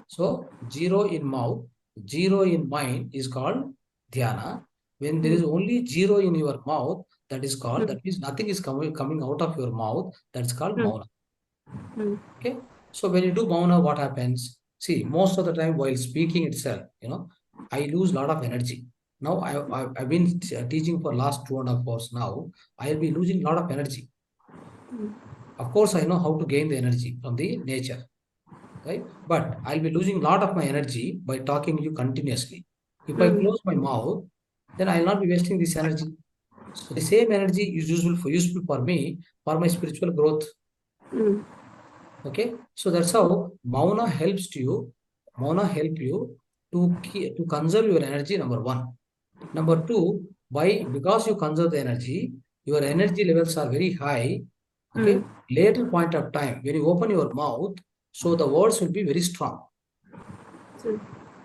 So zero in mouth, zero in mind is called dhyana. When there is only zero in your mouth, that is called, that means nothing is coming out of your mouth, that's called mauna. Okay. So when you do mauna, what happens? See, most of the time while speaking itself, I lose a lot of energy. Now I've been teaching for last 2.5 hours now. I'll be losing a lot of energy. Of course, I know how to gain the energy from the nature. Right? But I'll be losing a lot of my energy by talking to you continuously. If I close my mouth, then I'll not be wasting this energy. So the same energy is useful for me for my spiritual growth. Okay, so that's how Mauna helps you. Mauna help you to conserve your energy. Number one. Number two, because you conserve the energy, your energy levels are very high. Okay, later point of time when you open your mouth, so the words will be very strong.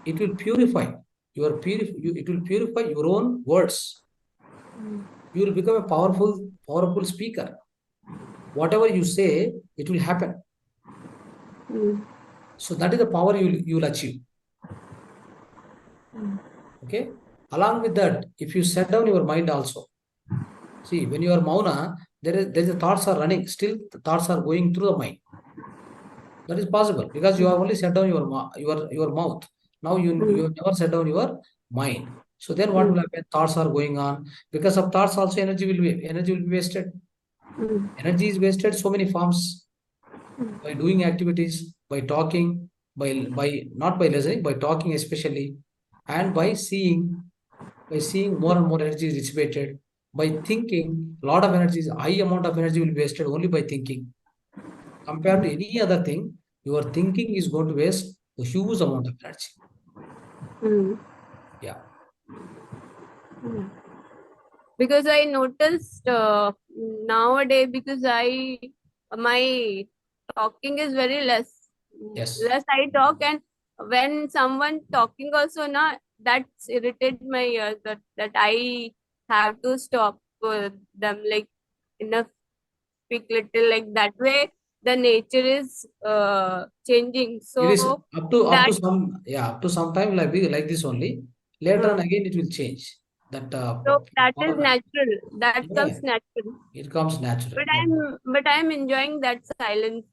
It will purify it will purify your own words. You will become a powerful speaker. Whatever you say, it will happen. So that is the power you will achieve. Okay. Along with that, if you set down your mind also, see when you are mauna, there is the thoughts are running. Still, the thoughts are going through the mind. That is possible because you have only set down your mouth. Now you have never set down your mind. So then what will happen? Thoughts are going on. Because of thoughts also energy will be wasted. Energy is wasted so many forms. By doing activities, by talking, by not by listening, by talking especially, and by seeing more and more energy is dissipated. By thinking, a lot of energy, high amount of energy will be wasted only by thinking. Compared to any other thing, your thinking is going to waste a huge amount of energy. Yeah. Because I noticed nowadays, because my talking is very less. Yes. Less I talk, and when someone talking also na, that's irritate my ears, that I have to stop them, like enough speak little, like that way the nature is changing. It is So up to some time like this only. Later on again it will change. That so that is power, natural. That yeah, comes natural. it comes natural. But I'm enjoying that silence,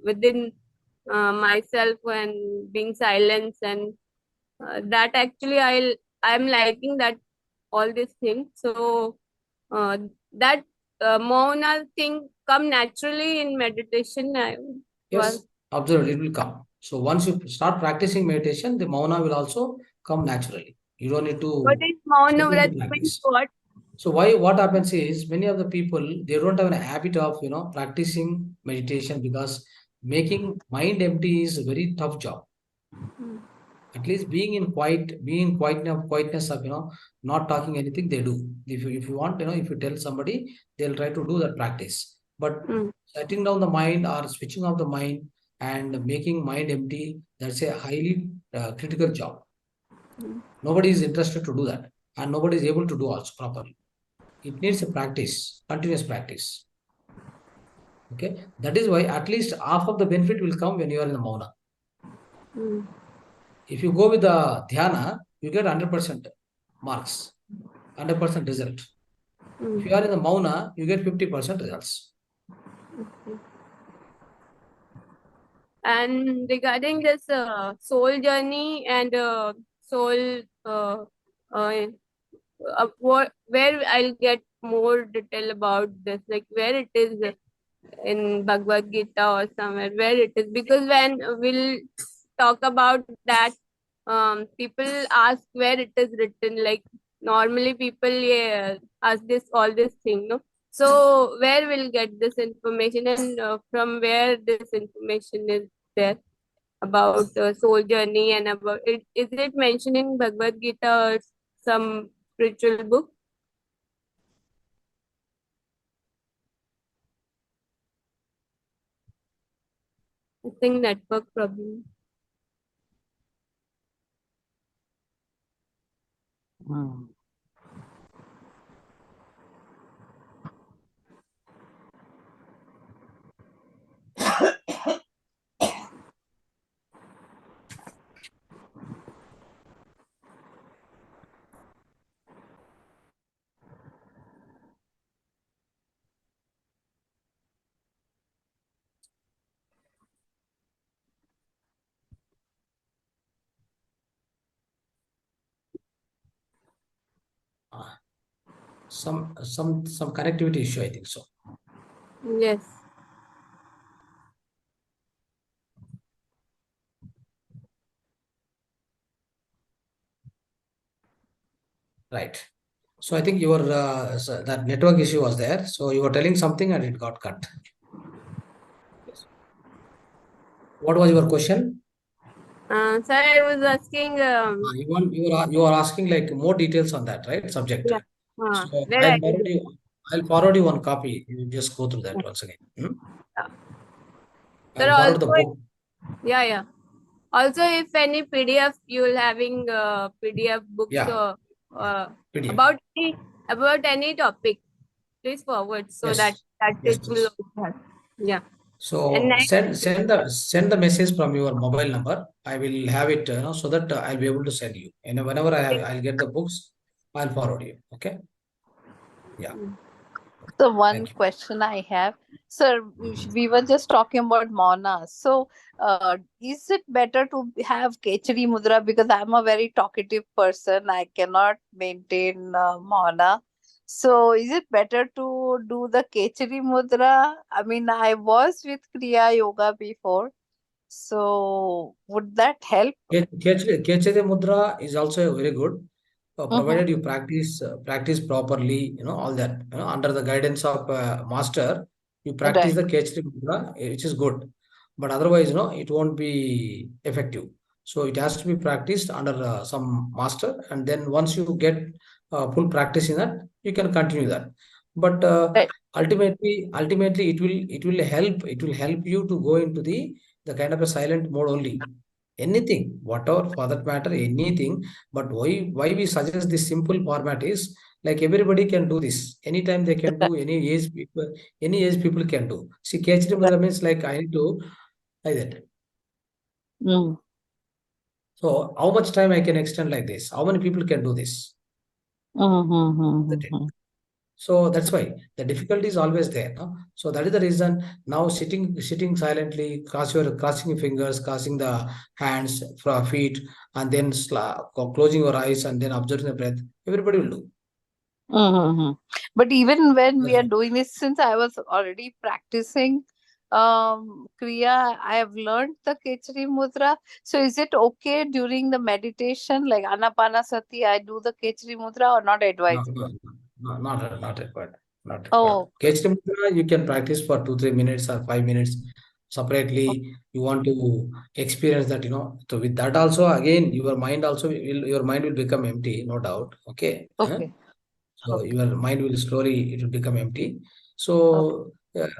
within myself, and being silence, and that actually I'm liking that all these things. So uh, that Mauna thing come naturally in meditation. Yes, absolutely, it will come. So once you start practicing meditation, the mauna will also come naturally. You don't need What to is Mauna sit Vrat and means practice. what? So what happens is many of the people they don't have a habit of practicing meditation because making mind empty is a very tough job. At least being in quietness of not talking anything they do. If you want if you tell somebody they'll try to do that practice. But shutting down the mind or switching off the mind and making mind empty, that's a highly critical job. Nobody is interested to do that, and nobody is able to do also properly. It needs a practice, continuous practice. Okay, that is why at least half of the benefit will come when you are in the mauna. If you go with the dhyana, you get 100% marks, 100% result. If you are in the mauna, you get 50% results. And regarding this soul journey and soul, where I'll get more detail about this, like where it is in Bhagavad Gita or somewhere, where it is, because when we'll talk about that, people ask where it is written. Like normally people ask all this thing, no? So where we'll get this information, and from where this information is there about soul journey, and about it? Is it mentioned in Bhagavad Gita or some spiritual book? I think network problem. Some connectivity issue, I think so. Yes. Right. So I think your that network issue was there. So you were telling something and it got cut. Yes. What was your question? Sir, I was asking. You are asking like more details on that, right? Subject. Yeah. So Where I did it. I'll forward you one copy. You just go through that once again. Yeah. Sir, I'll forward the book. yeah. Also, if any PDF you'll having PDF books Yeah. PDF. about any topic, please forward so Yes. that Yes, it will yes. also help. Yeah. So And next, send the message from your mobile number. I will have it, so that I'll be able to send you. And whenever I'll get the books, I'll forward you. Okay. Yeah. So one Thank you. question I have, sir, we were just talking about Mauna. So is it better to have Kechari Mudra? Because I'm a very talkative person. I cannot maintain Mauna. So is it better to do the Kechari Mudra? I mean, I was with Kriya Yoga before. So would that help? Kechari Mudra is also very good, Mm-hmm. provided you practice properly, all that, under the guidance of master, you practice Right. the Kechari Mudra, which is good. But otherwise, it won't be effective. So it has to be practiced under some master, and then once you get full practice in that, you can continue that. But Right. ultimately, it will help you to go into the kind of a silent mode only. Anything, whatever for that matter, anything. But why we suggest this simple format is like everybody can do this. Anytime they can do, any age people can do. See, Kechari Mudra means like I need to like that. Mm. So how much time I can extend like this? How many people can do this? That's it. So that's why the difficulty is always there. No? So that is the reason now sitting silently, crossing your fingers, crossing the hands, feet, and then closing your eyes and then observing the breath. Everybody will do. Mm-hmm. But even when we That's are it. doing this, since I was already practicing Kriya, I have learned the Kechari Mudra. So is it okay during the meditation, like Anapanasati, I do the Kechari Mudra or not No, advisable? not required. Not required. Oh, Kechari Mudra, you can practice for 2-3 minutes or 5 minutes separately. You want to experience that, So with that also, again, your mind will become empty, no doubt. Okay. okay. So Okay. your mind will slowly, it will become empty. Okay. So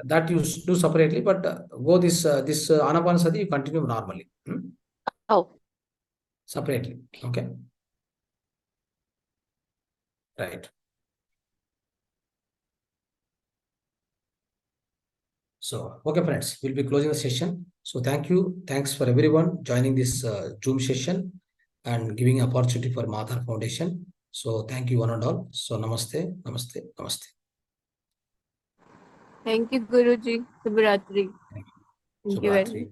that you do separately, but go this Anapanasati, you continue normally. Oh. Separately. Okay. Right. So, okay, friends, we'll be closing the session. So thank you. Thanks for everyone joining this Zoom session and giving opportunity for Mahavatar Foundation. So thank you one and all. So namaste, namaste, namaste. Thank you, Guruji. Subhratri. Thank you. Thank you very much. Subhratri.